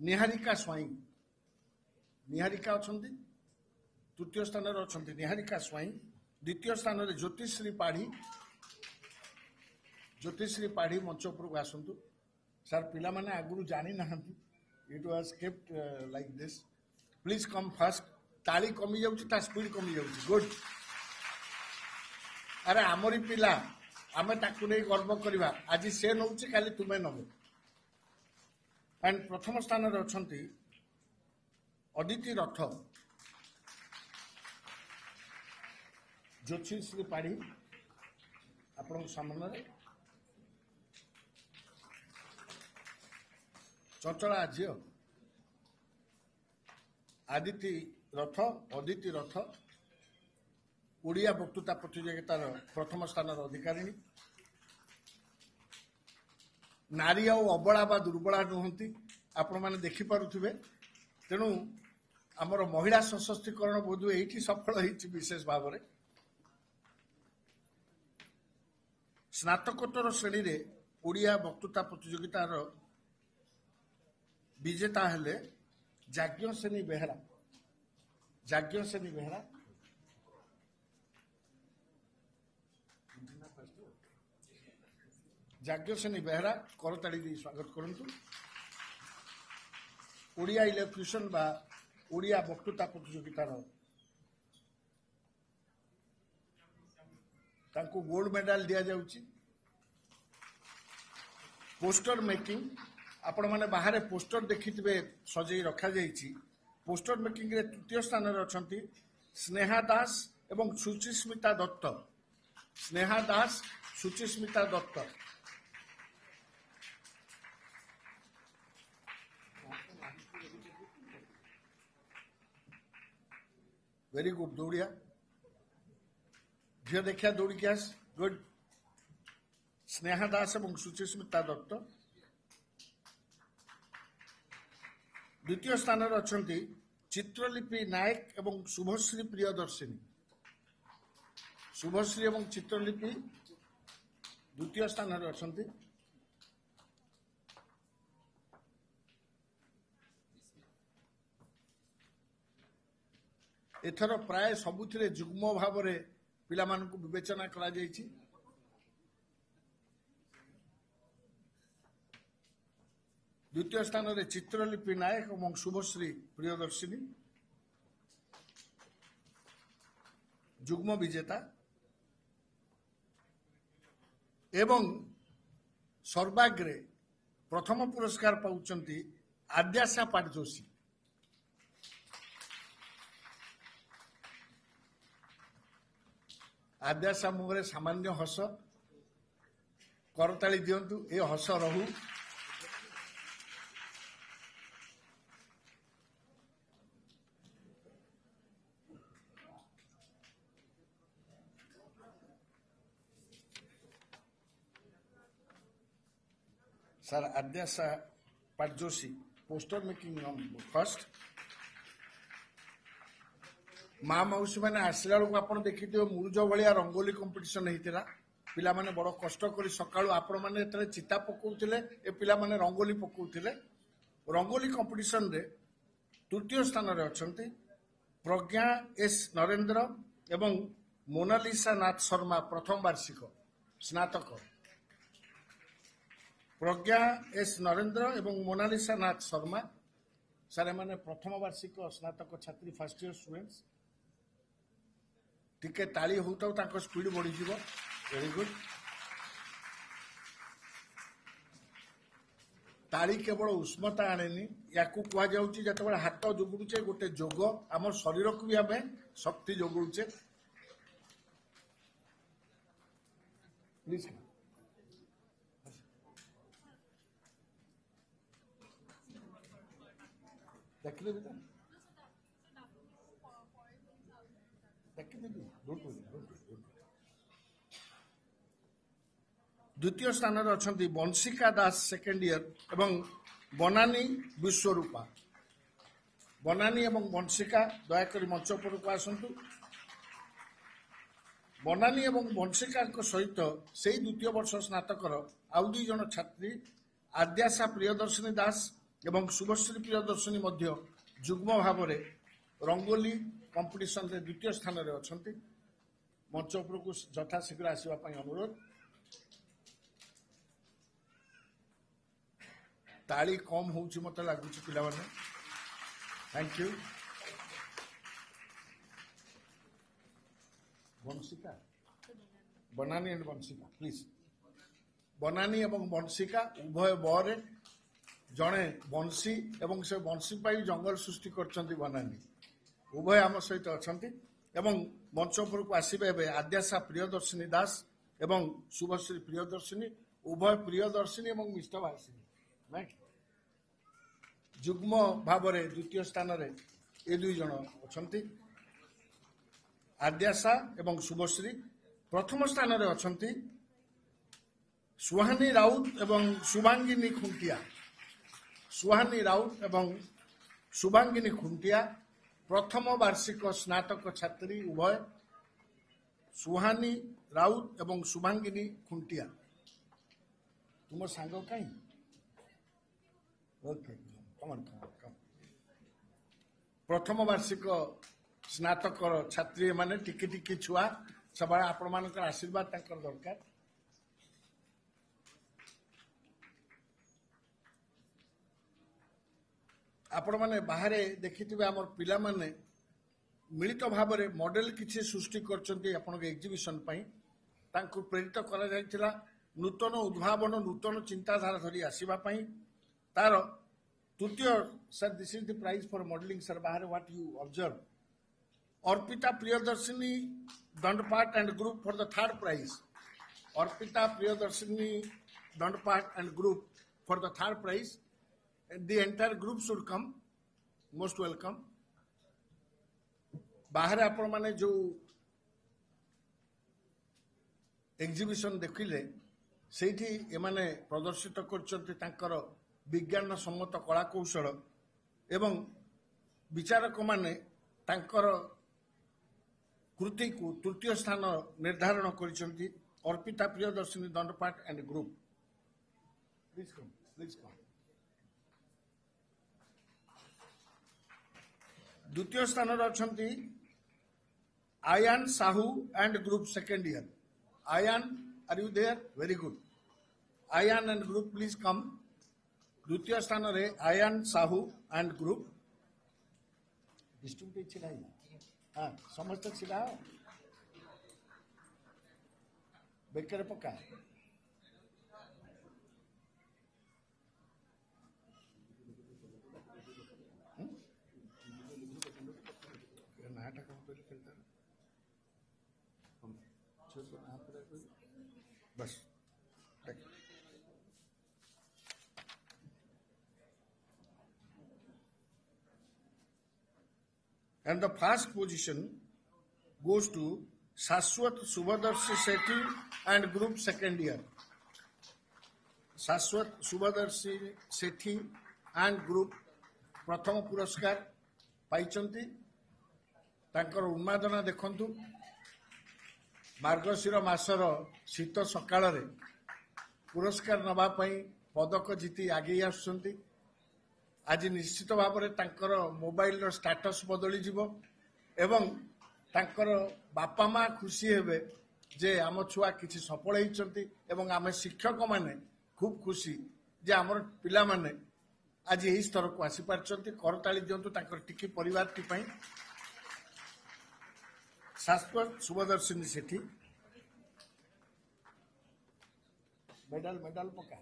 निहारिका स्वाई निहारिका अछंती तृतीय स्थान रे अछंती निहारिका स्वाई द्वितीय स्थान रे ज्योतिश्री पाढ़ी मंच उपरକୁ आसंतु सर पिला माने आगुरु जानि नाहंती it was kept like this please come first ताली कमी जाउची ता स्पीड कमी जाउची गुड अरे आमरी पिला आमे ताकु नै गर्व करबा आज से नउची काली तुमे नबो एंड प्रथम स्थान रे अछंती अदिति रथ ज्योतिश्री पाढ़ी आपण सामने रे चंचला झील अदिति रथ ओडिया वक्तृता प्रतियोगितार प्रथम स्थान अधिकारिणी नारी आ अबला बा दुर्बला नुहंती आपण माने देखि पारुथिबे तेणु आमर महिला सशक्तिकरण बोध एठी सफल होईछि विशेष भाव में स्नातकोत्तर श्रेणी रे ओडिया वक्तृता प्रतियोगितार विजेता हेले जाज्ञसेनी बेहरा करताड़ी दी स्वागत करंतु ओडिया इलेक्ट्रिशियन बा ओडिया वक्तृता प्रतियोगितार तांको गोल्ड मेडल दिया जाउची पोस्टर मेकिंग आपण माने बाहर पोस्टर देखिथिबे सजई रखा जाईची पोस्टर मेकिंग रे तृतीय स्थान रे अछंती स्नेहा दास एवं सुचिस्मिता दत्त वेरी गुड दौड़िया झील देखिया दौड़ी के आस गुड स्नेहा दास एवं सुचिस्मिता दत्त द्वितीय स्थान रे अछंती चित्रलिपि नायक एवं शुभश्री प्रियदर्शिनी शुभश्री एवं चित्रलिपि द्वितीय स्थान रे अछंती एथर प्राय सबुथिरे जुग्म भाव रे पिला मानकु विवेचना करा जायछि द्वितीय स्थान रे चित्रलिपि नायक एवं शुभश्री प्रियदर्शिनी जुग्म विजेता एवं सर्वाग्रे प्रथम पुरस्कार पाउचंती आद्याशा पाटजोशी आद्याशा मुहरे सामान्य हस करताली दियंतु ए हस रहू sir Adyasha पाटजोशी poster making first माँ मौसी मैंने आसला बेलू आप देखी मुरुज भाया रंगोली कंपिटिशन होता पिला माने बड़ कष्ट कर सकाळु आपण माने चिता पकाउथिले ए पिला माने रंगोली पकाउथिले रंगोली कंपिटिशन रे तृतीय स्थान रे अछंती प्रज्ञा एस नरेंद्र एवं मोनालिसा नाथ शर्मा प्रथम वार्षिक स्नातक प्रज्ञा एस नरेंद्र एवं मोनालिसा नाथ शर्मा सर माने प्रथम वार्षिक स्नातक छात्री फर्स्ट ईयर स्टूडेंट्स टिके ताली होता ताको स्पीड बढ़ी जीवो वेरी गुड ताली केवल उष्मता आनेनी याकू कुआ जाउची जतबेला हाथ जोगुडुचे गोटे जोग आम शरीर को भी आमे शक्ति जोगुडुचे प्लीज देखले बेटा द्वितीय स्थान अच्छा बंशिका दास सेकेंड ईयर एवं बनानी विश्वरूपा बनानी एवं बंशिका दयाकोरी मंच उपरको आसतु ବନାନୀ ଏବଂ ବଂଶିକାଙ୍କ ସହିତ ସେଇ ଦ୍ୱିତୀୟ ବର୍ଷ ସ୍ନାତକର ଆଉ 2 ଜଣ ଛାତ୍ରୀ ଆଦ୍ୟାଶା ପ୍ରିୟଦର୍ଶିନୀ ଦାସ ଏବଂ ଶୁଭଶ୍ରୀ ପ୍ରିୟଦର୍ଶିନୀ ମଧ୍ୟ ଯୁଗ୍ମ ଭାବରେ ରଙ୍ଗୋଲି କମ୍ପିଟିସନରେ ଦ୍ୱିତୀୟ ସ୍ଥାନରେ ଅଛନ୍ତି। ମଞ୍ଚ ଉପରକୁ ଯଥାଶୀଘ୍ର ଆସିବା ପାଇଁ ଅନୁରୋଧ। ତାଳି କମ୍ ହେଉଛି ମୋତେ ଲାଗୁଛି ପିଲାମାନେ। Thank you. Banshika, Banani and Banshika please. Banani ଏବଂ ବଂଶିକା ଉଭୟ ବରେ ଜଣେ ବଂଶୀ ଏବଂ ସେ ବଂଶୀ ପାଇଁ ଜଙ୍ଗଲ ସୃଷ୍ଟି କରିଛନ୍ତି ବନାନୀ। ଉଭୟ ଆମ ସହିତ ଅଛନ୍ତି ଏବଂ ମଞ୍ଚ ଉପରକୁ ଆସିବେ ଏବେ ଆଦ୍ୟାଶା ପ୍ରିୟଦର୍ଶିନୀ ଦାସ ଏବଂ ଶୁଭଶ୍ରୀ ପ୍ରିୟଦର୍ଶିନୀ, ଉଭୟ ପ୍ରିୟଦର୍ଶିନୀ ଏବଂ ମିଷ୍ଟଭାଷିନୀ। ଯୁଗ୍ମ ଭାବରେ ଦ୍ୱିତୀୟ ସ୍ଥାନରେ ଏ 2 ଜଣ ଅଛନ୍ତି ଆଦ୍ୟାଶା ଏବଂ ଶୁଭଶ୍ରୀ। ପ୍ରଥମ ସ୍ଥାନରେ ଅଛନ୍ତି ସୁହାନୀ ରାଉତ ଏବଂ ଶୁଭାଙ୍ଗିନୀ ଖୁଣ୍ଟିଆ। ସୁହାନୀ ରାଉତ ଏବଂ ଶୁଭାଙ୍ଗିନୀ ଖୁଣ୍ଟିଆ ପ୍ରଥମ ବାର୍ଷିକ ସ୍ନାତକ ଛାତ୍ରୀ ଉଭୟ ସୁହାନୀ ରାଉତ ଏବଂ ଶୁଭାଙ୍ଗିନୀ ଖୁଣ୍ଟିଆ। ତୁମ ସାଙ୍ଗ କାହିଁ? ଓକେ, ପ୍ରଥମ ବାର୍ଷିକ ସ୍ନାତକର ଛାତ୍ରୀ ଏମାନେ, ଟିକି ଟିକି ଛୁଆ, ସବୁବେଳେ ଆପଣମାନଙ୍କର ଆଶୀର୍ବାଦ ତାଙ୍କର ଦରକାର। ଆପଣମାନେ ବାହାରେ ଦେଖିଥିବେ ଆମର ପିଲାମାନେ ମିଳିତ ଭାବରେ ମଡେଲ କିଛି ସୃଷ୍ଟି କରିଛନ୍ତି ଆପଣଙ୍କ ଏକ୍ଜିବିସନ ପାଇଁ। ତାଙ୍କୁ ପ୍ରେରିତ କରାଯାଇଥିଲା ନୂତନ ଉଦ୍ଭାବନ, ନୂତନ ଚିନ୍ତାଧାରା ଧରି ଆସିବା ପାଇଁ। ତାର ତୃତୀୟ, sir this is the prize for modelling sir. ବାହାରେ what you observe, Arpita Priyadarshini Dandapat and group for the 3rd prize. Arpita Priyadarshini Dandapat and group for the 3rd prize. The entire group should come. Most welcome. बाहर आपण माने जो एग्जिबिशन देखिले सेठी एमाने प्रदर्शित करछन्ते तांकर विज्ञान सम्मत कला कौशल एवं विचारक माने तांकर कृति को तृतीय स्थान निर्धारण करिसन्ति। Arpita Priyadarshini Dandapat and group please come. द्वितीय स्थान अच्छा Ayaan Sahu and group 2nd year. Ayaan, are you there? Very good. Ayaan and group please come. द्वितीय स्थान रे Ayaan Sahu and group. Distribute छिला हाँ समस्त छिला बेकर पका बस and the first position goes to Shashwat Subhadarshi Sethi and group 2nd year. Shashwat Subhadarshi Sethi and group प्रथम पुरस्कार पाइचंती। तांकर उन्मादना देखंतु। मार्गशीर मासर शीत सकाळ रे पुरस्कार नबा पई पदक जीति आगे आसुचंती। आज निश्चित भाव में तांकर मोबाइल रो स्टेटस बदली जीवो एवं तांकर बापा माँ खुशी हेबे जे आम छुआ किछि सफल होइचंती एवं आम शिक्षक माने खूब खुशी जे आमर पिला माने आज यही स्तर को आसी पारचंती। करताली दियंतु तांकर टिकी परिवार टी पई। शाश्वत शुभदर्शिनी सेठी मेडल पका।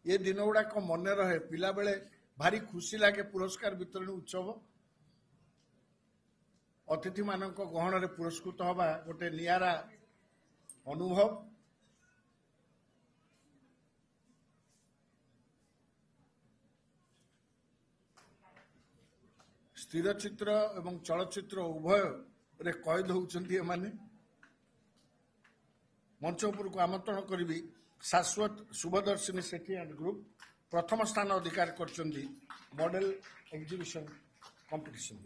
ये दिन गुड़ाक मन रहे पिला बेले भारी खुशी लगे पुरस्कार वितरण उत्सव अतिथि मानक गहन रे पुरस्कृत हवा गोटे नियारा अनुभव। स्थिर चित्र एवं चलचित्र उभय रे कैद होउचंती एमाने। मंच उपर को आमंत्रण करी शाश्वत शुभदर्शिनी सेठी एंड ग्रुप प्रथम स्थान अधिकार करचंदी मॉडल एग्जीबिशन कंपटीशन।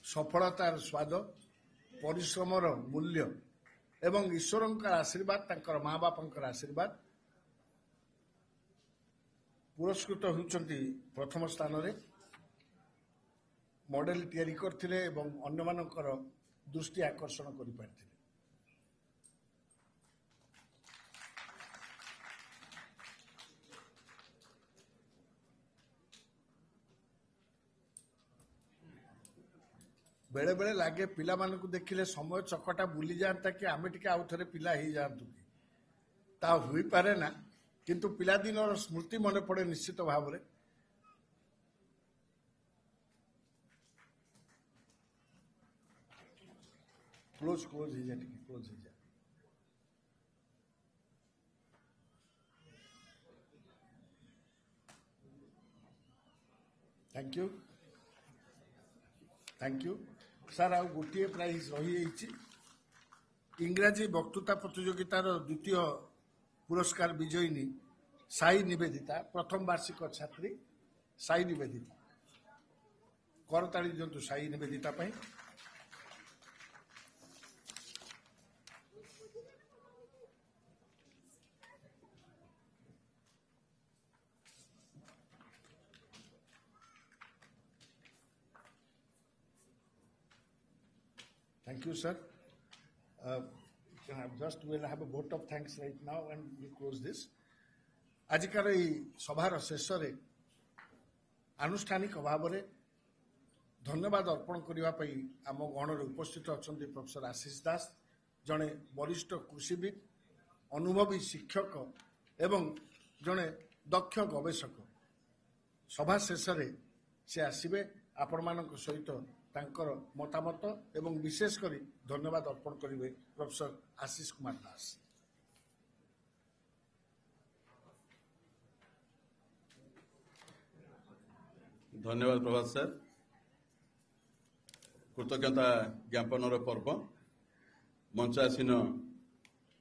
ସଫଳତାର ସ୍ୱାଦ, ପରିଶ୍ରମର ମୂଲ୍ୟ ଏବଂ ଈଶ୍ୱରଙ୍କର ଆଶୀର୍ବାଦ, ତାଙ୍କର ମା ବାପାଙ୍କର ଆଶୀର୍ବାଦ। ପୁରସ୍କୃତ ହେଉଛନ୍ତି ପ୍ରଥମ ସ୍ଥାନରେ, ମଡେଲ ତିଆରି କରିଥିଲେ ଏବଂ ଅନ୍ୟମାନଙ୍କର ଦୃଷ୍ଟି ଆକର୍ଷଣ କରିପାରିଥିଲେ। ବେଳେ ବେଳେ ଲାଗେ ପିଲାମାନଙ୍କୁ ଦେଖିଲେ ସମୟ ଚକଟା ବୁଲି ଯାଆନ୍ତା କି ଆମେ ଟିକେ ଆଉ ଥରେ ପିଲା ହେଇଯାଆନ୍ତୁ କି, ତା ହୋଇପାରେ ନା, କିନ୍ତୁ ପିଲାଦିନର ସ୍ମୃତି ମନେ ପଡେ ନିଶ୍ଚିତ ଭାବରେ। କ୍ଲୋଜ ହେଇଯା, ଟିକେ କ୍ଲୋଜ ହେଇଯା। Thank you sir. आउ गोटे प्राइज रही इंग्राजी वक्तृता प्रतियोगितार द्वितीय पुरस्कार विजयिनी साई निवेदिता, प्रथम वार्षिक छात्री साई निवेदिता। करताली दिंतु साई निवेदिता पाई। Thank you, sir. We'll have a vote of thanks right now and we'll close this. आजिकार सभार शेष आनुष्ठानिक भाव में धन्यवाद अर्पण करने आम गणर उपस्थित अच्छा प्रोफेसर आशीष दास, जड़े वरिष्ठ कृषिविद, अनुभवी शिक्षक एवं जड़े दक्ष गवेषक। सभा शेष से आसवे आपण मान सहित तांकर मतामत एवं विशेषकर धन्यवाद अर्पण करेंगे प्रोफेसर आशीष कुमार दास। धन्यवाद प्रभात सर। कृतज्ञता ज्ञापन पर्व मंचासीन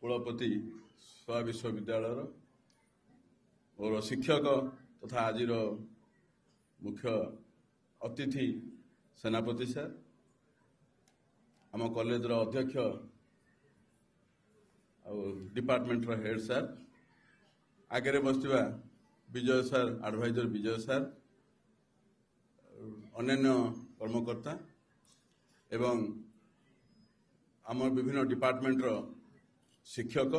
कुलपति स्वा विश्वविद्यालय और शिक्षक तथा आज मुख्य अतिथि सेनापति सर, आम कॉलेज अध्यक्ष डिपार्टमेंट हेड सर, आगे बसवा विजय सर, एडवाइजर विजय सर, अन्य कर्मकर्ता एवं आम विभिन्न डिपार्टमेंट शिक्षक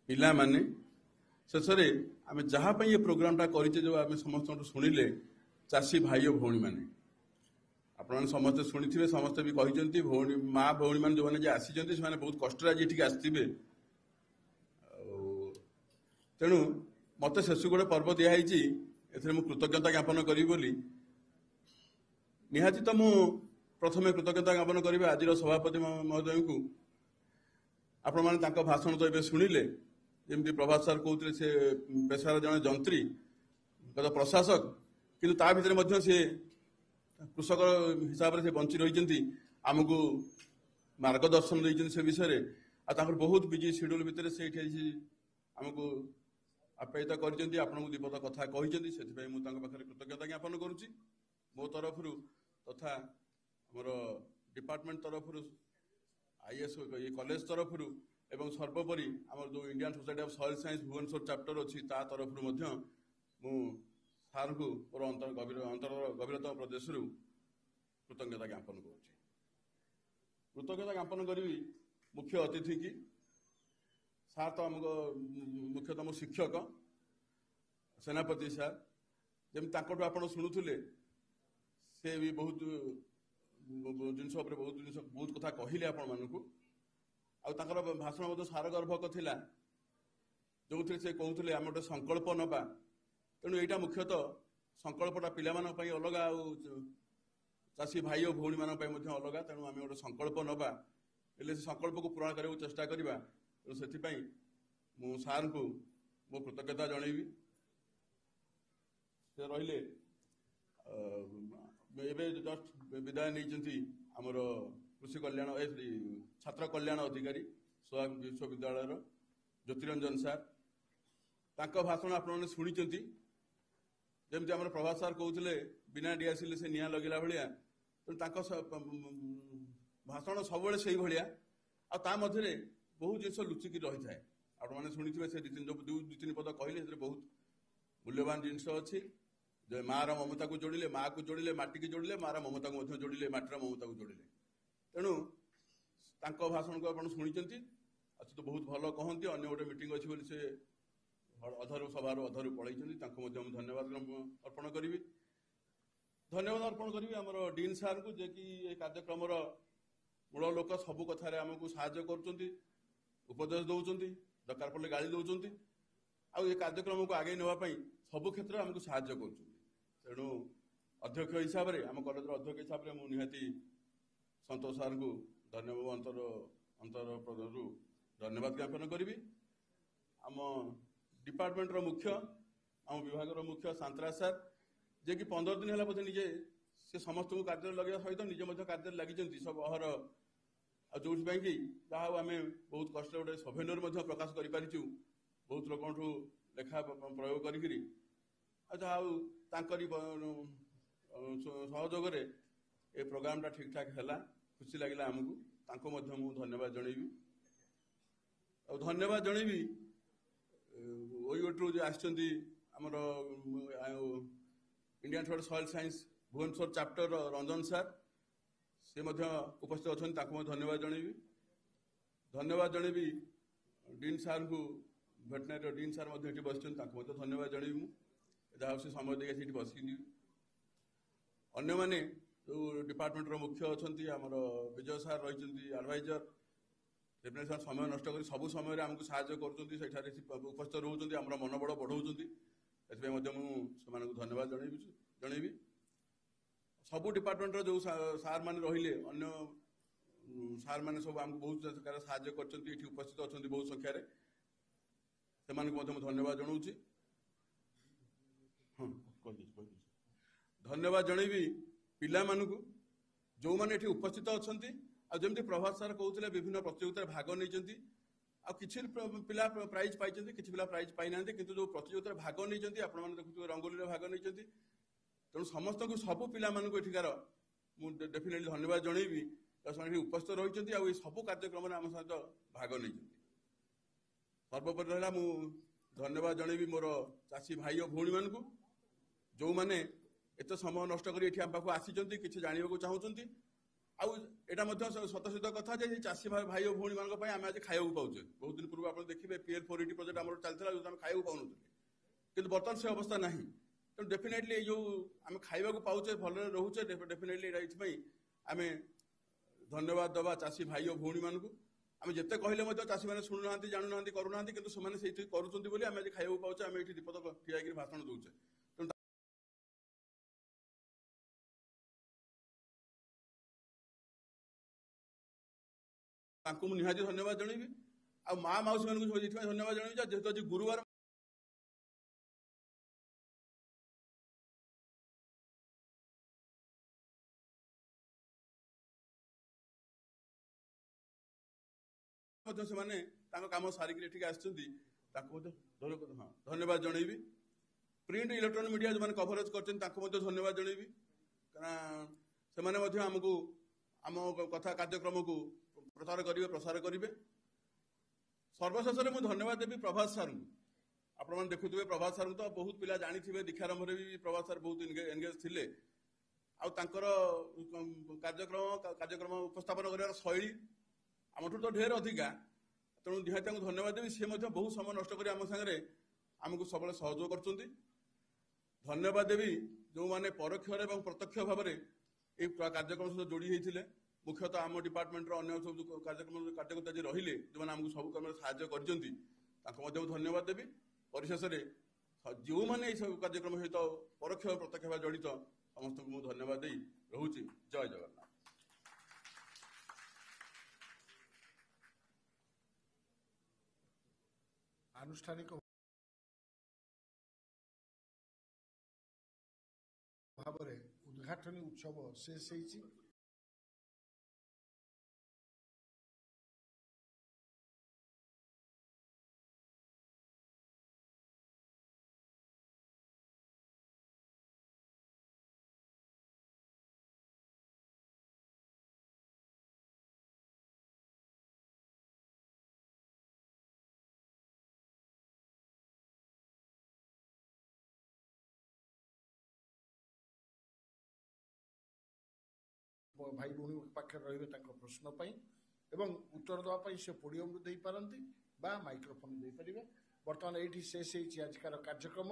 पिला माने शेष आम जहाँ ये प्रोग्रामटा करें जो आम समस्त शुणिले चाषी भाई और भौणी मैंने आपने समस्ते शुणी थे, समस्ते भी कहते भौणी माँ भौणी मैंने जो मैंने आसी बहुत कष्ट आज ये आसवे। तेणु मत शेष गोटे पर्व दिखाई एथरे कृतज्ञता ज्ञापन करी बोली निहाती तो मु प्रथमे कृतज्ञता ज्ञापन करी आज सभापति महोदय को। आपण मैंने भाषण तो ये शुणिले जमी प्रभात सर कहते से पेशार जड़े जंत्री प्रशासक किंतु ता भितर मध्य से कृषक हिसाब से बंची रही आमको मार्गदर्शन देते से विषय में बहुत बिजी शेड्यूल भितर से आमको आप्यायित कर दीपद कथा कहते से कृतज्ञता ज्ञापन करुच्ची मो तरफ तथा मोर डिपार्टमेंट तरफ आईएएस कॉलेज तरफ एवं सर्वोपरि आम जो Indian society of soil science Bhubaneswar chapter अच्छी तरफ सार को मोर अंतर गभीरतम प्रदेश कृतज्ञता ज्ञापन कर कृतज्ञता ज्ञापन करी मुख्य अतिथि की सार तो आमको मुख्यतम शिक्षक सेनापति सार जमी आप शुणुले से भी बहुत जिन बहुत कथा कहले आपण मानू आर भाषण सार गर्भक थिला जो से कहते आम गोटे संकल्प नवा। तेणु यहाँ मुख्यतः संकल्पटा पिला अलग चाषी भाई और भौणी मान अलग। तेणु आम गोटे संकल्प नवा से संकल्प को पूरण करने चेष्टा करवा। तेणु से ମୁଁ ସାର୍ଙ୍କୁ ମୋ କୃତଜ୍ଞତା ଜଣେଇବି। ସେ ରହିଲେ ଏବେ ଜଷ୍ଟ ବିଦାୟ ନେଇଛନ୍ତି ଆମର କୃଷି କଲ୍ୟାଣ ଛାତ୍ର କଲ୍ୟାଣ ଅଧିକାରୀ ସୋହାଗ ବିଶ୍ୱବିଦ୍ୟାଳୟର ଜ୍ୟୋତିରଞ୍ଜନ ସାର୍। ତାଙ୍କ ଭାଷଣ ଆପଣମାନେ ଶୁଣିଛନ୍ତି। ଯେମିତି ଆମର ପ୍ରଭାତ ସାର୍ କହୁଥିଲେ ବିନା ଡିଆସିଲେ ସେ ନିଆଁ ଲଗେଇଲା ଭଳିଆ, ତେଣୁ ତାଙ୍କ ଭାଷଣ ସବୁବେଳେ ସେଇଭଳିଆ। ଆଉ ତା ମଧ୍ୟରେ ବହୁତ ଜିନିଷ ଲୁଚିକି ରହିଥାଏ। ଆପଣମାନେ ଶୁଣିଥିବେ ସେ ଦୁଇ ତିନି ପଦ କହିଲେ ସେଥିରେ ବହୁତ ମୂଲ୍ୟବାନ ଜିନିଷ ଅଛି। ଯେ ମାଆର ମମତାକୁ ଯୋଡ଼ିଲେ, ମାଆକୁ ଯୋଡ଼ିଲେ, ମାଟିକି ଯୋଡ଼ିଲେ, ମାଆର ମମତାକୁ ମଧ୍ୟ ଯୋଡ଼ିଲେ, ମାଟିର ମମତାକୁ ଯୋଡ଼ିଲେ। ତେଣୁ ତାଙ୍କ ଭାଷଣକୁ ଆପଣ ଶୁଣିଛନ୍ତି। ଆଉ ସେ ତ ବହୁତ ଭଲ କହନ୍ତି। ଅନ୍ୟ ଗୋଟେ ମିଟିଂ ଅଛି ବୋଲି ସେ ସଭାରୁ ଅଧରୁ ପଳେଇଛନ୍ତି। ତାଙ୍କୁ ମଧ୍ୟ ମୁଁ ଧନ୍ୟବାଦ ଅର୍ପଣ କରିବି। ଧନ୍ୟବାଦ ଅର୍ପଣ କରିବି ଆମର ଡିନ୍ ସାର୍ଙ୍କୁ, ଯିଏକି ଏ କାର୍ଯ୍ୟକ୍ରମର ମୂଳ ଲୋକ। ସବୁ କଥାରେ ଆମକୁ ସାହାଯ୍ୟ କରୁଛନ୍ତି, ଉପଦେଶ ଦେଉଛନ୍ତି, ଦରକାର ପଡ଼ିଲେ ଗାଳି ଦେଉଛନ୍ତି। ଆଉ ଏ କାର୍ଯ୍ୟକ୍ରମକୁ ଆଗେଇ ନେବା ପାଇଁ ସବୁ କ୍ଷେତ୍ରରେ ଆମକୁ ସାହାଯ୍ୟ କରୁଛନ୍ତି। ତେଣୁ ଅଧ୍ୟକ୍ଷ ହିସାବରେ, ଆମ କଲେଜର ଅଧ୍ୟକ୍ଷ ହିସାବରେ ମୁଁ ନିହାତି ସନ୍ତୋଷ ସାର୍ଙ୍କୁ ଅନ୍ତରରୁ ଧନ୍ୟବାଦ ଜ୍ଞାପନ କରିବି। ଆମ ଡିପାର୍ଟମେଣ୍ଟର ମୁଖ୍ୟ, ଆମ ବିଭାଗର ମୁଖ୍ୟ ସାନ୍ତ୍ରା ସାର୍, ଯିଏକି 15 ଦିନ ହେଲା ବୋଧେ ନିଜେ ସେ ସମସ୍ତଙ୍କୁ କାର୍ଯ୍ୟରେ ଲଗାଇବା ସହିତ ନିଜେ ମଧ୍ୟ କାର୍ଯ୍ୟରେ ଲାଗିଛନ୍ତି ସବୁ ଅହର। ଆଉ ଯୋଉଥିପାଇଁ କି ଯାହା ହଉ ଆମେ ବହୁତ କଷ୍ଟରେ ଗୋଟେ ସଭେନ୍ୟୁର ମଧ୍ୟ ପ୍ରକାଶ କରିପାରିଛୁ ବହୁତ ଲୋକଙ୍କଠୁ ଲେଖା ପ୍ରୟୋଗ କରିକିରି। ଆଉ ଯାହା ହଉ ତାଙ୍କରି ସହଯୋଗରେ ଏ ପ୍ରୋଗ୍ରାମଟା ଠିକ୍ ଠାକ୍ ହେଲା। ଖୁସି ଲାଗିଲା ଆମକୁ। ତାଙ୍କୁ ମଧ୍ୟ ମୁଁ ଧନ୍ୟବାଦ ଜଣେଇବି। ଆଉ ଧନ୍ୟବାଦ ଜଣେଇବି ଓୟୁଏଟିରୁ ଯେ ଆସିଛନ୍ତି ଆମର Indian institute of soil science Bhubaneswar chapter Ranjan sir, ସେ ମଧ୍ୟ ଉପସ୍ଥିତ ଅଛନ୍ତି। ତାଙ୍କୁ ମଧ୍ୟ ଧନ୍ୟବାଦ ଜଣେଇବି। ଧନ୍ୟବାଦ ଜଣେଇବି ଡିନ୍ ସାର୍ଙ୍କୁ, ଭେଟନାରୀର ଡିନ୍ ସାର୍ ମଧ୍ୟ ଏଠି ବସିଛନ୍ତି। ତାଙ୍କୁ ମଧ୍ୟ ଧନ୍ୟବାଦ ଜଣେଇବି। ମୁଁ ଯାହା ହଉ ସେ ସମୟ ଦେଇକି ସେଠି ବସିକି। ଅନ୍ୟମାନେ ଯେଉଁ ଡିପାର୍ଟମେଣ୍ଟର ମୁଖ୍ୟ ଅଛନ୍ତି, ଆମର ବିଜୟ ସାର୍ ରହିଛନ୍ତି ଆଡ଼ଭାଇଜର, ସେମାନେ ସମୟ ନଷ୍ଟ କରି ସବୁ ସମୟରେ ଆମକୁ ସାହାଯ୍ୟ କରୁଛନ୍ତି, ସେଠାରେ ଉପସ୍ଥିତ ରହୁଛନ୍ତି, ଆମର ମନୋବଳ ବଢ଼ାଉଛନ୍ତି। ସେଥିପାଇଁ ମଧ୍ୟ ମୁଁ ସେମାନଙ୍କୁ ଧନ୍ୟବାଦ ଜଣେଇବି। ସବୁ ଡିପାର୍ଟମେଣ୍ଟର ଯେଉଁ ସାର୍ମାନେ ରହିଲେ, ଅନ୍ୟ ସାର୍ମାନେ ସବୁ ଆମକୁ ବହୁତ ପ୍ରକାର ସାହାଯ୍ୟ କରିଛନ୍ତି, ଏଠି ଉପସ୍ଥିତ ଅଛନ୍ତି ବହୁତ ସଂଖ୍ୟାରେ। ସେମାନଙ୍କୁ ମଧ୍ୟ ମୁଁ ଧନ୍ୟବାଦ ଜଣାଉଛି। ଧନ୍ୟବାଦ ଜଣେଇବି ପିଲାମାନଙ୍କୁ ଯେଉଁମାନେ ଏଠି ଉପସ୍ଥିତ ଅଛନ୍ତି। ଆଉ ଯେମିତି ପ୍ରଭାତ ସାର୍ କହୁଥିଲେ ବିଭିନ୍ନ ପ୍ରତିଯୋଗିତାରେ ଭାଗ ନେଇଛନ୍ତି। ଆଉ କିଛି ପିଲା ପ୍ରାଇଜ୍ ପାଇଛନ୍ତି, କିଛି ପିଲା ପ୍ରାଇଜ୍ ପାଇନାହାନ୍ତି। କିନ୍ତୁ ଯେଉଁ ପ୍ରତିଯୋଗିତାରେ ଭାଗ ନେଇଛନ୍ତି, ଆପଣମାନେ ଦେଖୁଥିବେ ରଙ୍ଗୋଲିରେ ଭାଗ ନେଇଛନ୍ତି। ତେଣୁ ସମସ୍ତଙ୍କୁ, ସବୁ ପିଲାମାନଙ୍କୁ ଏଠିକାର ମୁଁ ଡେଫିନେଟଲି ଧନ୍ୟବାଦ ଜଣେଇବି। ସେମାନେ ଏଠି ଉପସ୍ଥିତ ରହିଛନ୍ତି ଆଉ ଏ ସବୁ କାର୍ଯ୍ୟକ୍ରମରେ ଆମ ସହିତ ଭାଗ ନେଇଛନ୍ତି। ସର୍ବୋପରି ରହିଲା ମୁଁ ଧନ୍ୟବାଦ ଜଣେଇବି ମୋର ଚାଷୀ ଭାଇ ଓ ଭଉଣୀମାନଙ୍କୁ, ଯେଉଁମାନେ ଏତେ ସମୟ ନଷ୍ଟ କରି ଏଠି ଆମ ପାଖକୁ ଆସିଛନ୍ତି, କିଛି ଜାଣିବାକୁ ଚାହୁଁଛନ୍ତି। ଆଉ ଏଇଟା ମଧ୍ୟ ସତସିଦ୍ଧ କଥା ଯେ ଚାଷୀ ଭାଇ ଓ ଭଉଣୀମାନଙ୍କ ପାଇଁ ଆମେ ଆଜି ଖାଇବାକୁ ପାଉଛେ। ବହୁତ ଦିନ ପୂର୍ବ ଆପଣ ଦେଖିବେ PL480 ପ୍ରୋଜେକ୍ଟ ଆମର ଚାଲିଥିଲା, ଯେଉଁଟା ଆମେ ଖାଇବାକୁ ପାଉନଥିଲେ। କିନ୍ତୁ ବର୍ତ୍ତମାନ ସେ ଅବସ୍ଥା ନାହିଁ। ତେଣୁ ଡେଫିନେଟଲି ଏଇ ଯେଉଁ ଆମେ ଖାଇବାକୁ ପାଉଛେ, ଭଲରେ ରହୁଛେ, ଡେଫିନେଟଲି ଏଇଟା ଏଥିପାଇଁ ଆମେ ଧନ୍ୟବାଦ ଦେବା ଚାଷୀ ଭାଇ ଓ ଭଉଣୀମାନଙ୍କୁ। ଆମେ ଯେତେ କହିଲେ ମଧ୍ୟ ଚାଷୀମାନେ ଶୁଣୁନାହାନ୍ତି, ଜାଣୁନାହାନ୍ତି, କରୁନାହାନ୍ତି। କିନ୍ତୁ ସେମାନେ ସେଇଠି କରୁଛନ୍ତି ବୋଲି ଆମେ ଆଜି ଖାଇବାକୁ ପାଉଛେ, ଆମେ ଏଠି ଦୀପଦ ଠିଆ ହେଇକି ଭାଷଣ ଦେଉଛେ। ତାଙ୍କୁ ମୁଁ ନିହାତି ଧନ୍ୟବାଦ ଜଣେଇବି। ଆଉ ମା ମାଉସୀମାନଙ୍କୁ ଏଥିପାଇଁ ଧନ୍ୟବାଦ ଜଣେଇବି ଯେହେତୁ ଆଜି ଗୁରୁବାର ମଧ୍ୟ ସେମାନେ ତାଙ୍କ କାମ ସାରିକି ଏଠିକି ଆସିଛନ୍ତି। ତାଙ୍କୁ ମଧ୍ୟ ଧନ୍ୟବାଦ ଜଣେଇବି। ପ୍ରିଣ୍ଟ ଇଲେକ୍ଟ୍ରୋନିକ୍ ମିଡ଼ିଆ ଯେଉଁମାନେ କଭରେଜ କରିଛନ୍ତି ତାଙ୍କୁ ମଧ୍ୟ ଧନ୍ୟବାଦ ଜଣେଇବି। କାରଣ ସେମାନେ ମଧ୍ୟ ଆମକୁ ଆମ କଥା କାର୍ଯ୍ୟକ୍ରମକୁ ପ୍ରଚାର କରିବେ, ପ୍ରସାର କରିବେ। ସର୍ବଶେଷରେ ମୁଁ ଧନ୍ୟବାଦ ଦେବି ପ୍ରଭାତ ସାର୍ଙ୍କୁ। ଆପଣମାନେ ଦେଖୁଥିବେ ପ୍ରଭାତ ସାର୍ଙ୍କୁ ତ ବହୁତ ପିଲା ଜାଣିଥିବେ, ଦୀକ୍ଷାରମ୍ଭରେ ବି ପ୍ରଭାତ ସାର୍ ବହୁତ ଏନଗେଜ ଥିଲେ। ଆଉ ତାଙ୍କର କାର୍ଯ୍ୟକ୍ରମ ଉପସ୍ଥାପନ କରିବାର ଶୈଳୀ ଆମଠୁ ତ ଢେର ଅଧିକା। ତେଣୁ ନିହାତି ତାଙ୍କୁ ଧନ୍ୟବାଦ ଦେବି। ସେ ମଧ୍ୟ ବହୁତ ସମୟ ନଷ୍ଟ କରି ଆମ ସାଙ୍ଗରେ ଆମକୁ ସବୁବେଳେ ସହଯୋଗ କରୁଛନ୍ତି। ଧନ୍ୟବାଦ ଦେବି ଯେଉଁମାନେ ପରୋକ୍ଷରେ ଏବଂ ପ୍ରତ୍ୟକ୍ଷ ଭାବରେ ଏହି କାର୍ଯ୍ୟକ୍ରମ ସହିତ ଯୋଡ଼ି ହୋଇଥିଲେ। ମୁଖ୍ୟତଃ ଆମ ଡିପାର୍ଟମେଣ୍ଟର ଅନ୍ୟ ସବୁ କାର୍ଯ୍ୟକର୍ତ୍ତା ଯିଏ ରହିଲେ, ଯେଉଁମାନେ ଆମକୁ ସବୁ କାମରେ ସାହାଯ୍ୟ କରିଛନ୍ତି, ତାଙ୍କୁ ମଧ୍ୟ ମୁଁ ଧନ୍ୟବାଦ ଦେବି। ପରିଶେଷରେ ଯେଉଁମାନେ ଏହି ସବୁ କାର୍ଯ୍ୟକ୍ରମ ସହିତ ପରୋକ୍ଷ ଓ ପ୍ରତ୍ୟକ୍ଷ ଭାବେ ଜଡ଼ିତ, ସମସ୍ତଙ୍କୁ ମୁଁ ଧନ୍ୟବାଦ ଦେଇ ରହୁଛି। ଜୟ ଜଗନ୍ନାଥ। ଆନୁଷ୍ଠାନିକ ଭାବରେ ଉଦ୍ଘାଟନୀ ଉତ୍ସବ ଶେଷ ହେଇଛି। ଭାଇ ଭଉଣୀ ପାଖରେ ରହିବେ ତାଙ୍କ ପ୍ରଶ୍ନ ପାଇଁ ଏବଂ ଉତ୍ତର ଦେବା ପାଇଁ ସେ ପୋଡ଼ିୟମରୁ ଦେଇପାରନ୍ତି ବା ମାଇକ୍ରୋଫୋନ୍ ଦେଇପାରିବେ। ବର୍ତ୍ତମାନ ଏଇଠି ଶେଷ ହେଇଛି ଆଜିକାର କାର୍ଯ୍ୟକ୍ରମ।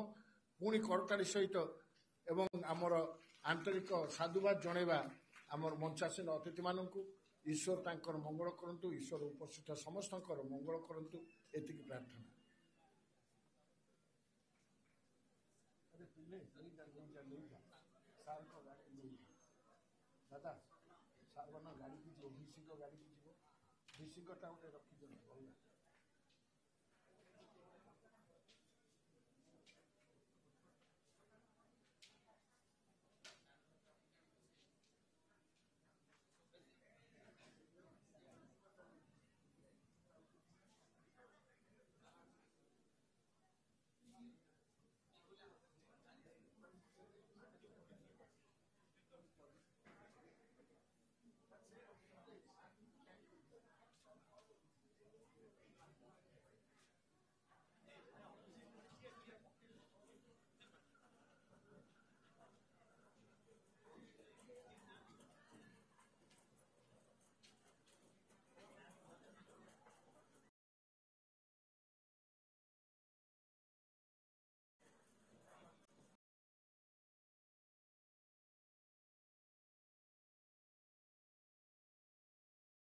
ପୁଣି କରତାଳି ସହିତ ଏବଂ ଆମର ଆନ୍ତରିକ ସାଧୁବାଦ ଜଣାଇବା ଆମର ମଞ୍ଚାସୀନ ଅତିଥିମାନଙ୍କୁ। ଈଶ୍ୱର ତାଙ୍କର ମଙ୍ଗଳ କରନ୍ତୁ, ଈଶ୍ୱର ଉପସ୍ଥିତ ସମସ୍ତଙ୍କର ମଙ୍ଗଳ କରନ୍ତୁ, ଏତିକି ପ୍ରାର୍ଥନା। ଦାଦା ସାର୍ ଗାଡ଼ିକି ଯିବ, ଭିସିଙ୍କ ଗାଡ଼ିକି ଯିବ, ଭିସିଙ୍କଟା ଗୋଟେ ରଖିଦିଅନ୍ତୁ।